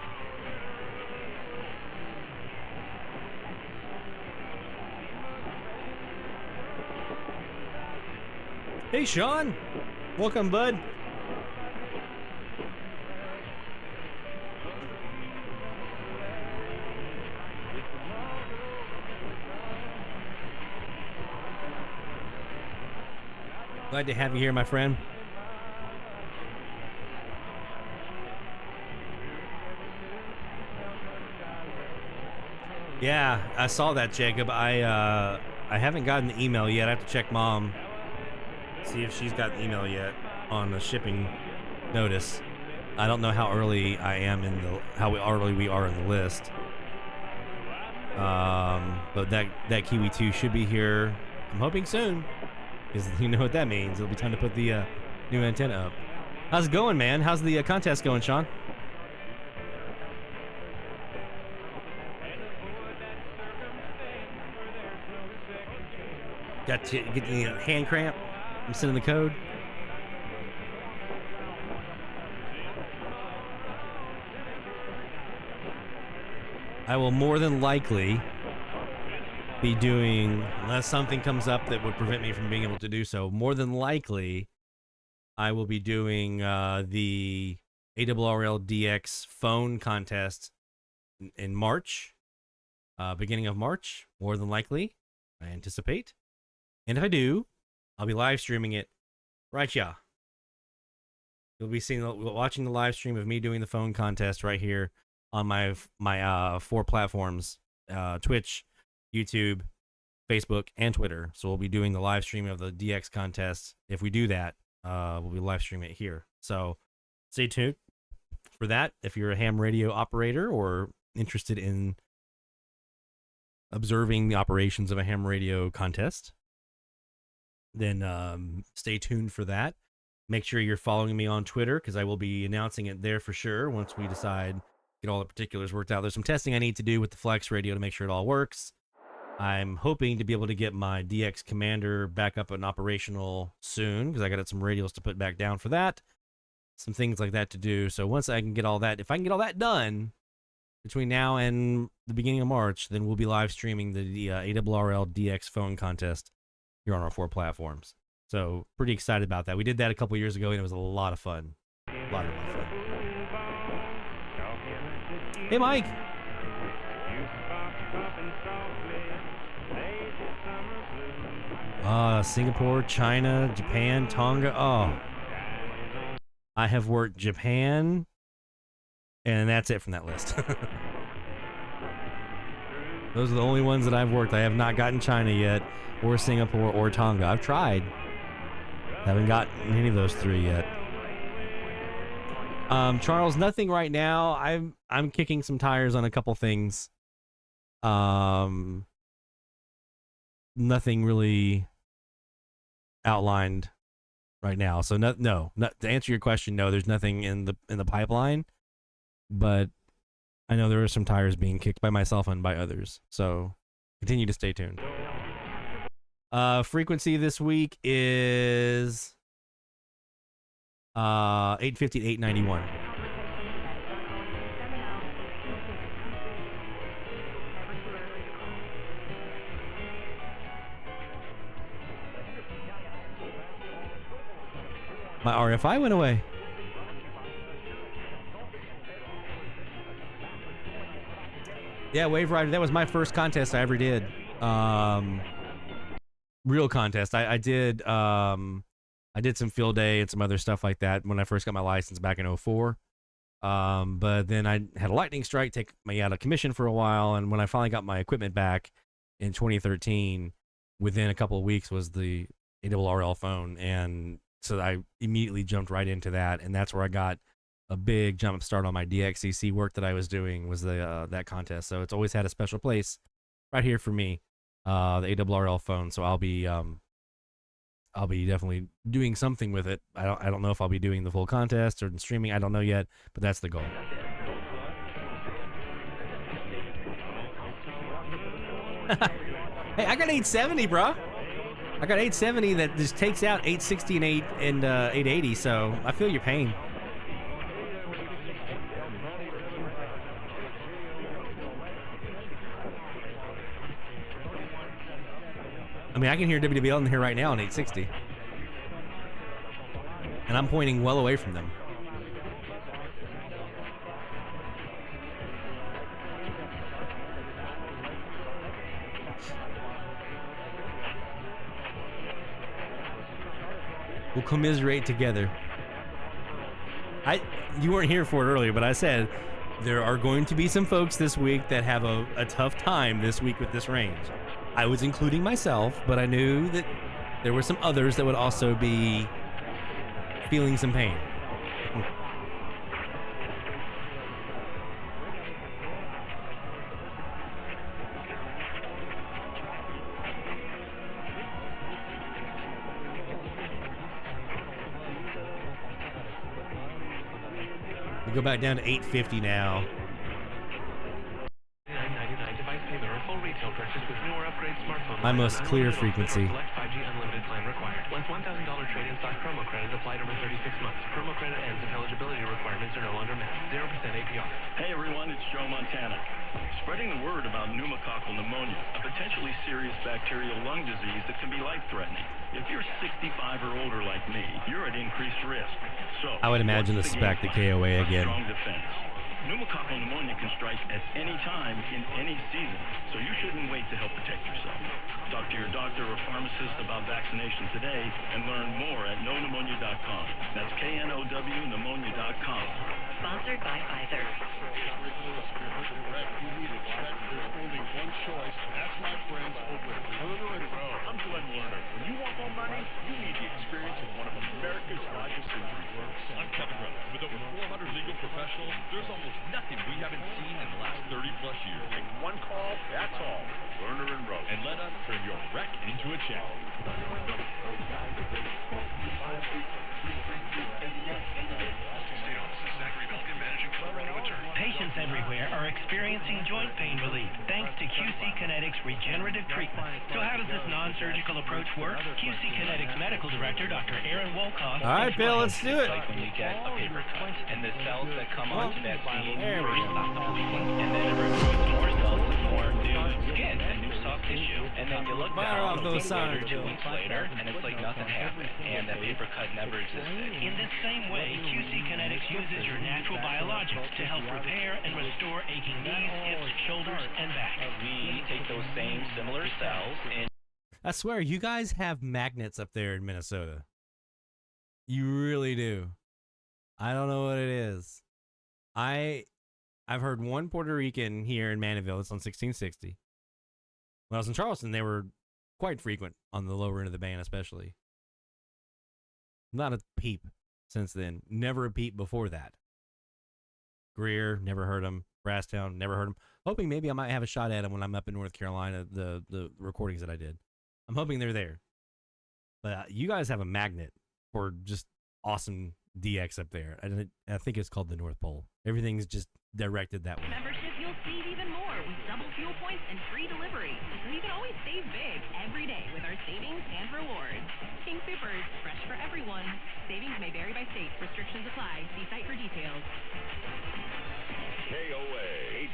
Hey, Sean. Welcome, bud. Glad to have you here, my friend. Yeah, I saw that, Jacob. I haven't gotten the email yet. I have to check Mom, see if she's got the email yet on the shipping notice. I don't know how early I am in the how early we are in the list. But that Kiwi 2 should be here. I'm hoping soon. Because you know what that means. It'll be time to put the new antenna up. How's it going, man? How's the contest going, Sean? Got to get the hand cramp? I'm sending the code. I will more than likely be doing, unless something comes up that would prevent me from being able to do so, more than likely I will be doing the ARRL DX phone contest in March, beginning of March, more than likely, I anticipate. And if I do, I'll be live streaming it right here. You'll be watching the live stream of me doing the phone contest right here on my 4 platforms, Twitch, YouTube, Facebook, and Twitter. So we'll be doing the live stream of the DX contest. If we do that, we'll be live streaming it here. So stay tuned for that. If you're a ham radio operator or interested in observing the operations of a ham radio contest, then stay tuned for that. Make sure you're following me on Twitter, because I will be announcing it there for sure once we decide, get all the particulars worked out. There's some testing I need to do with the FlexRadio to make sure it all works. I'm hoping to be able to get my DX Commander back up and operational soon, because I got some radios to put back down for that. Some things like that to do. So once I can get all that, if I can get all that done between now and the beginning of March, then we'll be live streaming the ARRL DX phone contest here on our 4 platforms. So pretty excited about that. We did that a couple years ago, and it was a lot of fun. A lot of fun. Hey, Mike. Singapore, China, Japan, Tonga. Oh, I have worked Japan, and that's it from that list. Those are the only ones that I've worked. I have not gotten China yet, or Singapore, or Tonga. I've tried. Haven't gotten any of those 3 yet. Charles, nothing right now. I'm kicking some tires on a couple things. Nothing really outlined right now. So no. To answer your question, no, there's nothing in the pipeline. But I know there are some tires being kicked by myself and by others. So continue to stay tuned. Frequency this week is 850 to 891. My RFI went away. Yeah, Wave Rider, that was my first contest I ever did. Real contest. I did some field day and some other stuff like that when I first got my license back in 2004. But then I had a lightning strike take me out of commission for a while, and when I finally got my equipment back in 2013, within a couple of weeks was the ARRL phone, and so I immediately jumped right into that, and that's where I got a big jump start on my DXCC work that I was doing, was the that contest. So it's always had a special place right here for me, the ARRL phone. So I'll be definitely doing something with it. I don't know if I'll be doing the full contest or streaming. I don't know yet, but that's the goal. Hey, I got 870, bro. I got 870 that just takes out 860 and 880. So I feel your pain. I mean, I can hear WWL in here right now on 860. And I'm pointing well away from them. We'll commiserate together. You weren't here for it earlier, but I said there are going to be some folks this week that have a tough time this week with this range. I was including myself, but I knew that there were some others that would also be feeling some pain. We go back down to 850 now. My most clear frequency. $1,000 trade-in stock promo credit applied over 36 months. Promo credit ends if eligibility requirements are no longer met. 0% APR. Hey everyone, it's Joe Montana. Spreading the word about pneumococcal pneumonia, a potentially serious bacterial lung disease that can be life-threatening. If you're 65 or older like me, you're at increased risk. So I would imagine this is back to KOA again. Strong defense. Pneumococcal pneumonia can strike at any time in any season, so you shouldn't wait to help protect yourself. Talk to your doctor or pharmacist about vaccination today and learn more at knowpneumonia.com. That's KNOW pneumonia.com. Sponsored by Pfizer. There's only one choice. That's my friends over at Lerner & Rowe. I'm Glenn Lerner. When you want more money, you need the experience of one of America's largest injury firms. I'm Kevin Rutledge. With over 400 legal professionals, there's almost nothing we haven't seen in the last 30-plus years. Make one call, that's all. Lerner & Rowe. And let us turn your wreck into a check. Patients everywhere are experiencing joint pain relief thanks to QC Kinetics regenerative treatment. So how does this non-surgical approach work? QC Kinetics Medical Director Dr. Aaron Wolkoff. All right, Bill, let's do it. Like when we get a paper cut, and the cells that come onto that scene first stop the bleeding, and then it recruits more cells to form new skin and new soft tissue, and then you look down 2 weeks later, and it's like nothing happened, and that paper cut never existed. In the same way, QC Kinetics uses your natural biologics to help repair and restore aching knees, hips, shoulders, and back. We take those same similar cells and I swear, you guys have magnets up there in Minnesota. You really do. I don't know what it is. I've heard one Puerto Rican here in Mandeville. It's on 1660. When I was in Charleston, they were quite frequent on the lower end of the band, especially. Not a peep since then. Never a peep before that. Greer, never heard him. Brasstown, never heard him. Hoping maybe I might have a shot at him when I'm up in North Carolina, the recordings that I did. I'm hoping they're there. But you guys have a magnet for just awesome DX up there. I think it's called the North Pole. Everything's just directed that way. Membership, you'll save even more with double fuel points and free delivery. So you can always save big every day with our savings and rewards. King Soopers, fresh for everyone. Savings may vary by state. Restrictions apply. See site for details. KOA,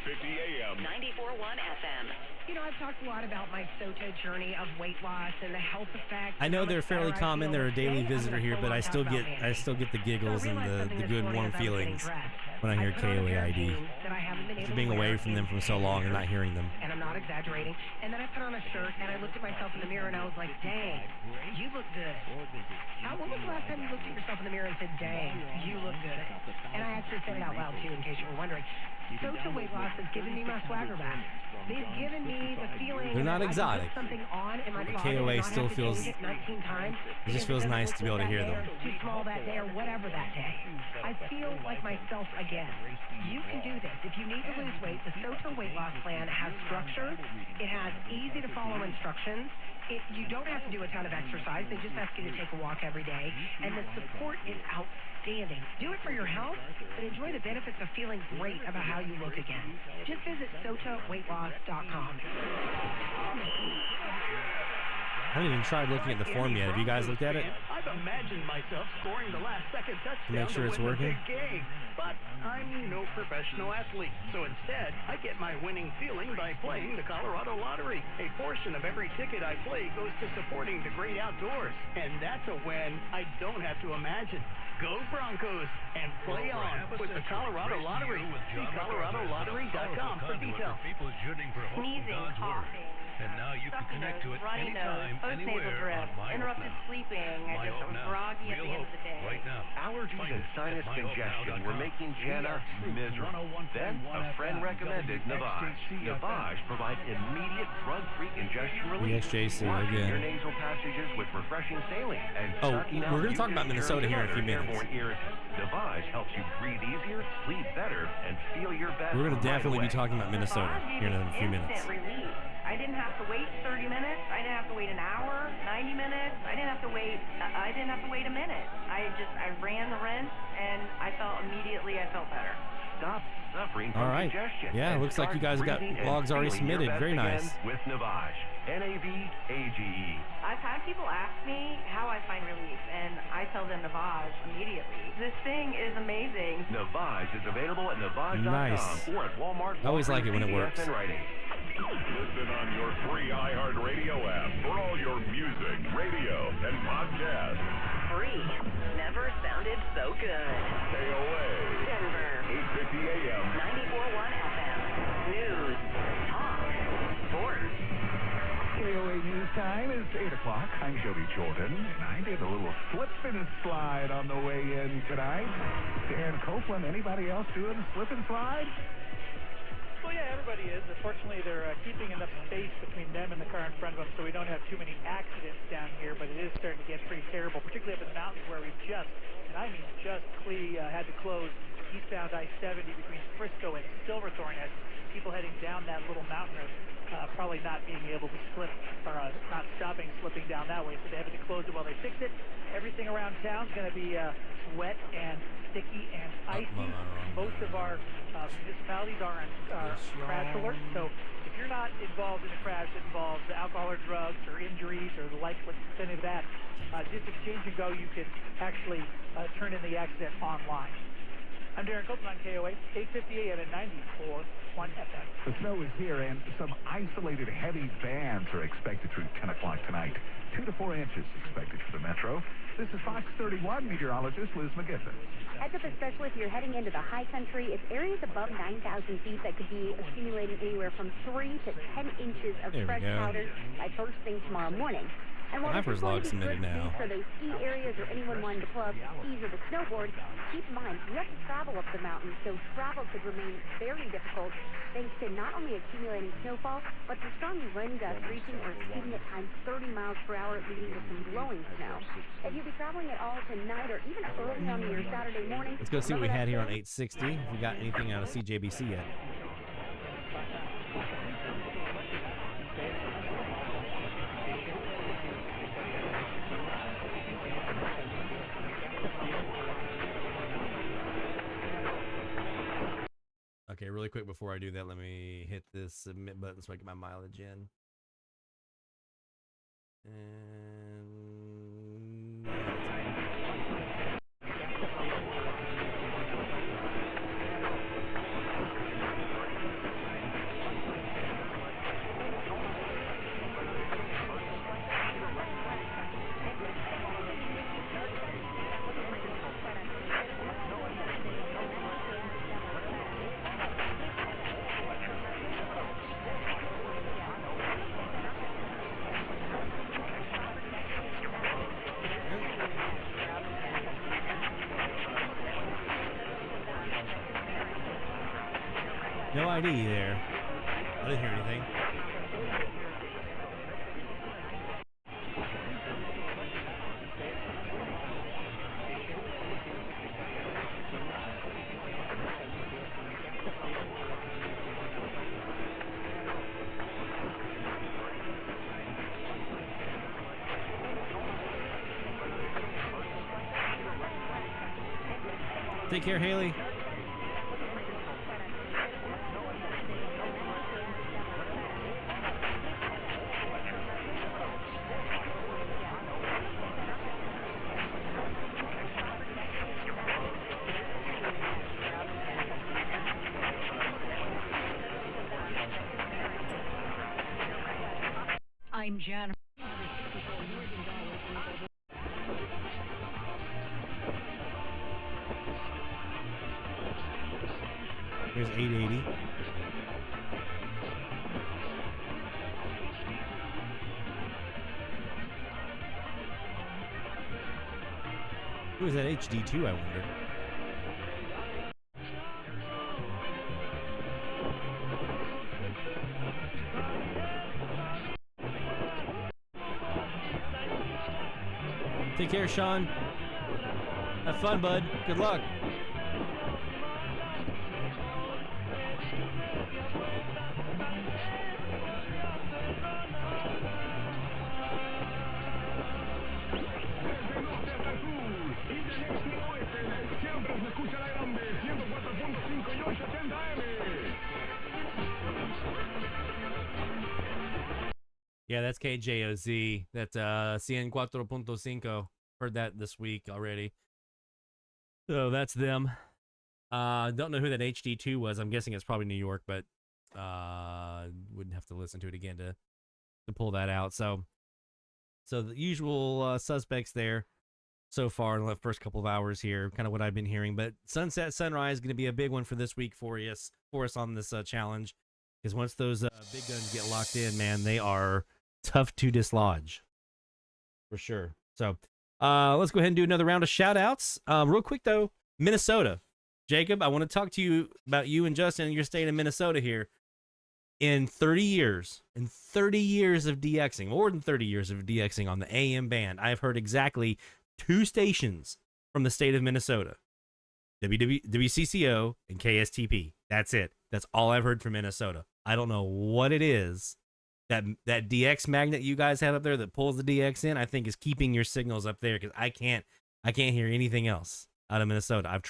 850 AM. 94.1 FM. You know, I've talked a lot about my SOTA journey of weight loss and the health effects. I know they're fairly common. They're a daily visitor here, but I still get the giggles and the good warm feelings when I hear KOAID. After being away from them for so long and not hearing them. And I'm not exaggerating. And then I put on a shirt and I looked at myself in the mirror and I was like, dang, you look good. When was the last time you looked at yourself in the mirror and said, dang, you look good? And I actually said it out loud too, in case you were wondering. SOTA weight loss has given me my swagger back. They've given me the feeling. They're not exotic. Something on in my the KOA still feels. It just feels nice to be able to hear them. Too small that day or whatever that day. I feel like myself again. You can do this. If you need to lose weight, the SOTA weight loss plan has structure. It has easy to follow instructions. You don't have to do a ton of exercise. They just ask you to take a walk every day. And the support is outstanding. Do it for your health, but enjoy the benefits of feeling great about how you look again. Just visit SOTAweightloss.com. I haven't even tried looking at the form yet. Have you guys looked at it? I've imagined myself scoring the last-second touchdown to make sure it's working. Game, but I'm no professional athlete, so instead I get my winning feeling by playing the Colorado Lottery. A portion of every ticket I play goes to supporting the great outdoors, and that's a win I don't have to imagine. Go Broncos and play on with the Colorado Lottery. See ColoradoLottery.com for details. Sneezing, coughing. And now you can connect to it anytime, anywhere on My interrupted sleeping. I just was groggy at the end of the day. Right now. Allergies and sinus congestion were making Jenna miserable. Then a friend recommended Navage. Navage provides immediate drug-free congestion relief. ESJC Washing again. your nasal passages with refreshing saline. And we're going to talk about Minnesota here in a few minutes. Navage helps you breathe easier, sleep better, and feel your best. We're going to definitely be talking about Minnesota here in a few minutes. I didn't have to wait 30 minutes. I didn't have to wait an hour, 90 minutes. I didn't have to wait a minute. I ran the rinse and I felt better. Stop suffering from All right. congestion. Yeah, it looks like you guys got logs already submitted. Very nice. With Navage. Navage. I've had people ask me how I find tell them Navage immediately. This thing is amazing. Navage is available at Navage.com Nice. or at Walmart. I always like it when it works. And writing. Listen on your free iHeartRadio app for all your music, radio, and podcasts. Free. Never sounded so good. KOA. Denver. 850 AM. 94.1 FM. News. Talk. Sports. KOA News Time is 8 o'clock. I'm Jody Jordan, and I did a little slip and slide on the way in tonight. Dan Copeland, anybody else doing a slip and slide? Well, yeah, everybody is. Unfortunately, they're keeping enough space between them and the car in front of them, so we don't have too many accidents down here, but it is starting to get pretty terrible, particularly up in the mountains where we just, and I mean just, had to close eastbound I-70 between Frisco and Silverthorne as people heading down that little mountain are probably not being able to slip, or not slipping down that way, so they have to close it while they fix it. Everything around town is going to be wet and sticky and icy. Most of our municipalities are on crash alert, so if you're not involved in a crash that involves alcohol or drugs or injuries or the like, with any of that, just exchange and go, you can actually turn in the accident online. I'm Darren Copeland on KOA, 850 AM and 94.1 FM. The snow is here, and some isolated heavy bands are expected through 10 o'clock tonight. 2 to 4 inches expected for the metro. This is Fox 31 meteorologist Liz McGiffin. Heads up, especially if you're heading into the high country. It's areas above 9,000 feet that could be accumulating anywhere from 3 to 10 inches of fresh powder by first thing tomorrow morning. And while this is going to be good news for those ski areas or anyone wanting to pull out the skis or the snowboard, keep in mind you have to travel up the mountain, so travel could remain very difficult thanks to not only accumulating snowfall, but the strong wind gusts reaching or exceeding at times 30 miles per hour, leading to some blowing snow. If you'll be traveling at all tonight or even early on your Saturday morning, let's go see what we had here on 860. If we got anything out of CJBC yet. Okay, really quick before I do that, let me hit this submit button so I get my mileage in. And no ID there. I didn't hear anything. Take care, Haley. I'm Jan. Here's 880. Who is that HD2, I wonder? Take care, Sean. Have fun, bud. Good luck. Yeah, that's KJOZ. That's 104.5. Heard that this week already. So that's them. Don't know who that HD2 was. I'm guessing it's probably New York, but wouldn't have to listen to it again to pull that out. So the usual suspects there so far in the first couple of hours here, kind of what I've been hearing. But sunset, sunrise is going to be a big one for this week for us on this challenge, because once those big guns get locked in, man, they are tough to dislodge for sure. So let's go ahead and do another round of shout outs. Real quick though, Minnesota. Jacob, I want to talk to you about you and Justin in your state of Minnesota here. In 30 years of DXing, more than 30 years of DXing on the AM band, I've heard exactly 2 stations from the state of Minnesota. WCCO and KSTP. That's it. That's all I've heard from Minnesota. I don't know what it is. That DX magnet you guys have up there that pulls the DX in, I think is keeping your signals up there, because I can't hear anything else out of Minnesota. I've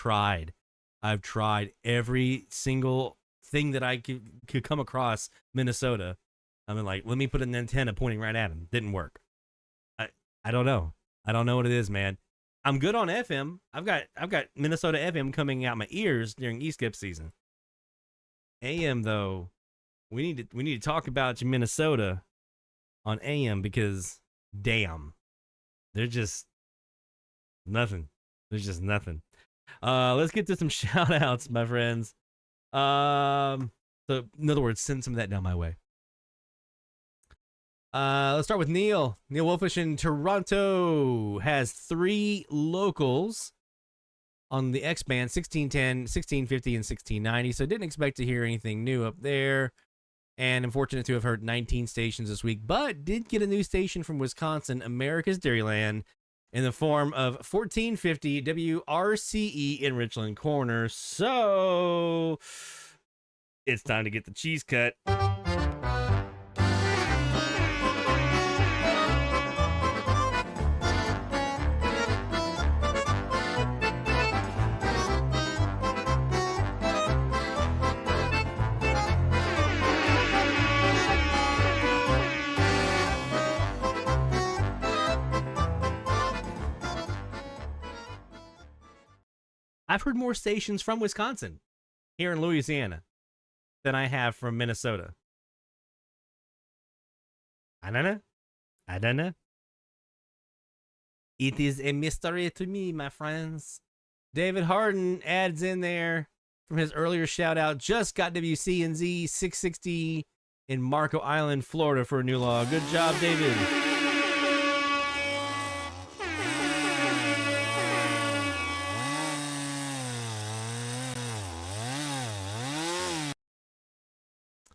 tried every single thing that I could come across Minnesota. I mean, like, let me put an antenna pointing right at him. Didn't work. I don't know. I don't know what it is, man. I'm good on FM. I've got Minnesota FM coming out my ears during E-Skip season. AM though, we need to talk about Minnesota on AM, because damn, they're just nothing. There's just nothing. Let's get to some shout outs, my friends. So in other words, send some of that down my way. Let's start with Neil. Neil Wolfish in Toronto has 3 locals on the X band, 1610, 1650, and 1690. So didn't expect to hear anything new up there. And I'm fortunate to have heard 19 stations this week, but did get a new station from Wisconsin, America's Dairyland, in the form of 1450 WRCE in Richland Corner. So it's time to get the cheese cut. I've heard more stations from Wisconsin here in Louisiana than I have from Minnesota. I don't know. It is a mystery to me, my friends. David Harden adds in there from his earlier shout out, just got WCNZ 660 in Marco Island, Florida for a new log. Good job, David.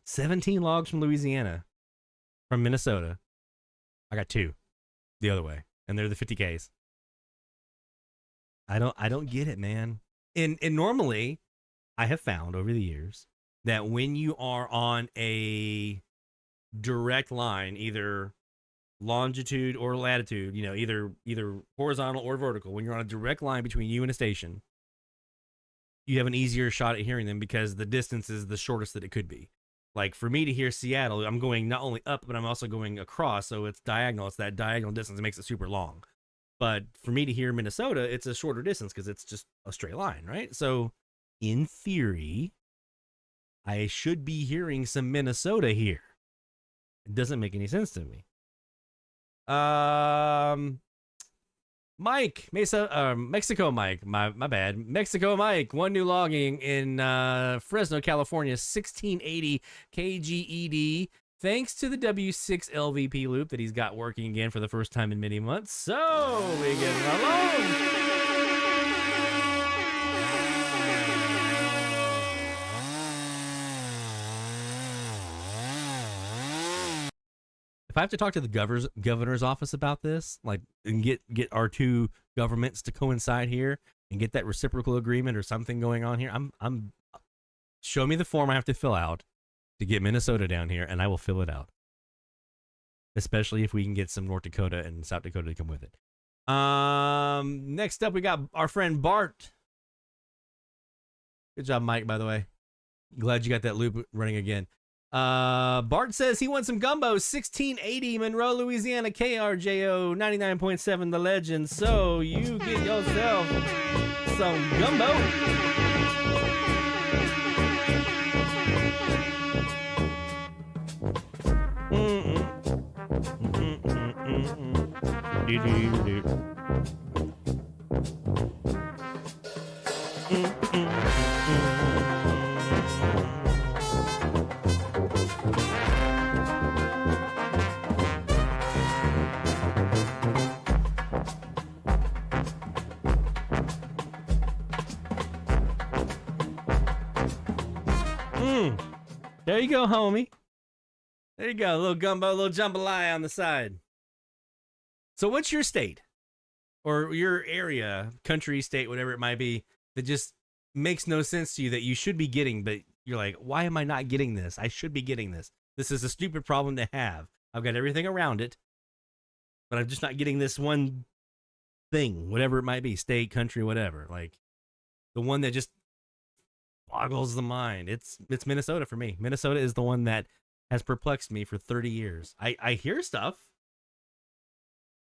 $17 logs from Louisiana, from Minnesota. I got 2 the other way, and they're the 50Ks. I don't get it, man. And normally, I have found over the years that when you are on a direct line, either longitude or latitude, you know, either horizontal or vertical, when you're on a direct line between you and a station, you have an easier shot at hearing them because the distance is the shortest that it could be. Like for me to hear Seattle, I'm going not only up, but I'm also going across. So it's diagonal. It's that diagonal distance that makes it super long. But for me to hear Minnesota, it's a shorter distance because it's just a straight line, right? So in theory, I should be hearing some Minnesota here. It doesn't make any sense to me. Mike, Mexico Mike, my bad. Mexico Mike, 1 new logging in Fresno, California, 1680 KGED. Thanks to the W6 LVP loop that he's got working again for the first time in many months. So we get along. If I have to talk to the governor's office about this, like, and get our 2 governments to coincide here and get that reciprocal agreement or something going on here, I'm show me the form I have to fill out to get Minnesota down here, and I will fill it out. Especially if we can get some North Dakota and South Dakota to come with it. Next up, we got our friend Bart. Good job, Mike, by the way. Glad you got that loop running again. Bart says he wants some gumbo. 1680 Monroe, Louisiana, KRJO 99.7 The Legend. So you get yourself some gumbo. There you go, homie. There you go. A little gumbo, a little jambalaya on the side. So what's your state or your area, country, state, whatever it might be, that just makes no sense to you that you should be getting, but you're like, why am I not getting this? I should be getting this. This is a stupid problem to have. I've got everything around it, but I'm just not getting this one thing, whatever it might be, state, country, whatever. Like the one that just boggles the mind. It's Minnesota for me. Minnesota is the one that has perplexed me for 30 years. I hear stuff,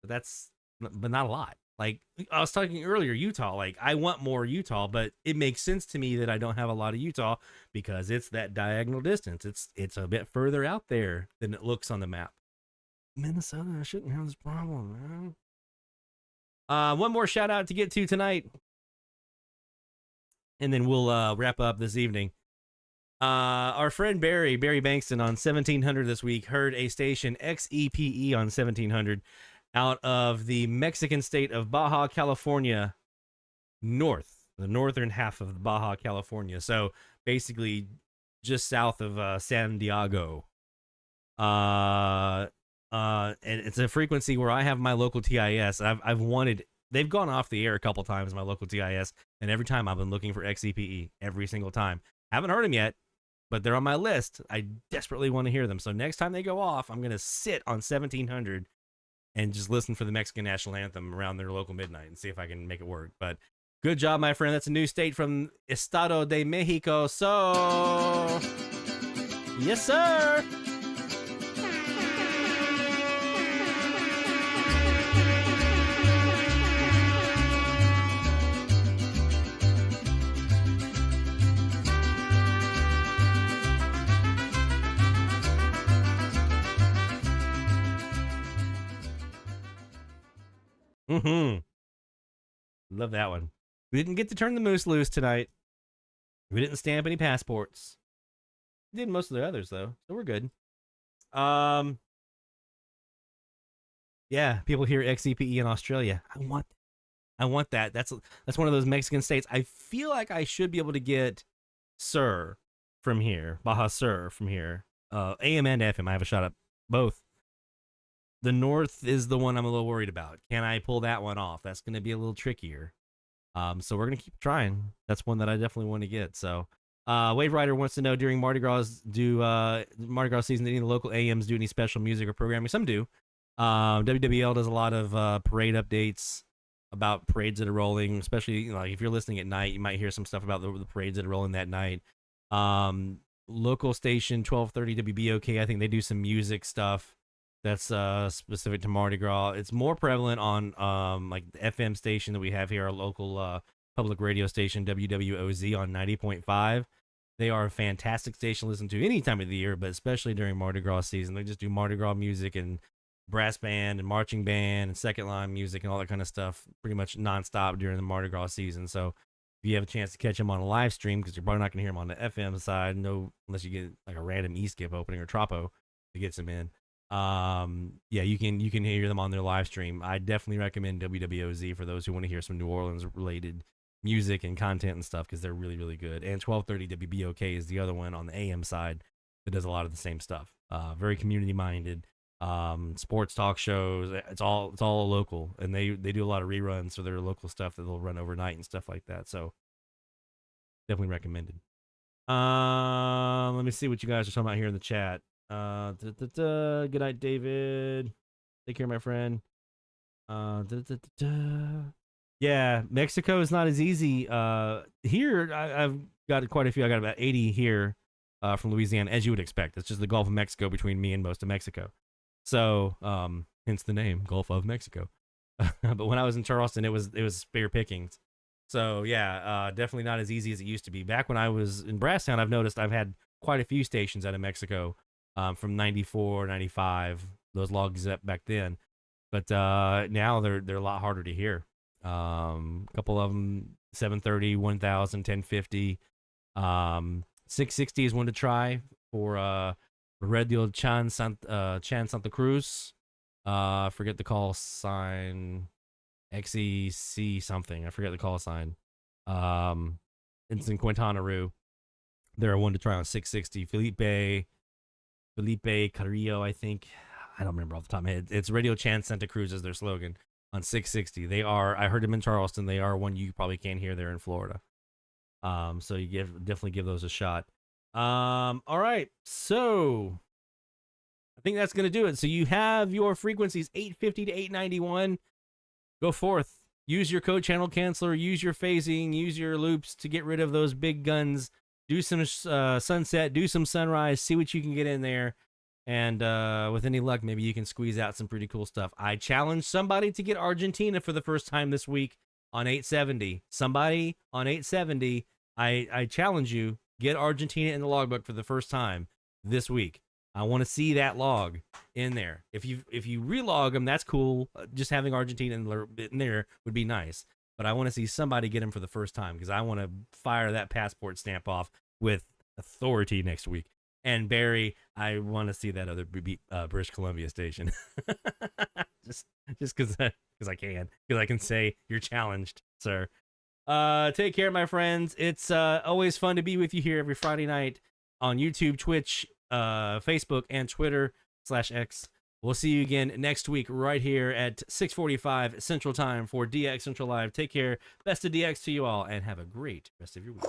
but not a lot. Like I was talking earlier, Utah, like I want more Utah, but it makes sense to me that I don't have a lot of Utah because it's that diagonal distance. It's a bit further out there than it looks on the map. Minnesota shouldn't have this problem, man. One more shout out to get to tonight, and then we'll wrap up this evening. Our friend Barry Bankston on 1700 this week heard a station XEPE on 1700 out of the Mexican state of Baja California the northern half of Baja California. So basically just south of San Diego. And it's a frequency where I have my local TIS. They've gone off the air a couple times, my local TIS, and every time I've been looking for XEPE every single time. Haven't heard them yet, but they're on my list. I desperately want to hear them. So next time they go off, I'm going to sit on 1700 and just listen for the Mexican national anthem around their local midnight and see if I can make it work. But good job, my friend. That's a new state from Estado de Mexico. So, yes, sir. Love that one. We didn't get to turn the moose loose tonight. We didn't stamp any passports. We did most of the others though, so we're good. Yeah, people hear XEPE in Australia. I want that. That's one of those Mexican states. I feel like I should be able to get Sur from here, Baja Sur from here. AM and FM. I have a shot at both. The north is the one I'm a little worried about. Can I pull that one off? That's going to be a little trickier. So we're going to keep trying. That's one that I definitely want to get. So Wave Rider wants to know, during Mardi Gras season, do any of the local AMs do any special music or programming? Some do. WWL does a lot of parade updates about parades that are rolling, especially if you're listening at night, you might hear some stuff about the parades that are rolling that night. Local station 1230 WBOK, I think they do some music stuff that's specific to Mardi Gras. It's more prevalent on like the FM station that we have here, our local public radio station, WWOZ on 90.5. They are a fantastic station to listen to any time of the year, but especially during Mardi Gras season. They just do Mardi Gras music and brass band and marching band and second line music and all that kind of stuff pretty much nonstop during the Mardi Gras season. So if you have a chance to catch them on a live stream, because you're probably not going to hear them on the FM side, unless you get like a random e-skip opening or Tropo to get them in. Yeah, you can hear them on their live stream. I definitely recommend WWOZ for those who want to hear some New Orleans related music and content and stuff, because they're really, really good. And 1230 WBOK is the other one on the AM side that does a lot of the same stuff. Very community minded, sports talk shows. It's all local, and they do a lot of reruns for their local stuff that they'll run overnight and stuff like that. So definitely recommended. Let me see what you guys are talking about here in the chat. Good night, David. Take care, my friend. Yeah, Mexico is not as easy. Here, I've got quite a few. I got about 80 here. from Louisiana, as you would expect. It's just the Gulf of Mexico between me and most of Mexico. So, hence the name, Gulf of Mexico. But when I was in Charleston, it was fair pickings. So yeah, definitely not as easy as it used to be. Back when I was in Brasstown, I've noticed I've had quite a few stations out of Mexico, from 94, 95, those logs up back then. But now they're a lot harder to hear. A couple of them, 730, 1000, 1050. 660 is one to try for Radio Chan Santa Cruz. Forget the call sign. XEC something. I forget the call sign. It's in Quintana Roo. They're one to try on 660. Felipe Carrillo, I think. I don't remember off the top of my head. It's Radio Chan Santa Cruz is their slogan on 660. They are, I heard them in Charleston. They are one you probably can't hear there in Florida. So you definitely give those a shot. All right. So I think that's going to do it. So you have your frequencies 850 to 891. Go forth. Use your code channel canceller. Use your phasing. Use your loops to get rid of those big guns. Do some sunset. Do some sunrise. See what you can get in there. And with any luck, maybe you can squeeze out some pretty cool stuff. I challenge somebody to get Argentina for the first time this week on 870. Somebody on 870. I challenge you. Get Argentina in the logbook for the first time this week. I want to see that log in there. If you relog them, that's cool. Just having Argentina in there would be nice. But I want to see somebody get them for the first time because I want to fire that passport stamp off with authority next week. And Barry, I want to see that other British Columbia station. just because I can. Because I can say you're challenged, sir. Take care, my friends. It's always fun to be with you here every Friday night on YouTube, Twitch, Facebook, and Twitter/X. We'll see you again next week right here at 6:45 Central Time for DX Central Live. Take care. Best of DX to you all, and have a great rest of your week.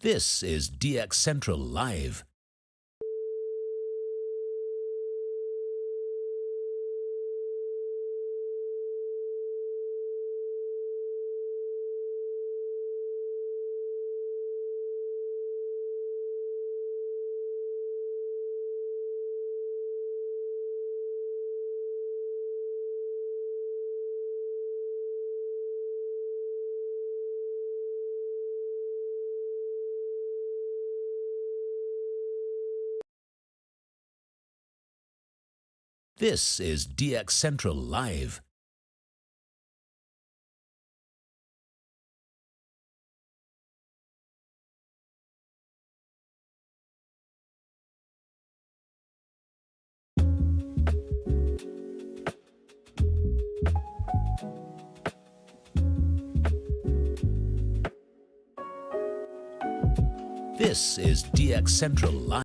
This is DX Central Live. This is DX Central Live. This is DX Central Live.